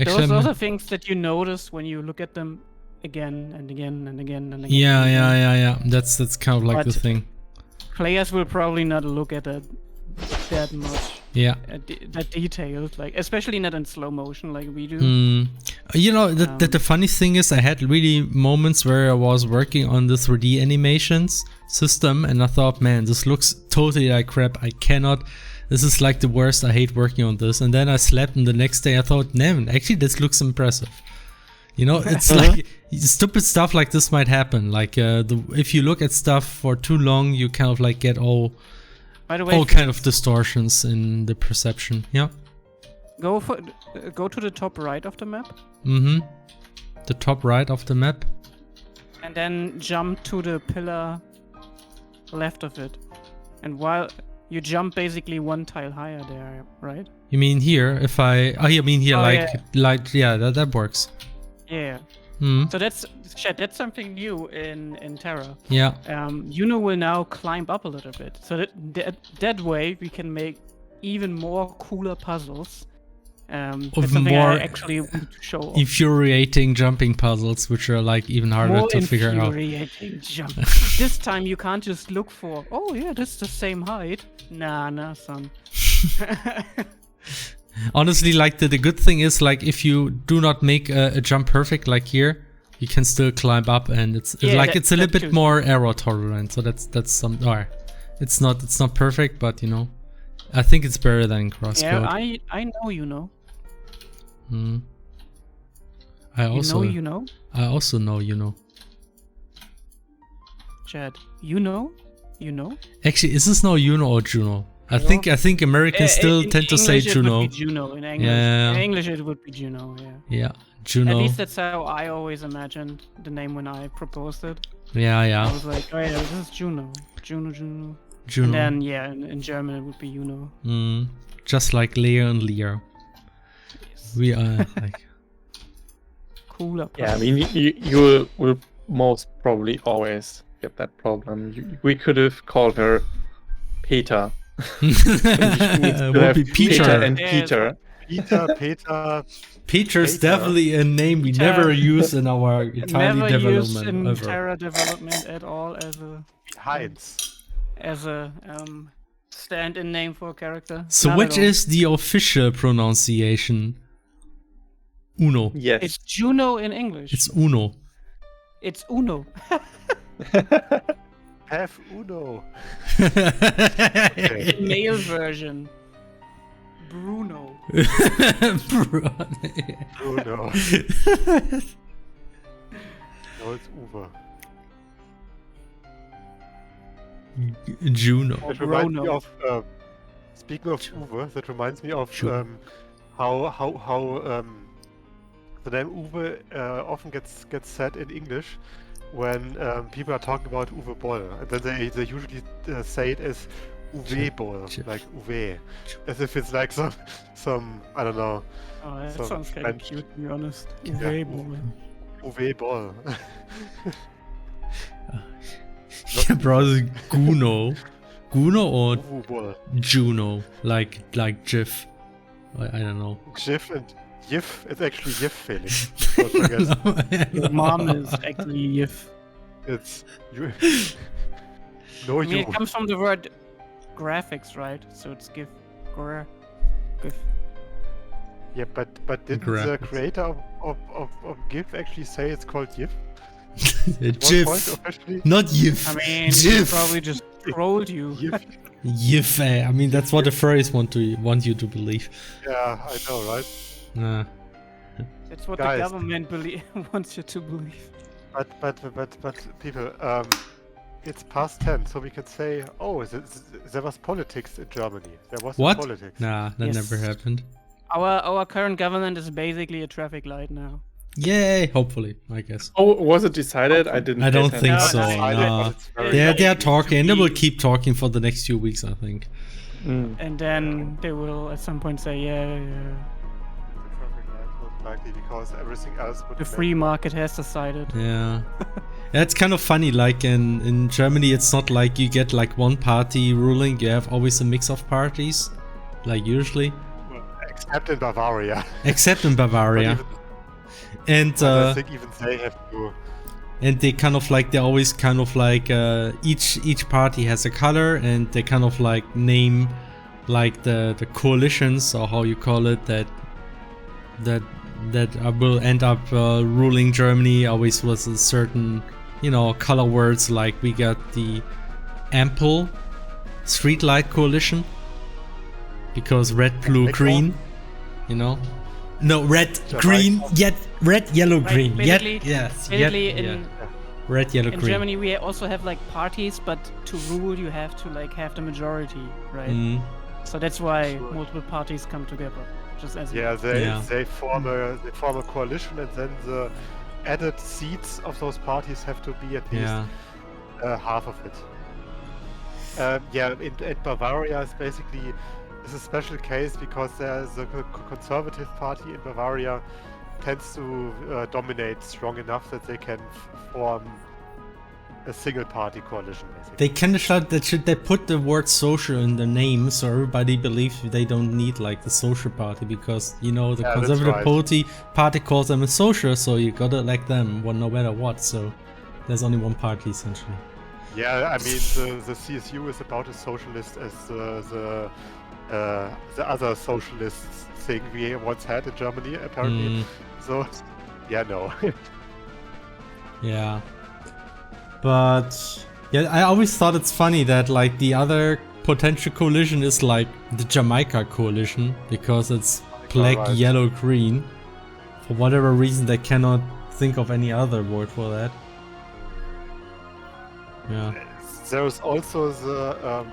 Actually, those are things that you notice when you look at them again and again and again and again. yeah. That's kind of like the But- thing. Players will probably not look at it that much, Yeah. that detailed, like especially not in slow motion like we do. You know, the funny thing is, I had really moments where I was working on the 3D animations system, and I thought, man, this looks totally like crap. I cannot. This is like the worst. I hate working on this. And then I slept, and the next day I thought, man, actually this looks impressive. You know, it's like stupid stuff like this might happen. Like if you look at stuff for too long, you kind of like get all kind of distortions in the perception. Yeah. Go to the top right of the map. The top right of the map. And then jump to the pillar left of it. And while you jump basically one tile higher there, right? You mean here? If I... Oh, you mean here, Oh, yeah, that works. Yeah. So that's something new in Terra. Yeah. Juno will now climb up a little bit. So that way we can make even more cooler puzzles. That's something more I actually want to show off. infuriating jumping puzzles, which are like even harder More to figure out. infuriating jump. This time you can't just look for, oh yeah, that's the same height. Nah, son. Honestly, like the good thing is, like if you do not make a jump perfect, like here, you can still climb up, and it's a little bit more error tolerant. So that's some. Or it's not perfect, but you know, I think it's better than crosscode. Yeah, I know you know. I also know. I also know you know. Chad, you know. Actually, is this now Juno or Juno? I think Americans still tend to say Juno. It would be Juno in English. Yeah. In English it would be Juno, yeah. Yeah, Juno. At least that's how I always imagined the name when I proposed it. Yeah. I was like, oh yeah, this is Juno. Juno. And then, yeah, in German it would be Juno. Just like Leo and Leo. Yes. We are like... Cooler. Yeah, I mean, you will most probably always get that problem. We could have called her Peter. It would be Peter. And Peter. Peter. Peter's definitely a name we never use in our entirely Never used development in ever. Terra development at all Heinz. as a stand-in name for a character. So Not which at all. is the official pronunciation? Uno. Yes. It's Juno in English. It's Uno. It's Uno. Have Uno. Male version. Bruno. Uno. No, it's Uwe. Juno. That reminds me Bruno. of, speaking of Uwe, that reminds me of Sure. how the name Uwe often gets said in English when people are talking about Uwe Boll. And then they usually say it as Uwe Boll, like Uwe. As if it's like some I don't know. Oh, that Some sounds kind of French- cute, to be honest. Yeah. Uwe boy. Uwe Boll. Bro, this is Guno. Guno or Uwe Boll. Juno? Like GIF. I don't know. Jif and Yif, it's actually Yif, Felix. Don't forget. Your mom is actually Yif. It's you. No, I mean, you. it comes from the word graphics, right? So it's GIF. GIF. Yeah, but didn't the Graphics. creator of GIF actually say it's called GIF? At one point, GIF. officially? Not GIF. I mean, he GIF. probably just trolled you. GIF. GIF. I mean, that's what the furries want you to believe. Yeah, I know, right? That's what Guys. the government wants you to believe. But people, it's past 10, so we can say, oh, there was politics in Germany. There was What? politics. Nah, that Yes. never happened. Our current government is basically a traffic light now. Yay, hopefully, I guess. Oh, was it decided? I didn't. I don't pay think attention. so. I no. know, but it's very They are long. talking, and they will keep talking for the next few weeks, I think. And then they will at some point say, yeah. The traffic lights most likely because everything else would The make- free market has decided. Yeah. That's kind of funny, like in Germany it's not like you get like one party ruling, you have always a mix of parties, like usually. Well, Except in Bavaria. Except in Bavaria. And I think even they have to. And they kind of like, they always kind of like, each party has a color, and they kind of like name like the coalitions, or how you call it, that will end up ruling Germany, always with a certain, you know, color words. Like we got the Ample Streetlight Coalition, because red, blue, green, you know. No, red, green, yet red, yellow, green. Yet, yes, yet, red, yellow, in green. Germany, we also have like parties, but to rule, you have to like have the majority, right? So that's why multiple parties come together. Just as they form a coalition, and then the added seats of those parties have to be at least half of it. In Bavaria, it's basically. It's a special case because there's a conservative party in Bavaria tends to dominate strong enough that they can form a single party coalition, basically. They kind of they put the word social in the name, so everybody believes they don't need like the social party, because, you know, the conservative party calls them a social, so you gotta elect them no matter what. So there's only one party essentially. Yeah, I mean the CSU is about as socialist as the other socialist thing we once had in Germany, apparently. So, yeah, no. Yeah. But, yeah, I always thought it's funny that, like, the other potential coalition is, like, the Jamaica coalition, because it's black, yellow, green. For whatever reason, they cannot think of any other word for that. Yeah. There's also the,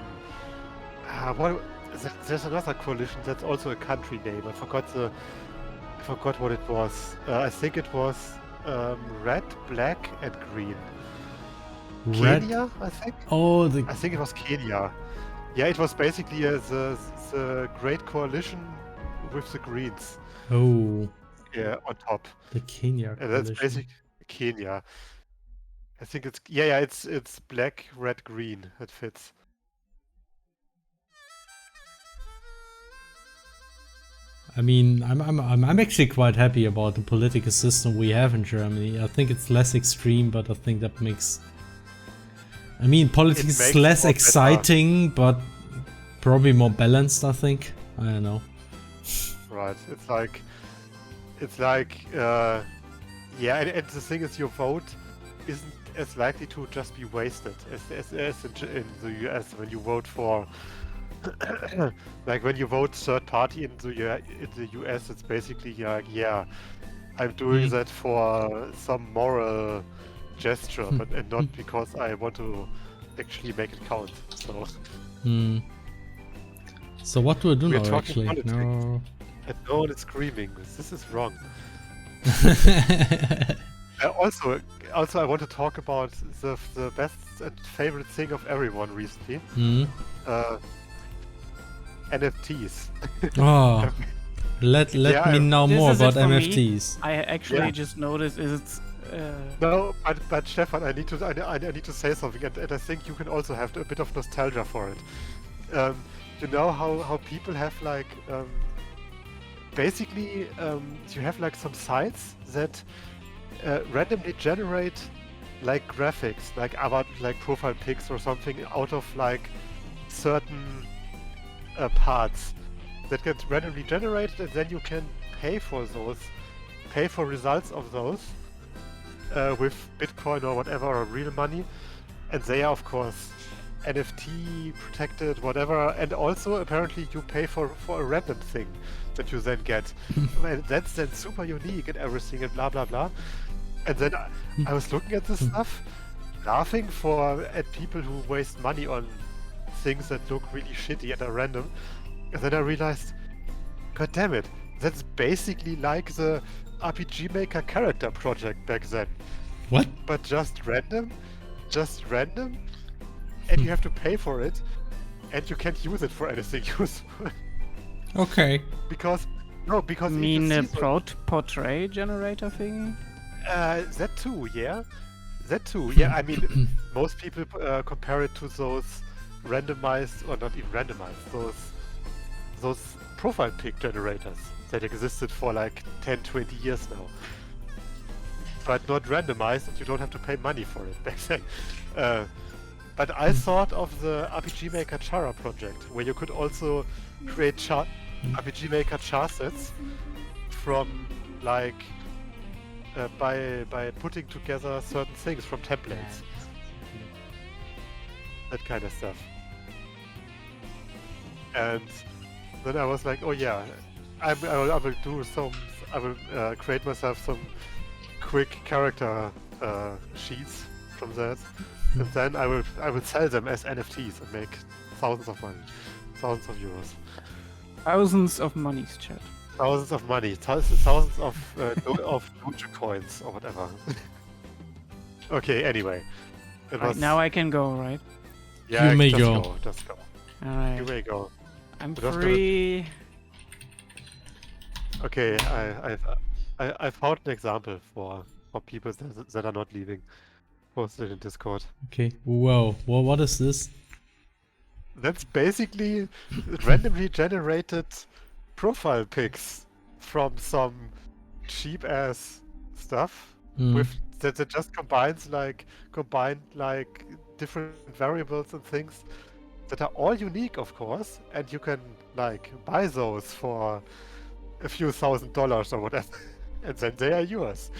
there's another coalition that's also a country name. I forgot what it was. I think it was red, black, and green. Red? Kenya, I think. Oh, I think it was Kenya. Yeah, it was basically the Great Coalition with the Greens. Oh. Yeah, on top. The Kenya coalition. And that's basically Kenya. I think it's it's black, red, green. It fits. I mean, I'm actually quite happy about the political system we have in Germany. I think it's less extreme, but I think that makes. I mean, politics is less exciting, but probably more balanced. I think. I don't know. Right. It's like, yeah. And the thing is, your vote isn't as likely to just be wasted as in the US when you vote for. Like when you vote third party in the US, it's basically like, yeah, I'm doing that for some moral gesture, and not because I want to actually make it count. So. So what do I do We're now? talking Actually, politics. no. And no one is screaming. This is wrong. Also, I want to talk about the best and favorite thing of everyone recently. NFTs. Oh, let me know more about NFTs. I actually just noticed it's. No, but Stefan, I need to say something, and I think you can also have a bit of nostalgia for it. You know how people have like basically you have like some sites that randomly generate like graphics, like profile pics or something out of like certain parts that get randomly generated, and then you can pay for results of those with Bitcoin or whatever, or real money, and they are of course NFT protected, whatever, and also apparently you pay for a random thing that you then get. And that's then super unique and everything and blah blah blah. And then I was looking at this stuff, laughing at people who waste money on things that look really shitty and are random, and then I realized, god damn it, that's basically like the RPG Maker character project back then. What? But just random, and you have to pay for it, and you can't use it for anything useful. Okay. Because you mean a portrait generator thing? That too, yeah. Yeah, I mean, most people compare it to those randomized, or not even randomized, those those profile pic generators that existed for like 10, 20 years now. But not randomized, and you don't have to pay money for it back then. But I thought of the RPG Maker Chara project, where you could also create RPG Maker char sets from like by putting together certain things from templates, that kind of stuff. And then I was like, oh yeah, I will do some. I will create myself some quick character sheets from that, and then I will sell them as NFTs and make thousands of euros. Thousands of monies, chat. Thousands of money, thousands of Doge coins or whatever. Okay, anyway. Right, now I can go, right? Yeah, You may just go. Just go. Alright. You may go. I'm But just free. Okay, I found an example for people that are not leaving. Posted in Discord. Okay. Whoa. Well, what is this? That's basically randomly generated profile pics from some cheap ass stuff with that just combined like different variables and things that are all unique, of course, and you can like buy those for a few $1,000s or whatever, and then they are yours.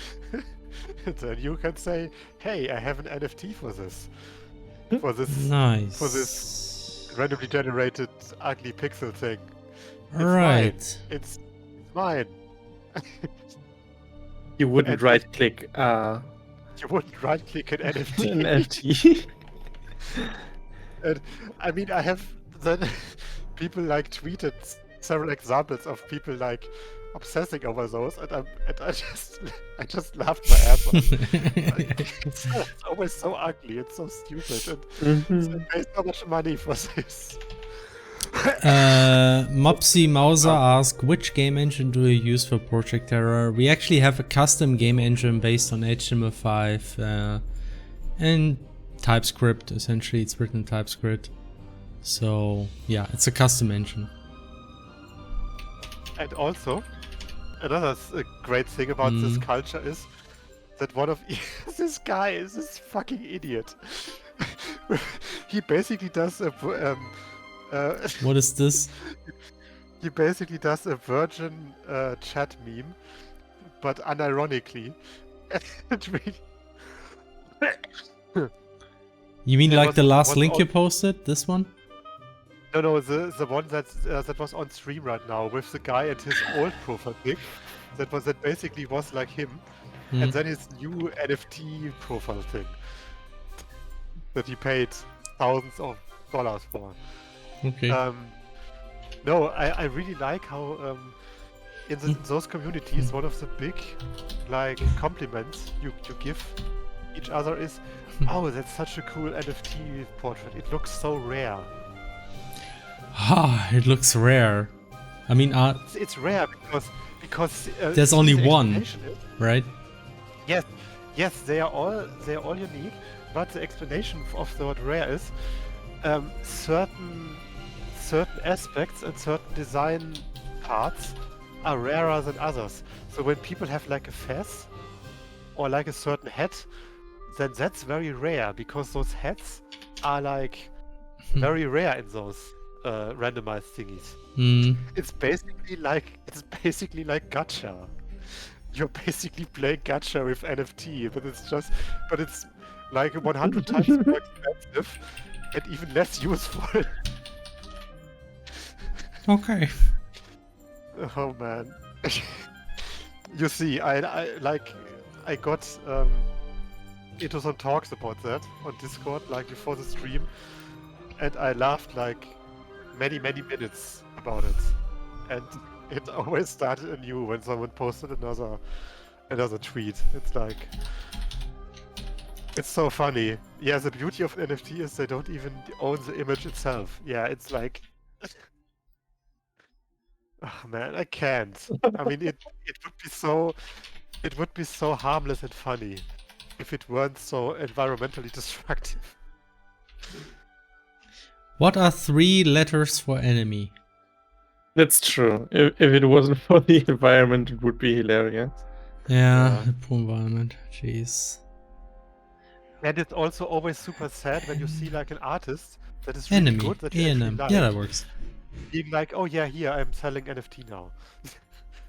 And then you can say, "Hey, I have an NFT for this, Nice. for this randomly generated ugly pixel thing. It's Right. mine. It's mine." You wouldn't right-click You wouldn't right-click an NFT. an NFT. And I mean, I have then people like tweeted several examples of people like obsessing over those, and I just laughed my ass off. It's always so ugly. It's so stupid, and they pay so much money for this. Mopsy Mauser asked, which game engine do you use for ProjectTerra? We actually have a custom game engine based on HTML5 and TypeScript. Essentially, it's written in TypeScript. So yeah, it's a custom engine. And also, another great thing about this culture is that one of this guy is this fucking idiot. He basically does a What is this? He basically does a virgin chat meme, but unironically. It really... You mean There like was the last one link you on- posted? This one? No, the one that was on stream right now with the guy and his old profile pic. That basically was like him, and then his new NFT profile thing that he paid thousands of dollars for. Okay. No, I really like how in those communities one of the big like compliments you give each other is, "Oh, that's such a cool NFT portrait. It looks so rare." Ah, it looks rare. I mean, It's rare because there's only the one, explanation is- right? Yes, they are all unique, but the explanation of the word rare is certain aspects and certain design parts are rarer than others. So when people have like a fez or like a certain hat, then that's very rare because those hats are like very rare in those randomized thingies. It's basically like gacha. You're basically playing gacha with NFT, but it's like 100 times more expensive and even less useful. Okay. Oh man. You see, I got into some talks about that on Discord like before the stream, and I laughed like many minutes about it, and it always started anew when someone posted another tweet. It's like, it's so funny. Yeah, the beauty of an NFT is they don't even own the image itself. Yeah, it's like, oh man, I can't. I mean, it would be so harmless and funny if it weren't so environmentally destructive. What are 3 letters for enemy? That's true. If it wasn't for the environment, it would be hilarious. Yeah, the poor environment. Jeez. And it's also always super sad when you see like an artist that is really Enemy. good that you actually A&M. like. Yeah, that works. Being like, oh yeah, here I'm selling NFT now.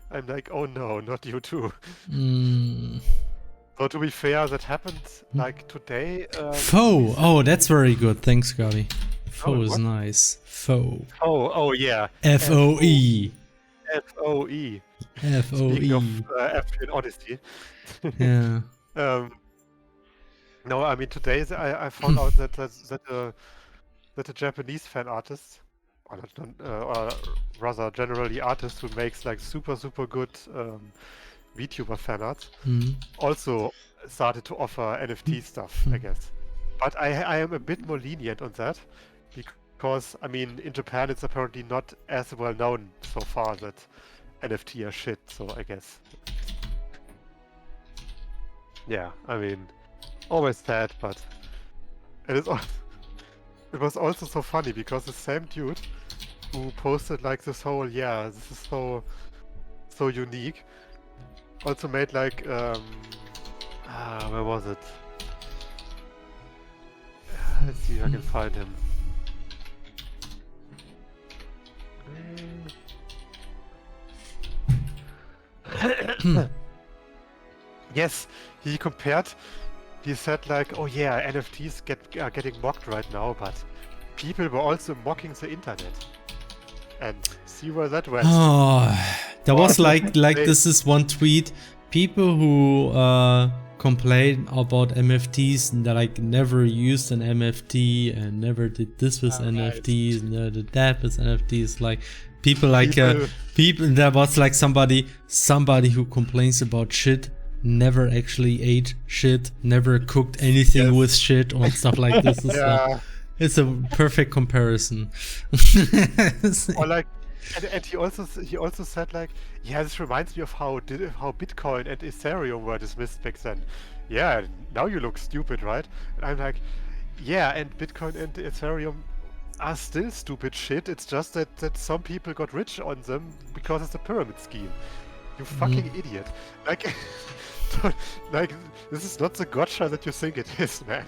I'm like, oh no, not you too. Mm. So to be fair, that happened like today. Foe. Oh, that's very good. Thanks, Gabi. Foe is what? nice. Foe. Oh yeah. FOE. FOE. FOE. Speaking of F in Odyssey. Yeah. No, I mean today I found out that a Japanese fan artist, or rather generally artist who makes like super good VTuber fan art, also started to offer NFT stuff, I guess. But I am a bit more lenient on that because I mean in Japan it's apparently not as well known so far that NFT are shit. So I guess, yeah, I mean. Always sad, but it was also so funny because the same dude who posted like this whole this is so unique also made like where was it? Let's see if I can find him. Yes, he said like, oh yeah, NFTs are getting mocked right now, but people were also mocking the internet. And see where that went. Oh, there was like this is one tweet. People who complain about MFTs and they like never used an MFT and never did this with NFTs, never did that with NFTs. Like people like people. There was like somebody who complains about shit. Never actually ate shit, never cooked anything with shit or stuff like this. It's a perfect comparison. Or like, and he also said like, yeah, this reminds me of how Bitcoin and Ethereum were dismissed back then. Yeah, now you look stupid, right? And I'm like, yeah, and Bitcoin and Ethereum are still stupid shit. It's just that some people got rich on them because it's a pyramid scheme. You fucking idiot! Like. Like, this is not the gotcha that you think it is, man.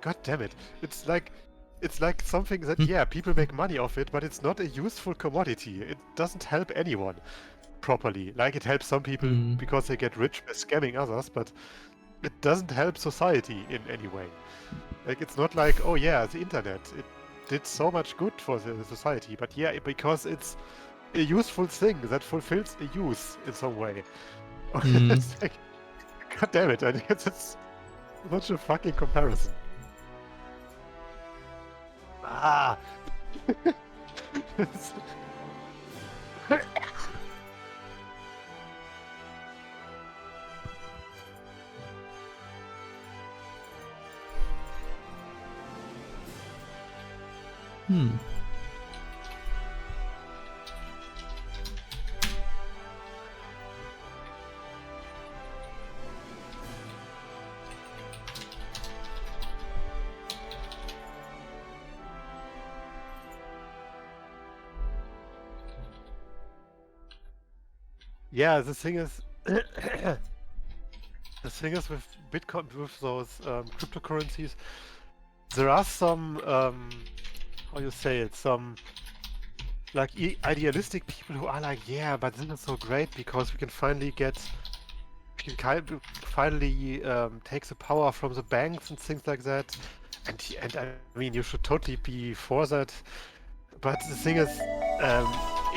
God damn it. It's like something that, people make money off it, but it's not a useful commodity. It doesn't help anyone properly. Like, it helps some people because they get rich by scamming others, but it doesn't help society in any way. Like, it's not like, oh yeah, the internet, it did so much good for the society, but yeah, because it's a useful thing that fulfills a use in some way. It's like, God damn it, I think it's such a fucking comparison. Yeah, the thing is with Bitcoin, with those cryptocurrencies, there are some how you say it, some like idealistic people who are like, yeah, but this is so great because we can finally take the power from the banks and things like that, and I mean you should totally be for that, but the thing is,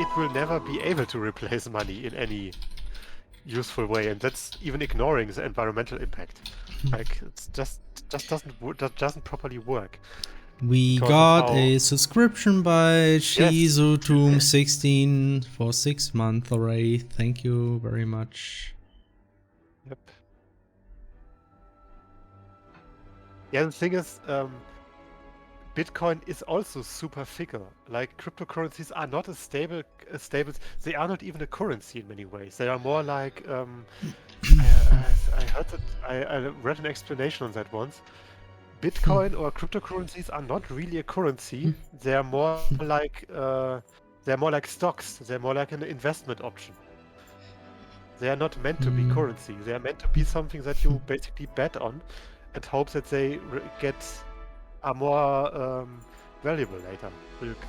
it will never be able to replace money in any useful way, and that's even ignoring the environmental impact. Like, it's just doesn't properly work. We got a subscription by Shizutum16 for 6 months already. Thank you very much. Yep. Yeah, the thing is, Bitcoin is also super fickle. Like, cryptocurrencies are not stable. They are not even a currency in many ways. They are more like I heard that I read an explanation on that once. Bitcoin or cryptocurrencies are not really a currency. They're more like stocks. They're more like an investment option. They are not meant to be currency. They are meant to be something that you basically bet on, and hope that they are more valuable later.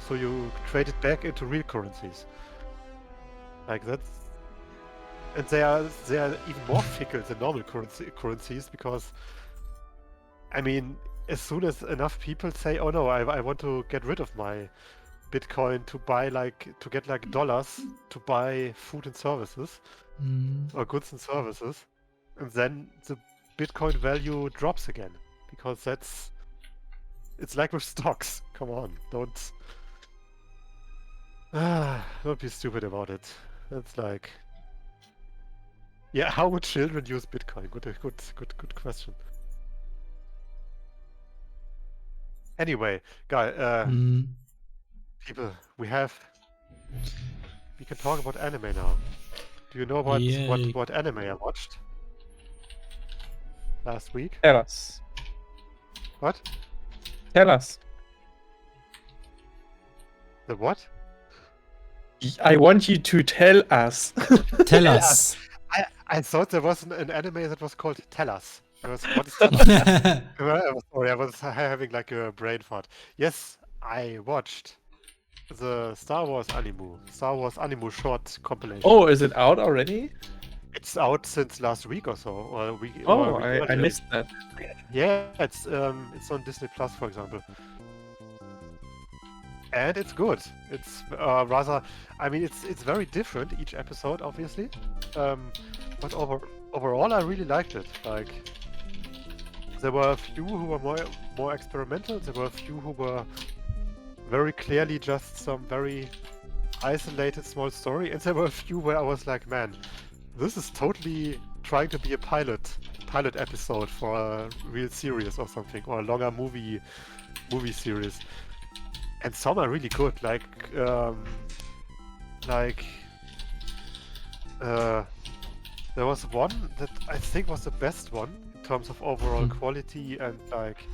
So you trade it back into real currencies. Like that's, and they are even more fickle than normal currencies because, I mean, as soon as enough people say, "Oh no, I want to get rid of my Bitcoin to get dollars to buy food and services or goods and services," and then the Bitcoin value drops again because it's like with stocks. Come on, don't be stupid about it. It's like, yeah, how would children use Bitcoin? Good question. Anyway, people, we can talk about anime now. Do you know what anime I watched last week? Tell us. What? Tell us. The what? I want you to tell us. Tell us. I thought there was an anime that was called Tell Us. What is Tell Us? Sorry, I was having like a brain fart. Yes, I watched the Star Wars Animu short compilation. Oh, is it out already? It's out since last week or so. I missed that. Yeah, it's on Disney Plus, for example. And it's good. It's rather, I mean, it's very different each episode, obviously. But overall, I really liked it. Like, there were a few who were more experimental. There were a few who were very clearly just some very isolated small story, and there were a few where I was like, man, this is totally trying to be a pilot episode for a real series or something, or a longer movie series. And some are really good, there was one that I think was the best one in terms of overall quality and like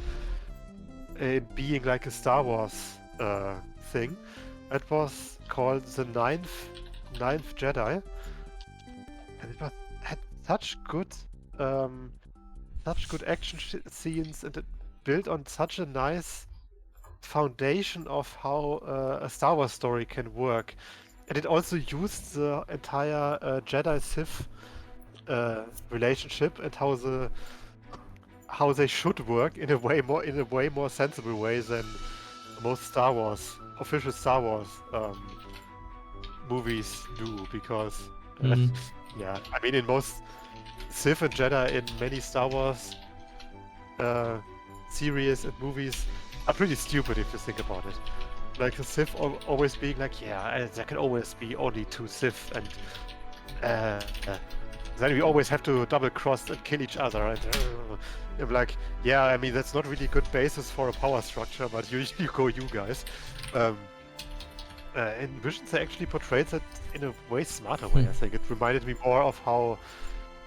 it being like a Star Wars thing. It was called The Ninth Jedi, and it had such good action scenes, and it built on such a nice foundation of how a Star Wars story can work, and it also used the entire Jedi-Sith relationship and how they should work in a way more sensible way than most official Star Wars movies do, because yeah, I mean, in most Sith and Jedi in many Star Wars series and movies are pretty stupid if you think about it. Like the Sith always being like, yeah, there can always be only two Sith, and then we always have to double cross and kill each other. And I'm like, yeah, I mean, that's not really good basis for a power structure, but you guys. In Visions, they actually portrayed that in a way smarter way. I think it reminded me more of how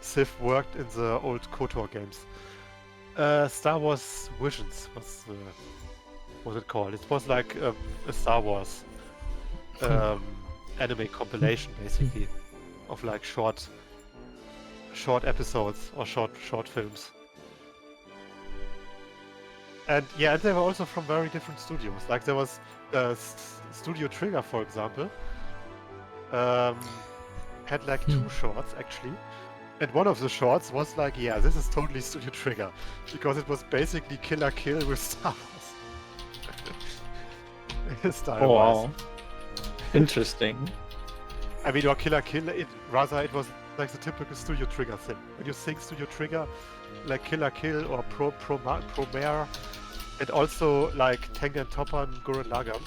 Sith worked in the old KOTOR games. Star Wars Visions was it called? It was like a Star Wars anime compilation, basically, of like short episodes or short films. And yeah, and they were also from very different studios. Like there was Studio Trigger, for example, had like two shorts actually. And one of the shorts was like, yeah, this is totally Studio Trigger, because it was basically Kill la Kill with Star Wars. Wow. Interesting. I mean, or Kill la Kill, it was like the typical Studio Trigger thing. When you think Studio Trigger, like Kill la Kill or Promare, and also like Tengen Toppan, Gurren Lagann,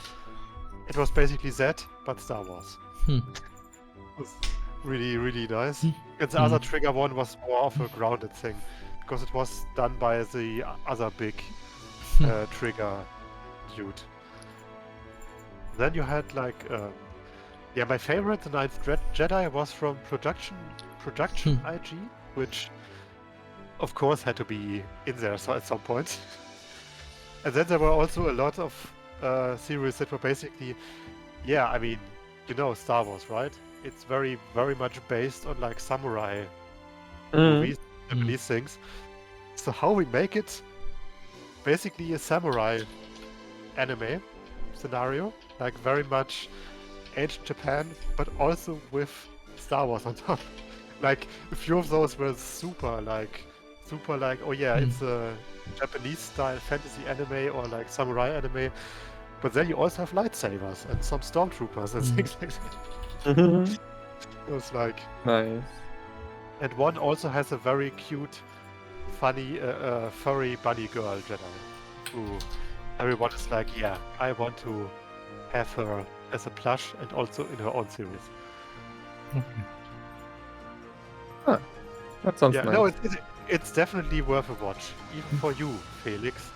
it was basically that, but Star Wars. It was really, really nice. And the other Trigger one was more of a grounded thing, because it was done by the other big Trigger dude. Then you had like, yeah, my favorite, The Ninth Jedi, was from Production IG, which of course had to be in there at some point. And then there were also a lot of series that were basically, yeah, I mean, you know Star Wars, right? It's very, very much based on like samurai movies, Japanese things. So how we make it basically a samurai anime scenario, like very much ancient Japan, but also with Star Wars on top. Like a few of those were super like, oh yeah, it's a Japanese style fantasy anime or like samurai anime. But then you also have lightsabers and some stormtroopers and things like that. It was like Nice. And one also has a very cute, funny, furry bunny girl Jedi, who everyone is like, yeah, I want to have her as a plush and also in her own series. Huh. That sounds Yeah, nice. no, it's definitely worth a watch, even for you, Felix.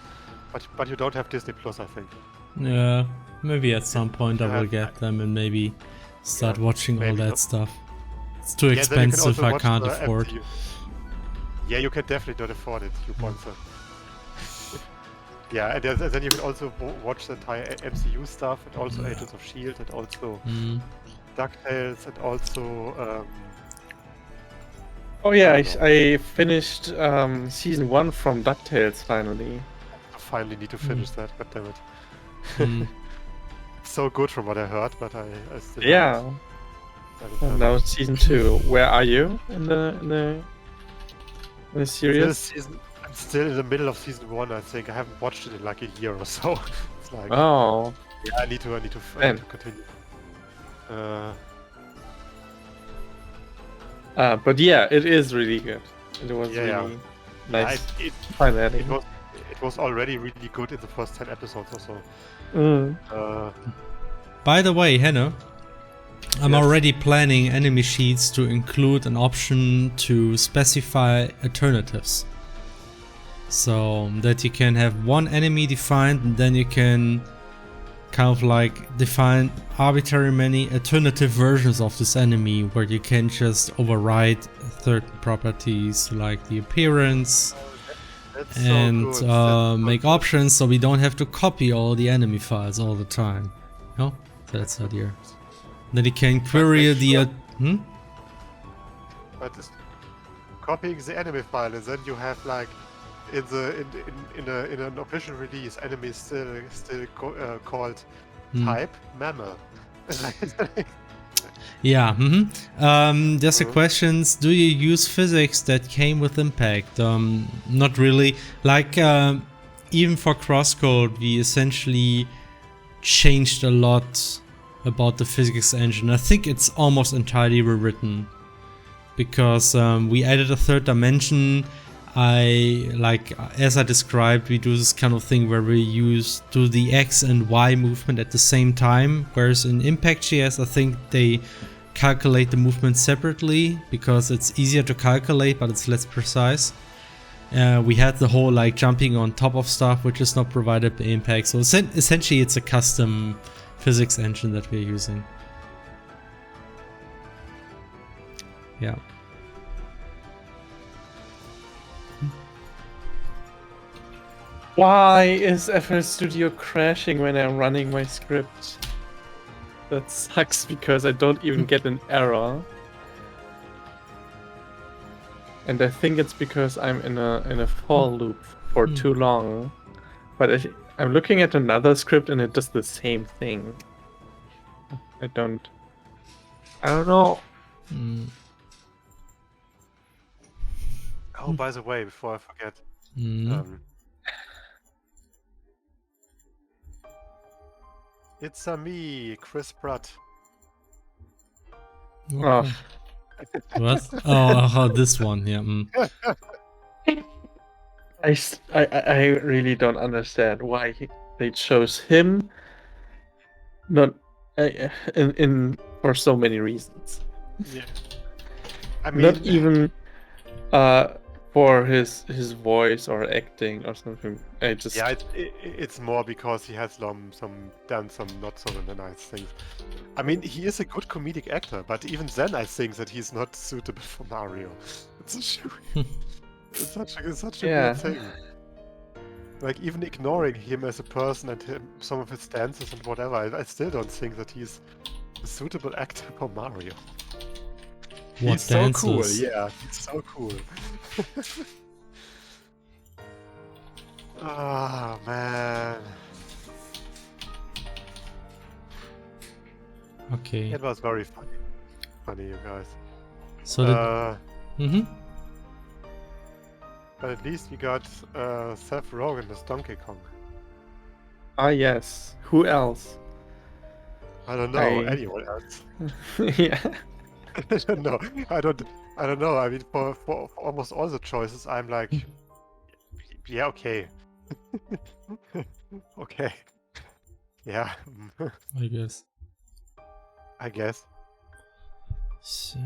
But you don't have Disney Plus, I think. Yeah, maybe at some point I will have- get them and maybe start watching all maybe that not. stuff. It's too Yeah, then you can expensive, also I watch can't the afford. MCU. Yeah, you can definitely not afford it, you monster. Yeah, and then you can also watch the entire MCU stuff, and also Agents of S.H.I.E.L.D., and also DuckTales, and also... Oh yeah, I don't know. I finished season 1 from DuckTales finally. I finally need to finish that, goddammit. Mm. It's so good from what I heard, but I still Yeah. haven't. And now it's season 2. Where are you in the series? I'm still in the middle of season 1, I think. I haven't watched it in like a year or so. It's like, Oh, yeah, I need to Man. continue. But yeah, it is really good. It was Yeah, really yeah, nice. it Finally. was already really good in the first 10 episodes or so. By the way, Henna, I'm Yes. already planning enemy sheets to include an option to specify alternatives. So that you can have one enemy defined and then you can kind of like define arbitrary many alternative versions of this enemy where you can just override certain properties like the appearance That's and so good. make options so we don't have to copy all the enemy files all the time. No? That's the idea. Then you can query make the... sure- But it's copying the enemy file, and then you have like in an official release, enemies still called type mammal. Yeah, just the questions, do you use physics that came with Impact? Not really. Like, even for Crosscode, we essentially changed a lot about the physics engine. I think it's almost entirely rewritten. Because we added a third dimension. As I described, we do this kind of thing where we do the X and Y movement at the same time, whereas in Impact.js I think they calculate the movement separately because it's easier to calculate but it's less precise. We had the whole like jumping on top of stuff, which is not provided by Impact, so essentially it's a custom physics engine that we're using. Yeah. Why is FL Studio crashing when I'm running my script? That sucks because I don't even get an error. And I think it's because I'm in a for loop for too long. But I'm looking at another script and it does the same thing. I don't know. Oh, by the way, before I forget, it's me, Chris Pratt. Oh. What? Oh, this one, yeah. I really don't understand why they chose him. Not in for so many reasons. Yeah. I mean, Not even for his voice or acting or something. I just yeah, it's more because he has done some not so nice things. I mean, he is a good comedic actor, but even then, I think that he's not suitable for Mario. It's such a Yeah. weird thing. like even ignoring him as a person and some of his stances and whatever, I still don't think that he's a suitable actor for Mario. What He's so cool, dances? yeah, he's so cool. Ah, man. Okay. It was very funny. Funny, you guys. So the But at least we got Seth Rogen as Donkey Kong. Ah, yes. Who else? I don't know, anyone else. Yeah. I don't know. I don't know. I mean, for almost all the choices, I'm like, yeah, okay. Okay. Yeah. I guess. I guess. So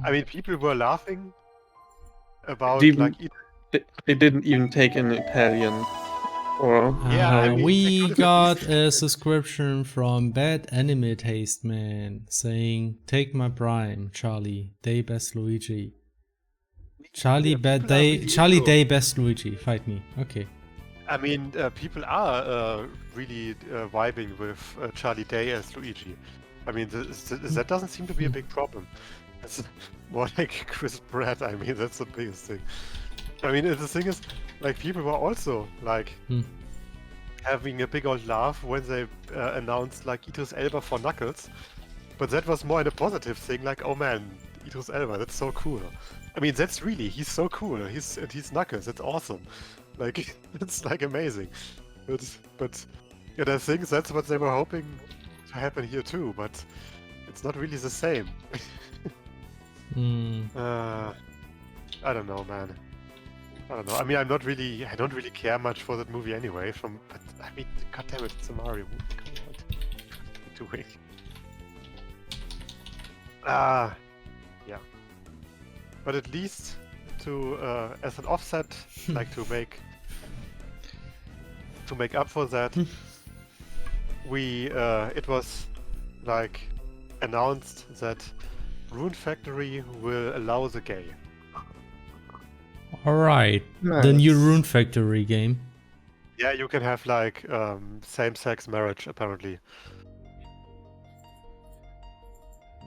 I mean, people were laughing about Didn't- like They didn't even take an Italian or Yeah, I mean, they we could've got easily- a subscription from Bad Anime Taste Man saying, "Take my prime, Charlie. Day best Luigi. Charlie bad people are day. really Charlie into- day best Luigi. Fight me." Okay. I mean, people are really vibing with Charlie Day as Luigi. I mean, that doesn't seem to be a big problem. It's more like Chris Pratt. I mean, that's the biggest thing. I mean, the thing is, like, people were also like having a big old laugh when they announced like Idris Elba for Knuckles, but that was more in a positive thing. Like, oh man, Idris Elba, that's so cool. I mean, that's really, he's so cool. He's Knuckles. That's awesome. Like, it's like amazing. But yeah, I think that's what they were hoping to happen here too. But it's not really the same. I don't know, man. I don't know. I mean, I don't really care much for that movie anyway. But I mean, goddammit, it's a Mario movie. Come on, what are you doing? Yeah. But at least to as an offset, like to make up for that, it was like announced that Rune Factory will allow the gay. All right. The new Rune Factory game. Yeah, you can have like same-sex marriage apparently.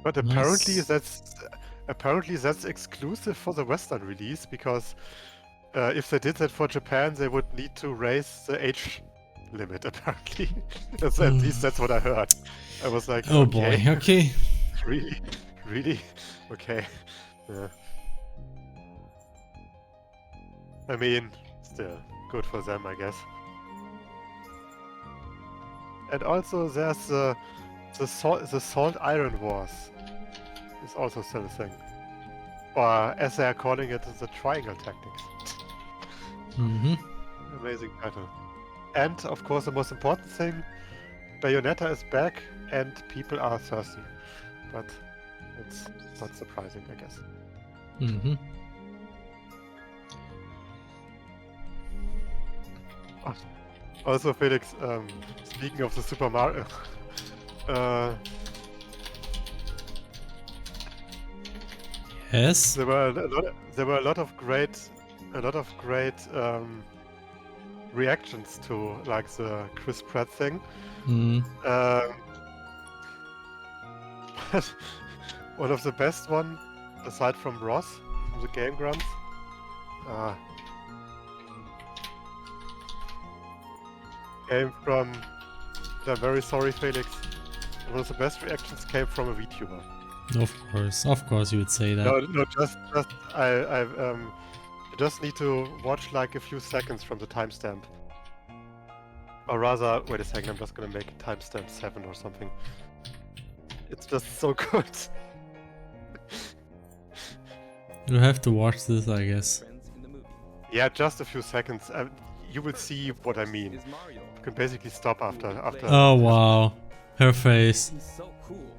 But apparently that's exclusive for the Western release, because if they did that for Japan, they would need to raise the age limit. Apparently, at least that's what I heard. I was like, Oh okay. boy. Okay. really, okay. Yeah. I mean, still good for them, I guess. And also, there's the Salt Iron Wars. Is also still a thing. Or as they are calling it, the Triangle Tactics. Amazing title. And of course the most important thing, Bayonetta is back and people are thirsty. But it's not surprising, I guess. Also, Felix, speaking of the Super Mario, Yes. there were a lot of great reactions to like the Chris Pratt thing. But one of the best one, aside from Ross from the Game Grumps, came from. I'm very sorry, Felix. One of the best reactions came from a VTuber. Of course, you would say that. No, I just need to watch like a few seconds from the timestamp. Or rather, wait a second, I'm just gonna make it timestamp 7 or something. It's just so good. You have to watch this, I guess. Yeah, just a few seconds. You will see what I mean. You can basically stop after. Oh wow, her face. He's so cool.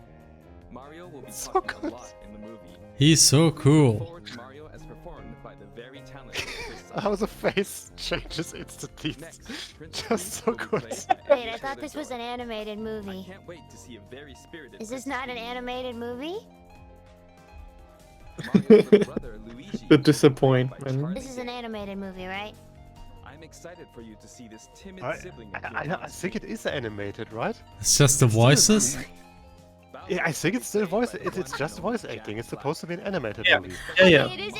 Mario will be So talking good. a lot in the movie. He's so Look cool. forward to Mario as performed by the very talented Chris How the face changes instantly. Next, Prince Just so Peach will be good. played in Wait, every I thought this was an episode. animated I movie. can't wait to see a very spirited Is this Princess not an Peach. animated movie? Mario's little brother, Luigi, The by disappointment. Charlie This is an Day. animated movie, right? I I'm excited for you to see this timid I, sibling of I, yours I on think it screen. is animated, right? It's just the voices. Bowser Yeah, I think it's still played voice. by It's one just and only voice Jack acting. It's Black. supposed to be an animated Yeah. movie. Yeah, yeah.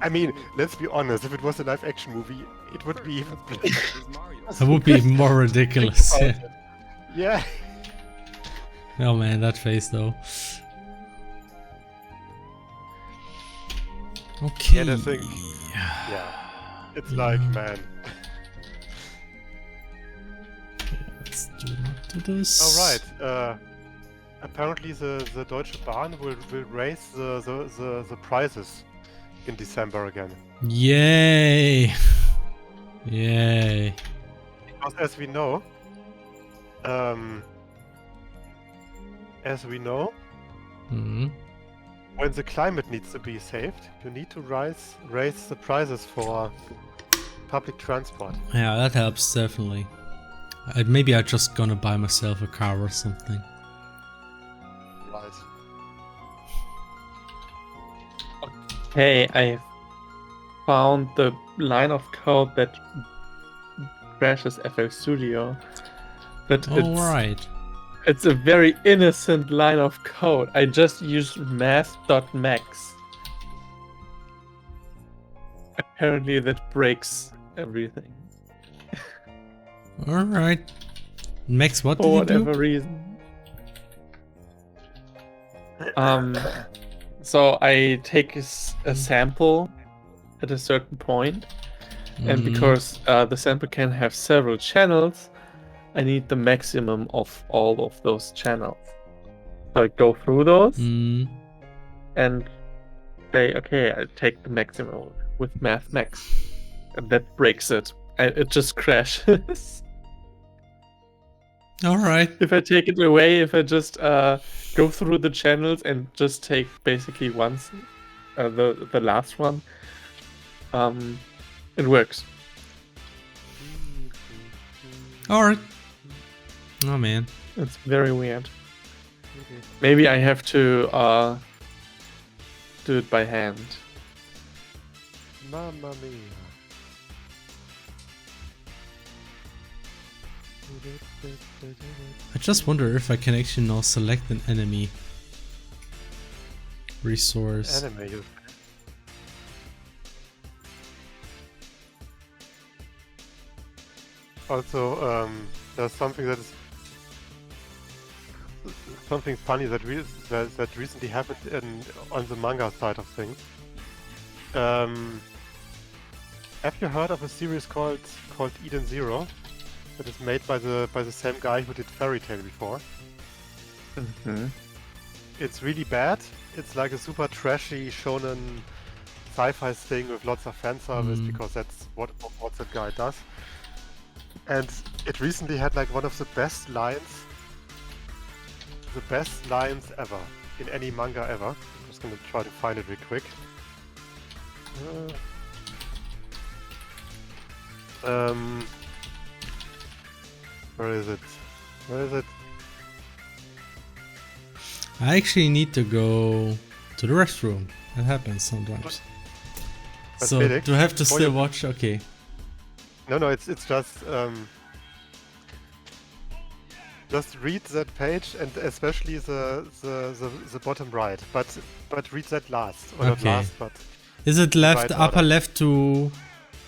I mean, let's be honest. If it was a live-action movie, it would be even. That would be even more ridiculous. Think Yeah. about Yeah. Oh man, that face though. Okay. Yeah, the thing. Yeah. It's like, man. Let's do this. All right. Apparently, the Deutsche Bahn will raise the prices in December again. Yay! Yay! Because as we know, Hmm. when the climate needs to be saved, you need to raise the prices for public transport. Yeah, that helps definitely. Maybe I'm just gonna buy myself a car or something. Right. Hey, I found the line of code that crashes FL Studio. But Alright. it's a very innocent line of code. I just used math.max. Apparently that breaks everything. Alright. Max, what For did you whatever do? reason. So I take a sample at a certain point, and because the sample can have several channels, I need the maximum of all of those channels. So I go through those and say, okay, I take the maximum with math max, and that breaks it. And it just crashes. Alright. If I take it away, if I just go through the channels and just take basically once the last one, it works. Alright. Oh man. It's very weird. Maybe I have to do it by hand. Mamma mia. I just wonder if I can actually now select an enemy resource. Anime. Also, there's something that is something funny that recently happened on the manga side of things. Have you heard of a series called Eden Zero? That is made by the same guy who did Fairy Tail before. Mm-hmm. It's really bad. It's like a super trashy shonen sci-fi thing with lots of fan service because that's what that guy does. And it recently had like one of the best lines ever in any manga ever. I'm just gonna try to find it real quick. Where is it? Where is it? I actually need to go to the restroom. That happens sometimes. But So Felix, do I have to before still you- watch? Okay. No, it's just read that page and especially the bottom right. But read that last. Or not Okay. last, but Is it left, right upper order. left to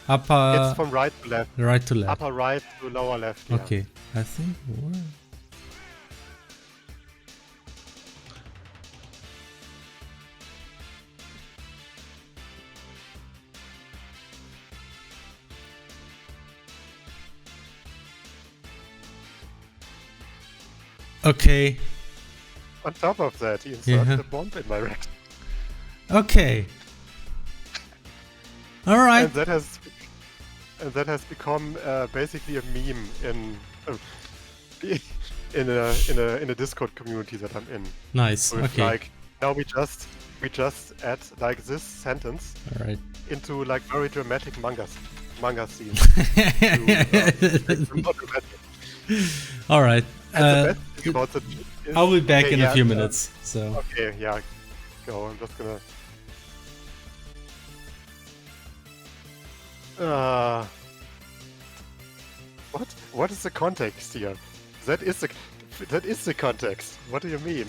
upper it's from right to left. right to left? Upper right to lower left. Yeah. Okay. I think. What? Okay. On top of that, he inserted Yeah. a bomb in my rectum. Okay. All right. And that has become basically a meme in a Discord community that I'm in. Nice. With Okay. like now we just add like this sentence All right. into like very dramatic manga scenes. All right. And the best thing about it is- I'll be back okay, in yeah, a few minutes. So. Okay, yeah, go. I'm just gonna. What is the context here? That is the context. What do you mean?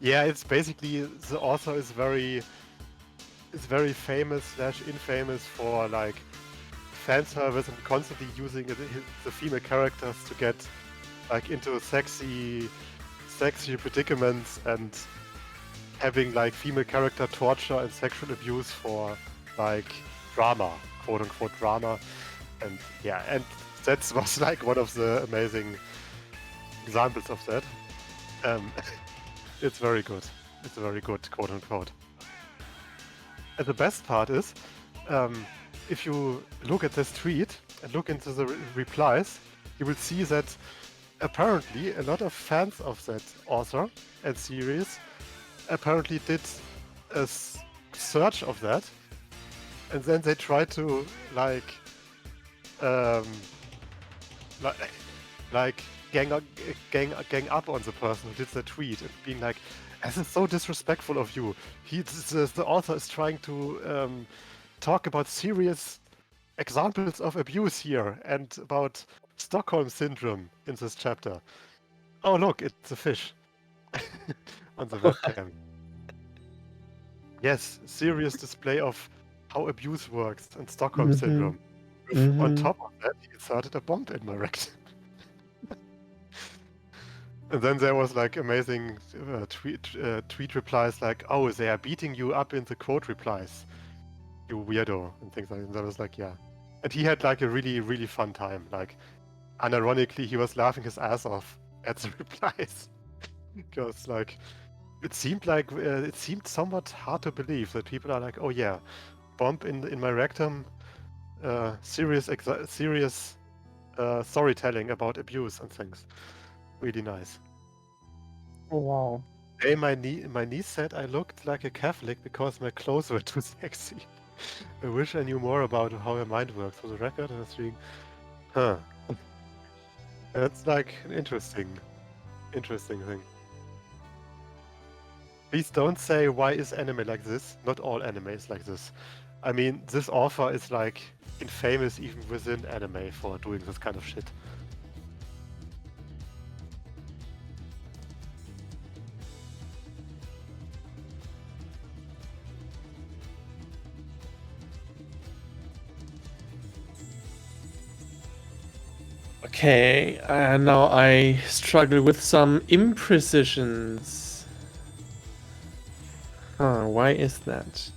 Yeah, it's basically the author is very famous / infamous for like fan service and constantly using the female characters to get like into sexy predicaments and having like female character torture and sexual abuse for like drama, quote unquote drama. And yeah, and that was like one of the amazing examples of that. It's very good. It's very good, quote unquote. And the best part is, if you look at this tweet and look into the replies, you will see that apparently a lot of fans of that author and series apparently did a search of that, and then they tried to like gang up on the person who did the tweet and being like, "This is so disrespectful of you. The author is trying to talk about serious examples of abuse here and about Stockholm syndrome in this chapter. Oh look, it's a fish on the webcam. Yes, serious display of how abuse works and Stockholm syndrome. On top of that, he inserted a bomb in my rectum." And then there was like amazing tweet replies like, "Oh, they are beating you up in the quote replies, you weirdo," and things like that. And I was like, yeah. And he had like a really, really fun time. Like, unironically, he was laughing his ass off at the replies. Because like, it seemed somewhat hard to believe that people are like, "Oh yeah, bomb in my rectum, serious storytelling about abuse and things. Really nice." Oh, wow. Hey, my niece said I looked like a Catholic because my clothes were too sexy. I wish I knew more about how her mind works. For the record, I was thinking, huh. That's like an interesting thing. Please don't say, "Why is anime like this?" Not all anime is like this. I mean, this author is like infamous even within anime for doing this kind of shit. Okay, now I struggle with some imprecisions. Huh, why is that?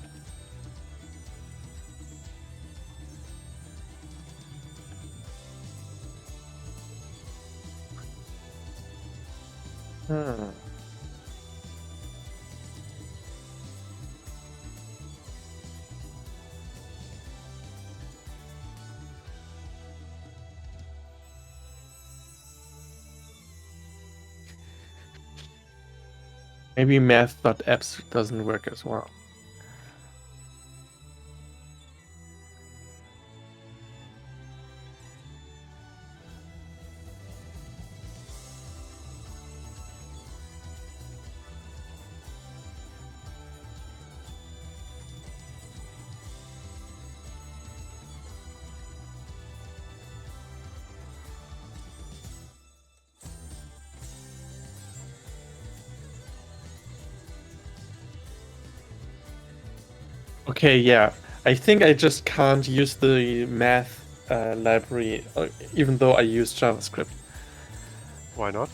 Huh. Maybe math.apps doesn't work as well. Okay, yeah. I think I just can't use the math library, even though I use JavaScript. Why not?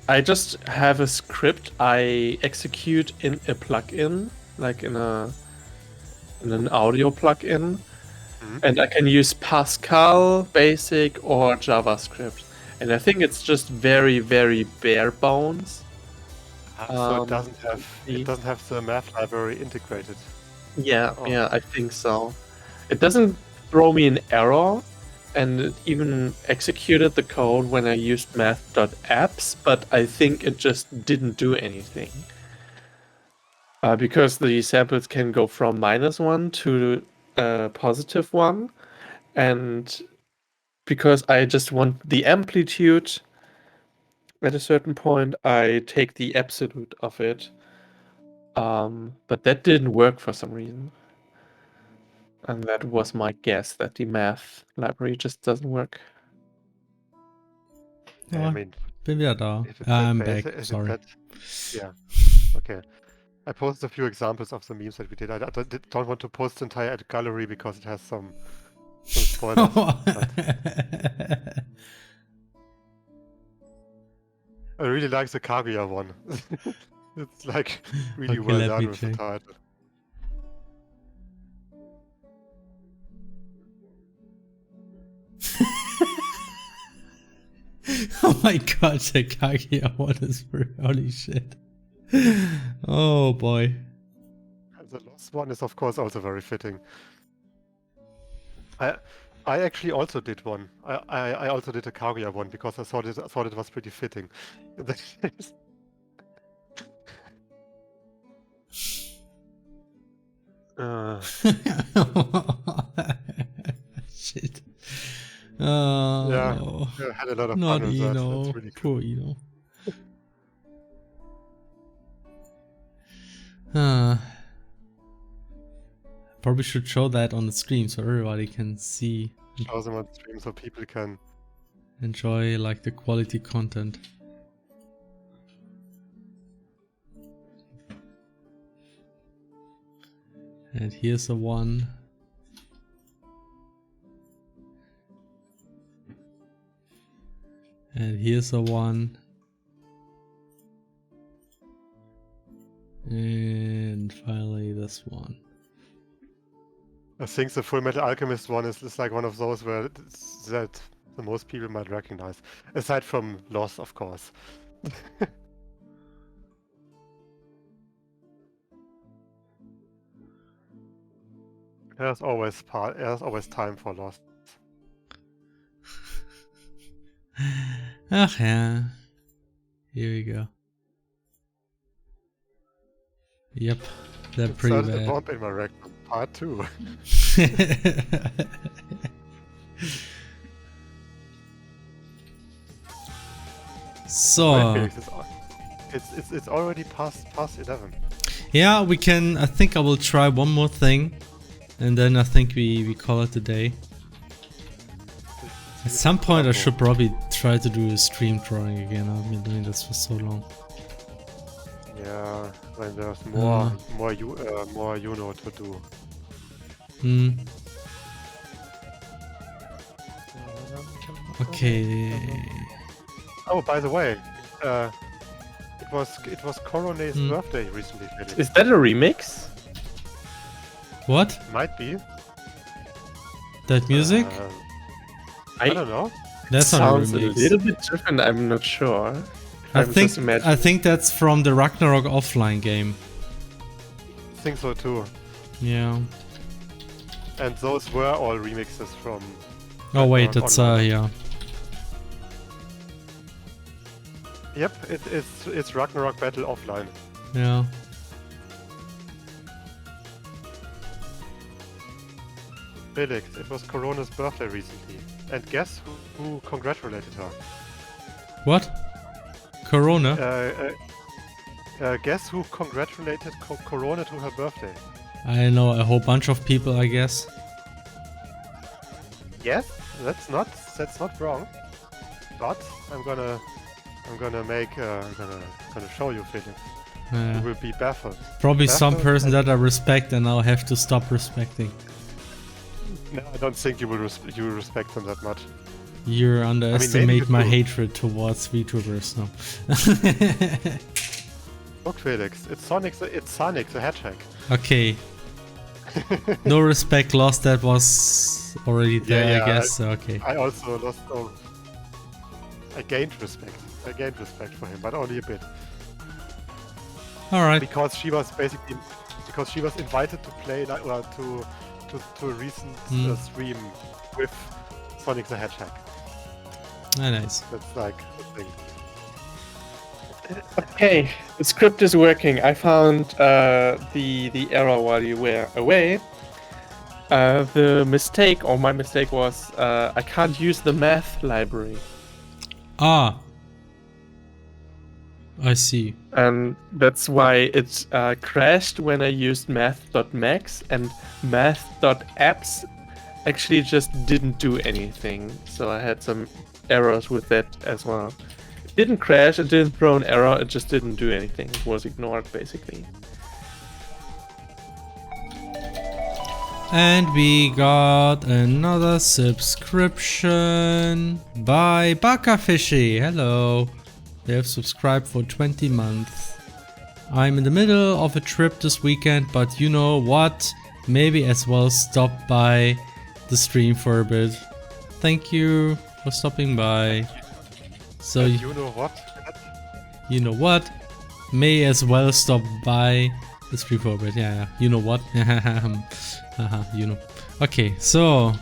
I just have a script I execute in a plugin, like in an audio plugin, and I can use Pascal, Basic, or JavaScript. And I think it's just very, very bare bones. So it doesn't have the math library integrated. Yeah, yeah, I think so. It doesn't throw me an error, and it even executed the code when I used math.apps, but I think it just didn't do anything. Because the samples can go from -1 to +1, and because I just want the amplitude at a certain point, I take the absolute of it. But that didn't work for some reason. And that was my guess, that the math library just doesn't work. I mean, Bin wieder da. if it's I'm that back. basic, if Sorry. it's that, yeah. Okay. I posted a few examples of the memes that we did. I don't want to post the entire gallery because it has some spoilers. But I really like the Kaguya one. It's like really Okay, well let me done with the check. title. Oh my god, the Kaguya one is for holy shit. Oh boy. And the Lost one is of course also very fitting. I actually also did one. I also did a Kaguya one because I thought it was pretty fitting. Shit. Oh, Yeah, no. I had a lot of Not fun with that. Eno. That's really cool. Poor Eno. Probably should show that on the stream so everybody can see, Show them on stream so people can. enjoy like the quality content. And here's the one. And here's the one. And finally this one. I think the Full Metal Alchemist one is like one of those where that the most people might recognize, aside from Lost, of course. There's always time for Lost. Ach yeah. Here we go. Yep, they're pretty Inserted a bad. bomb in my rectum. Part 2. So, It's already past 11. yeah, we can. I think I will try one more thing, and then I think we call it a day. At some point, I should probably try to do a stream drawing again. I've been doing this for so long. Yeah, when there's more you know to do. Hmm. Okay. Oh, by the way, it was Corone's birthday recently, Felix. Is that a remix? What? Might be. That music? I don't know. That's not a Sounds a remix. little bit different. I'm not sure. I think that's from the Ragnarok offline game. I think so too. Yeah. And those were all remixes from. Oh wait, Ragnarok that's Online. yeah. Yep, it's Ragnarok Battle offline. Yeah. Felix, it was Corona's birthday recently. And guess who congratulated her? What? Corona? Guess who congratulated Corona to her birthday? I know a whole bunch of people, I guess. Yes, that's not wrong. But I'm gonna show you, Felix. You will be baffled. Probably some Baffled person and- that I respect and I'll have to stop respecting. No, I don't think you will respect them that much. You underestimate you my do. hatred towards VTubers now. Look, Felix, it's Sonic the Hedgehog. Okay. No respect lost, that was already there, I guess. Okay. I also lost. I gained respect. For him, but only a bit. Alright. Because she was invited to play to a recent stream with Sonic the Hedgehog. Ah, nice. That's like the thing. Okay, the script is working. I found the error while you were away. The mistake, or my mistake, was I can't use the math library. Ah. I see. And that's why it crashed when I used math.max, and math.apps actually just didn't do anything. So I had some errors with that as well. It didn't crash, it didn't throw an error, it just didn't do anything. It was ignored basically. And we got another subscription by Bakafishy. Hello. They have subscribed for 20 months. I'm in the middle of a trip this weekend, but you know what? Maybe as well stop by the stream for a bit. Thank you for stopping by. So you know what? You know what? May as well stop by the stream for a bit. Yeah. You know what? You know. Okay, so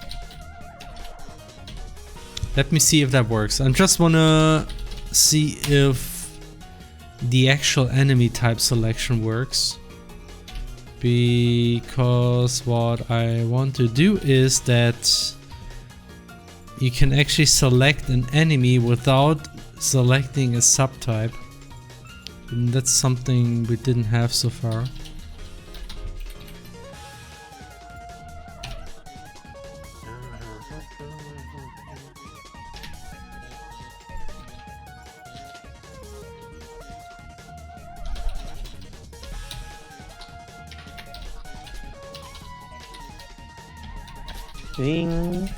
let me see if that works. I just wanna see if the actual enemy type selection works, because what I want to do is that you can actually select an enemy without selecting a subtype, and that's something we didn't have so far. Ding.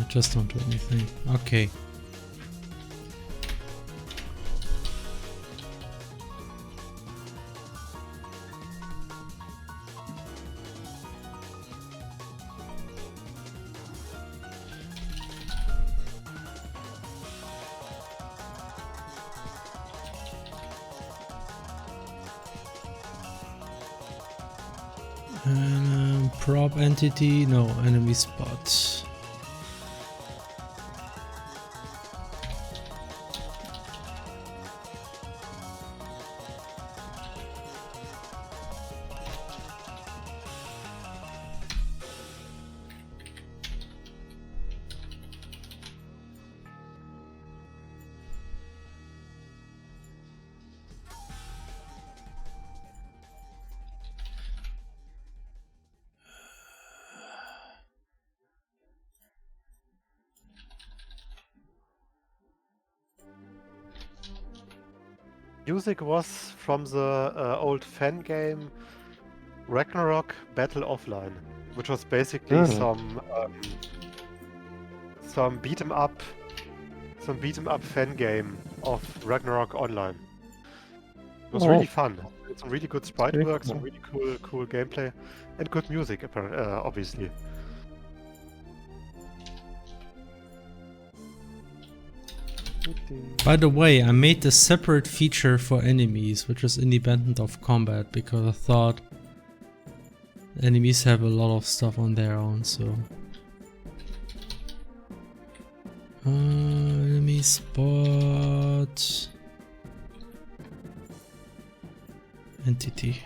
Just don't do anything. Okay. Prop entity, no, enemy spot. Music was from the old fan game Ragnarok Battle Offline, which was basically some beat 'em up fan game of Ragnarok Online. It was really fun. It's some really good sprite work, some really cool gameplay, and good music, obviously. By the way, I made a separate feature for enemies, which is independent of combat, because I thought enemies have a lot of stuff on their own, so... enemy spot... entity.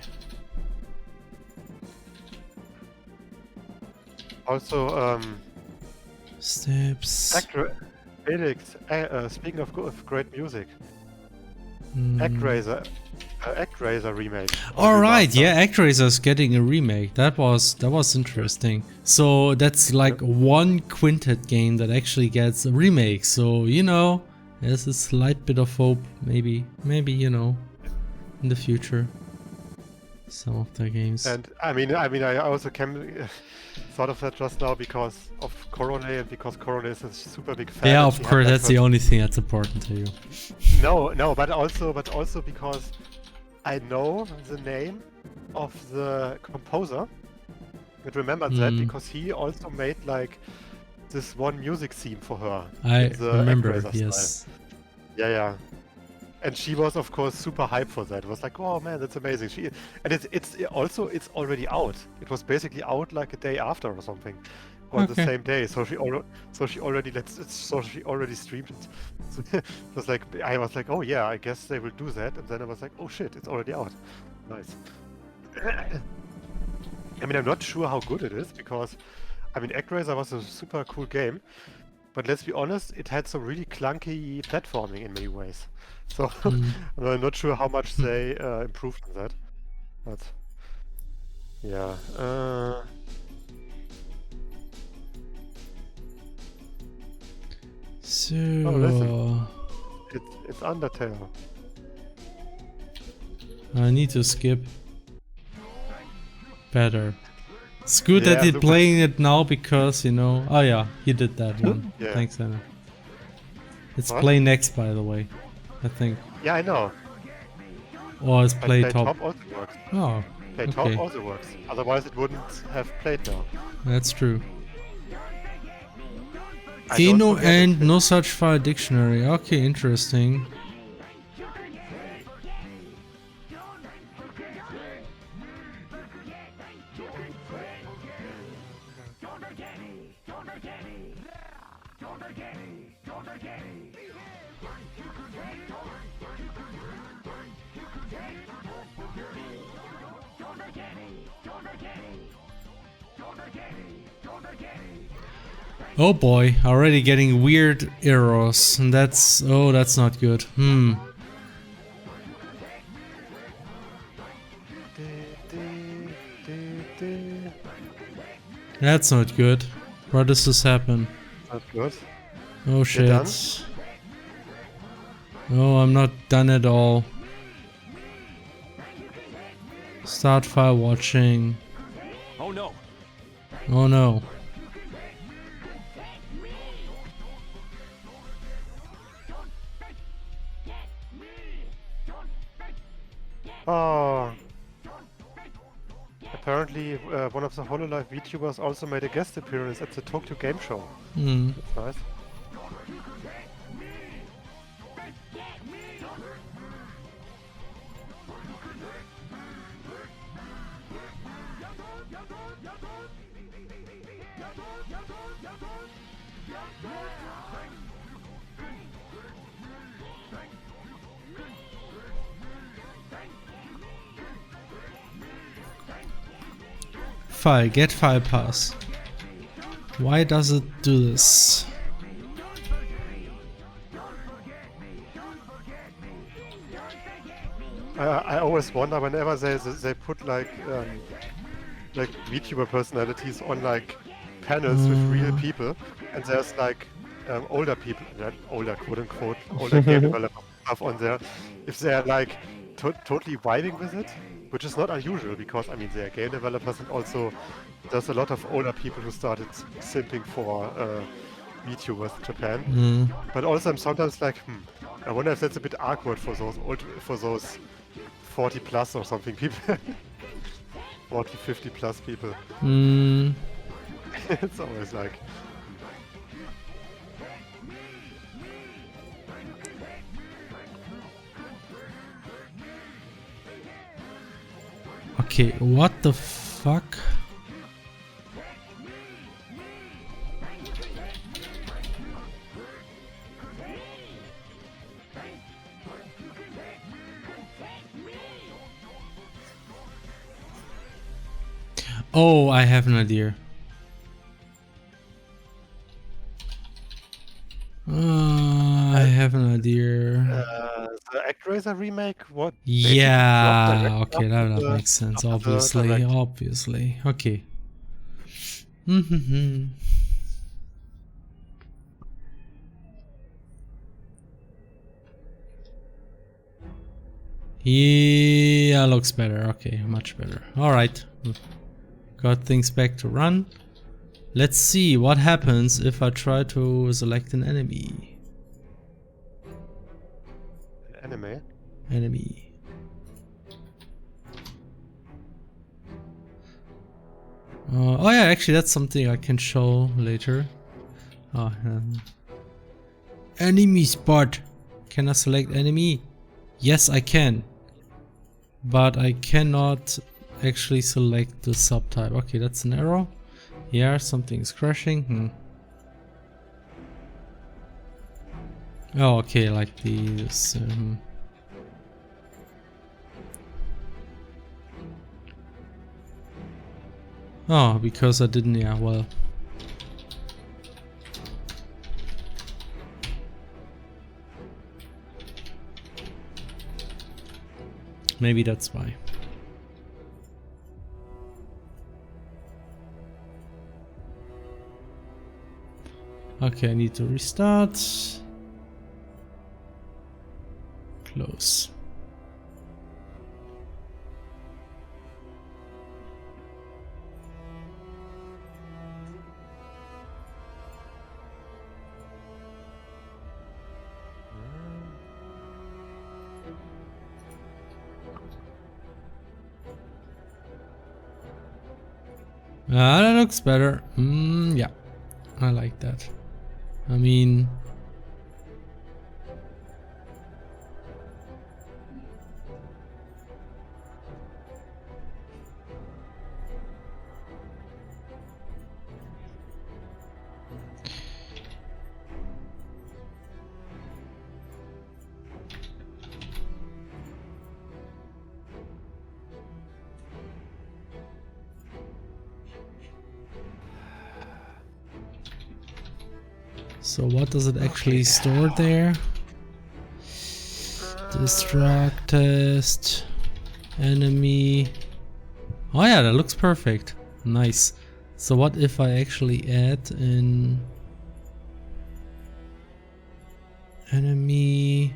Also, steps... Felix, speaking of great music, ActRaiser remake. Alright, yeah, ActRaiser's getting a remake. That was interesting. So that's like one Quintet game that actually gets a remake. So, you know, there's a slight bit of hope, maybe, you know, in the future. Some of the games. And I also thought of that just now because of Corone, and because Corone is a super big fan. Yeah, of course, that's the only thing that's important to you. No, but also because I know the name of the composer. I remembered that because he also made like this one music theme for her. I remember, ActRaiser yes. style. Yeah. And she was, of course, super hyped for that. It was like, oh man, that's amazing. It's already out. It was basically out like a day after or something, or the same day. So she already streamed it. So I was like, oh yeah, I guess they will do that. And then I was like, oh shit, it's already out. Nice. I mean, I'm not sure how good it is because, I mean, ActRaiser was a super cool game, but let's be honest, it had some really clunky platforming in many ways. So I'm not sure how much they improved on that. But yeah. So Oh, listen. It's Undertale. I need to skip. Better. It's good that Yeah, you're super. playing it now because, you know... Oh yeah, you did that one. Yeah. Thanks, Anna. It's What? play next, by the way. I think. Yeah, I know. Or it's But play play top. top also works. Oh, Play okay. top also works. Otherwise, it wouldn't have played now. That's true. I don't Eno forget and it. no such file dictionary. Okay, interesting. Oh boy, already getting weird errors, and that's not good. That's not good. Why does this happen? That's good. Oh shit. done? No, I'm not done at all. Start file watching. Oh no. Oh no. Oh. Apparently, one of the HoloLive VTubers also made a guest appearance at the Tokyo Game Show. That's nice. File, get file pass. Why does it do this? I always wonder whenever they put like VTuber personalities on like panels with real people, and there's like older people, older quote unquote, older game developers stuff on there. If they're like totally vibing with it, which is not unusual because I mean they're game developers, and also there's a lot of older people who started simping for VTubers in Japan. But also I'm sometimes like, I wonder if that's a bit awkward for those 40 plus or something people. 40, 50 plus people. It's always like... Okay, what the fuck? Oh, I have an idea. I have an idea. The ActRaiser remake? What? Yeah, okay, that makes sense. Obviously, obviously. Okay. Yeah, looks better. Okay, much better. All right. Got things back to run. Let's see what happens if I try to select an enemy. Anime? Enemy. Oh yeah, actually that's something I can show later. Oh, enemy spot. Can I select enemy? Yes, I can. But I cannot actually select the subtype. Okay, that's an error. Yeah, something's crashing. Oh, okay, like these. Oh, because I didn't, yeah, well. Maybe that's why. Okay, I need to restart. Close. That looks better. Yeah, I like that. I mean, so what does it actually store there? Distract test, enemy. Oh yeah, that looks perfect. Nice. So what if I actually add in enemy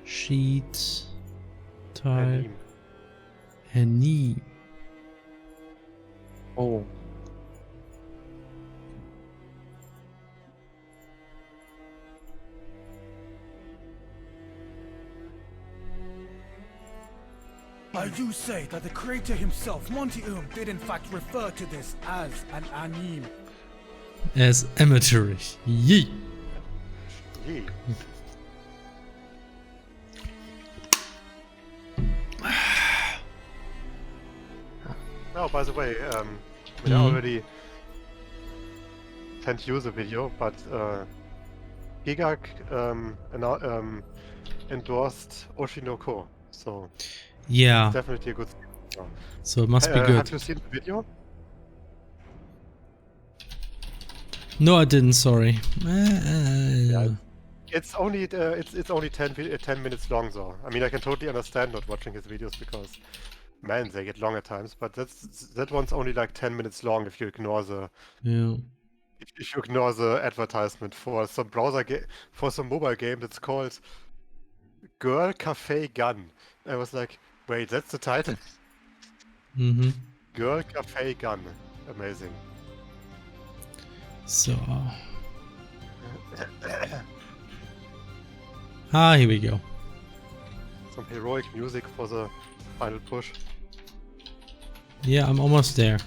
sheet type any? Oh. I do say that the creator himself, Monty did in fact refer to this as an anime. As amateurish. Yee. Yee. Oh, by the way, I already sent you the video, but Gigak endorsed Oshinoko, so Yeah. definitely a good thing. So it must be good. Have you seen the video? No, I didn't. Sorry. Yeah. It's only it's only 10 minutes long though. I mean, I can totally understand not watching his videos because, man, they get long at times. But that one's only like 10 minutes long if you ignore the if you ignore the advertisement for some for some mobile game that's called Girl Cafe Gun. I was like, wait, that's the title? Mm-hmm. Girl Cafe Gun. Amazing. So. Here we go. Some heroic music for the final push. Yeah, I'm almost there.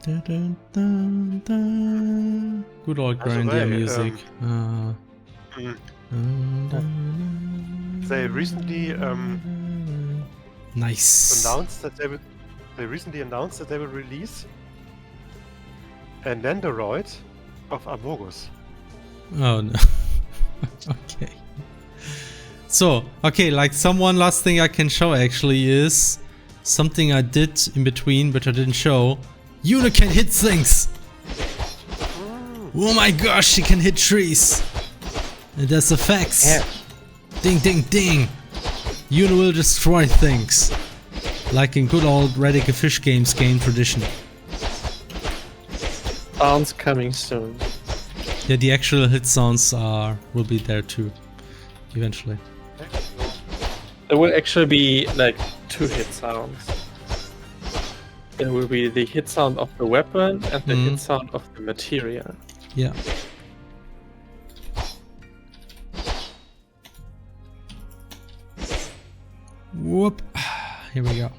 Dun, dun, dun, dun. Good old Grandia music. They recently nice. announced that they recently announced that they will release an Nendoroid of Amogus. Oh no. Okay. So, okay, like one last thing I can show actually is something I did in between but I didn't show. Yuna can hit things! Oh my gosh, she can hit trees! It has effects! Yeah. Ding ding ding! Yuna will destroy things! Like in good old Radical Fish Games game tradition. Sounds coming soon. Yeah, the actual hit sounds will be there too. Eventually. There will actually be like 2 hit sounds. There will be the hit sound of the weapon and the hit sound of the materia. Yeah. Whoop. Here we go.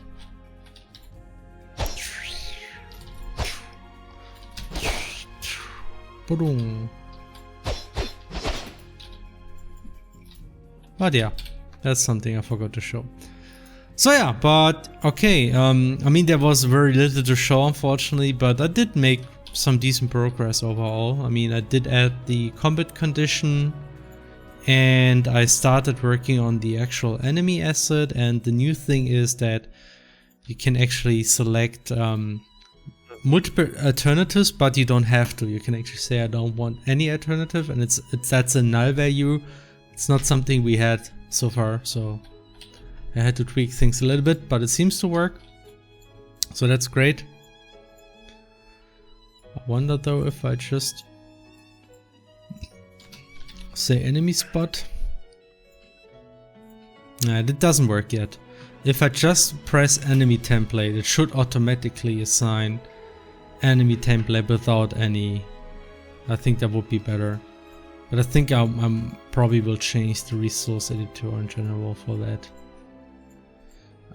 Boom. But yeah, that's something I forgot to show. So yeah, but okay, I mean there was very little to show unfortunately, but I did make some decent progress overall. I mean, I did add the combat condition, and I started working on the actual enemy asset, and the new thing is that you can actually select multiple alternatives, but you don't have to. You can actually say I don't want any alternative, and that's a null value. It's not something we had so far, so I had to tweak things a little bit, but it seems to work. So that's great. I wonder though if I just say enemy spot. Nah, that doesn't work yet. If I just press enemy template, it should automatically assign enemy template without any. I think that would be better. But I think I'm probably will change the resource editor in general for that.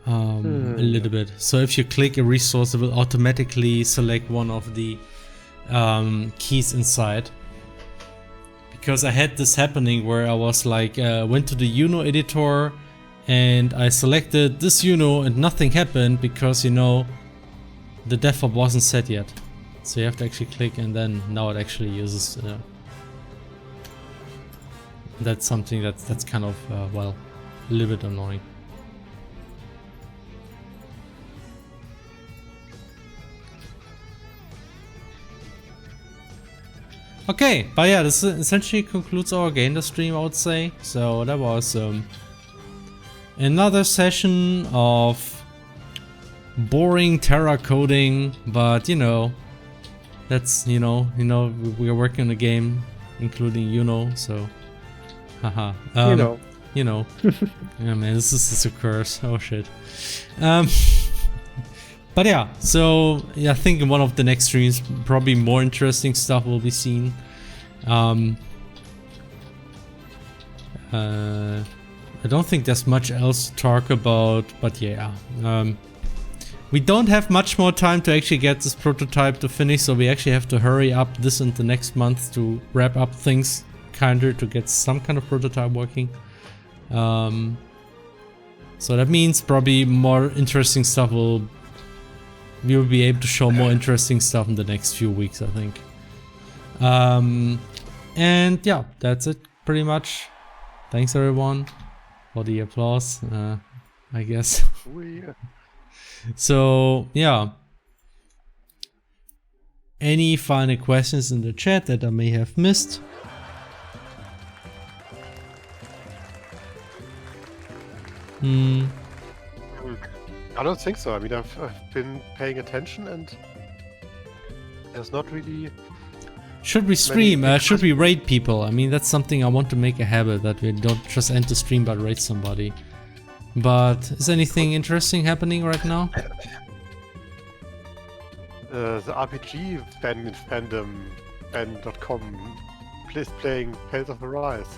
A little bit. So if you click a resource, it will automatically select one of the keys inside. Because I had this happening where I was like, went to the Uno editor and I selected this Uno and nothing happened because, you know, the default wasn't set yet. So you have to actually click, and then now it actually uses. That's something that's kind of, well, a little bit annoying. Okay, but yeah, this essentially concludes our game stream, I would say. So that was another session of boring Terra coding, but you know, that's we are working on a game, including so haha. Yeah, man, this is a curse. Oh shit. But yeah, so yeah, I think in one of the next streams, probably more interesting stuff will be seen. I don't think there's much else to talk about, but yeah. We don't have much more time to actually get this prototype to finish, so we actually have to hurry up this and the next month to wrap up things, kinda, to get some kind of prototype working. So that means probably more interesting stuff we will be able to show more interesting stuff in the next few weeks, I think. And yeah, that's it pretty much. Thanks everyone for the applause, I guess. So yeah, any final questions in the chat that I may have missed? I don't think so. I mean, I've been paying attention, and there's not really. Should we stream? Should we raid people? I mean, that's something I want to make a habit, that we don't just enter stream but raid somebody. But is anything interesting happening right now? The RPG fandom, fan.com, is playing Tales of Arise.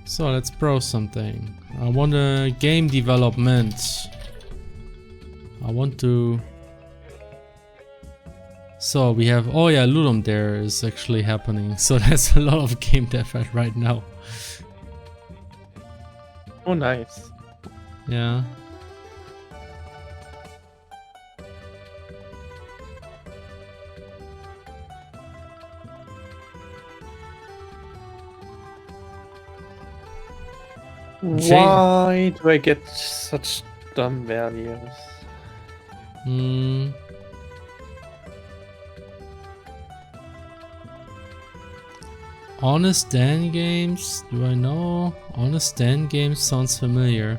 So let's browse something. I want a game development. I want to. So we have, oh yeah, Ludum Dare is actually happening. So there's a lot of game dev right now. Oh, nice. Yeah. Why do I get such dumb values? Honest Dan Games? Do I know? Honest Dan Games sounds familiar.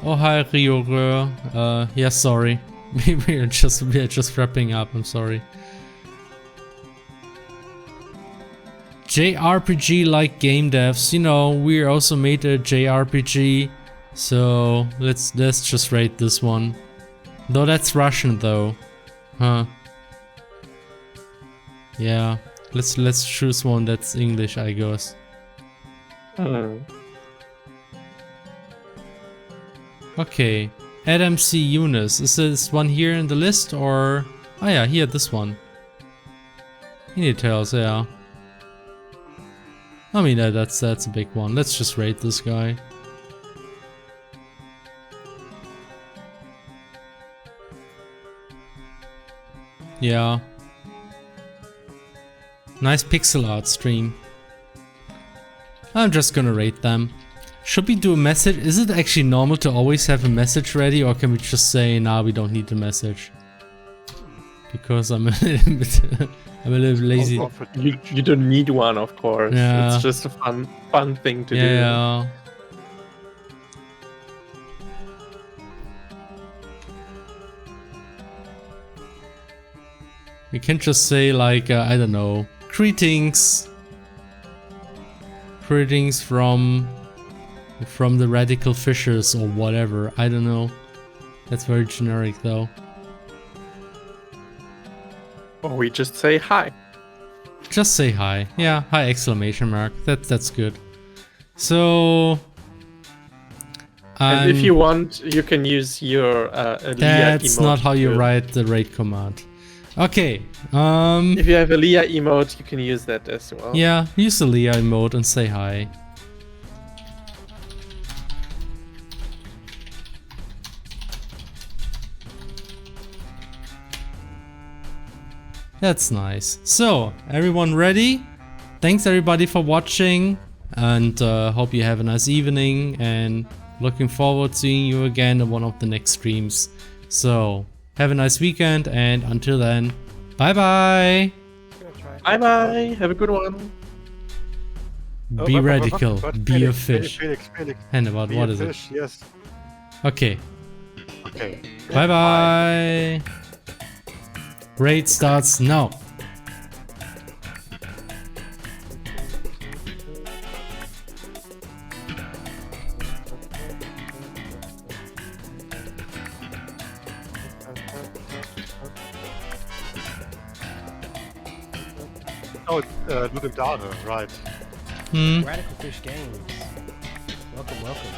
Oh hi Ryore. Yeah, sorry. We are just wrapping up, I'm sorry. JRPG like game devs, you know, we also made a JRPG, so let's just rate this one. Though that's Russian though. Huh. Yeah. Let's choose one that's English, I guess. Okay. Adam C. Eunice. Is this one here in the list or? Oh yeah, here, this one. In details, yeah. I mean, that's a big one. Let's just rate this guy. Yeah. Nice pixel art stream. I'm just gonna rate them. Should we do a message? Is it actually normal to always have a message ready, or can we just say, nah, we don't need the message? Because I'm a little bit, I'm a little lazy. You don't need one, of course. Yeah. It's just a fun thing to do. Yeah. We can just say like, I don't know, greetings. Greetings from the radical fishers or whatever. I don't know. That's very generic though. Or we just say hi. Just say hi. Yeah, hi exclamation mark. That's good. So and if you want, you can use your Leah that's emote not how you too. write the rate command. Okay. If you have a Leah emote, you can use that as well. Yeah, use the Leah emote and say hi. That's nice. So, everyone ready? Thanks everybody for watching, and hope you have a nice evening, and looking forward to seeing you again in one of the next streams. So, have a nice weekend, and until then, bye bye! Bye bye. Have a good one. Be radical, be a fish. Felix. And about Be what a is fish, it? yes. Okay, Okay. bye bye! Raid starts now. Oh, Ludum Dare, right. Radical Fish Games. Welcome, welcome.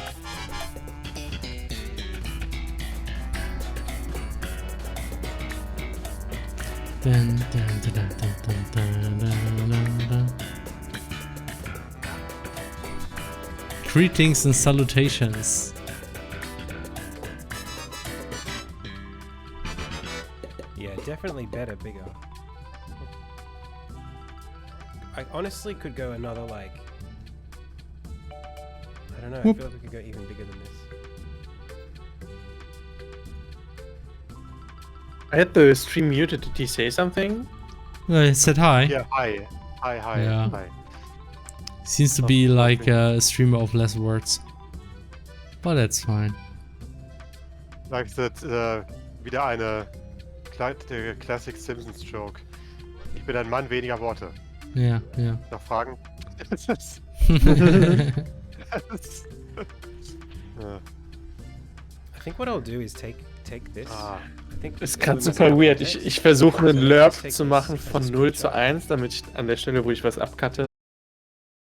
Dun, dun, dun, dun, dun, dun, dun, dun, dun. Greetings and salutations. Yeah, definitely better, bigger. I honestly could go another, like... I don't know, I feel like we could go even bigger than this. I had the stream muted. Did he say something? I said hi. Yeah, hi. Hi. Yeah. Hi. Seems to be like a streamer of less words. But that's fine. Like that, wieder eine Classic Simpsons Joke. Ich bin ein Mann weniger Worte. Yeah, yeah. Noch Fragen? I think what I'll do is take this. I think Ist gerade super weird. Ich versuche einen Lerp zu machen von 0 zu 1, damit ich an der Stelle, wo ich was abcutte,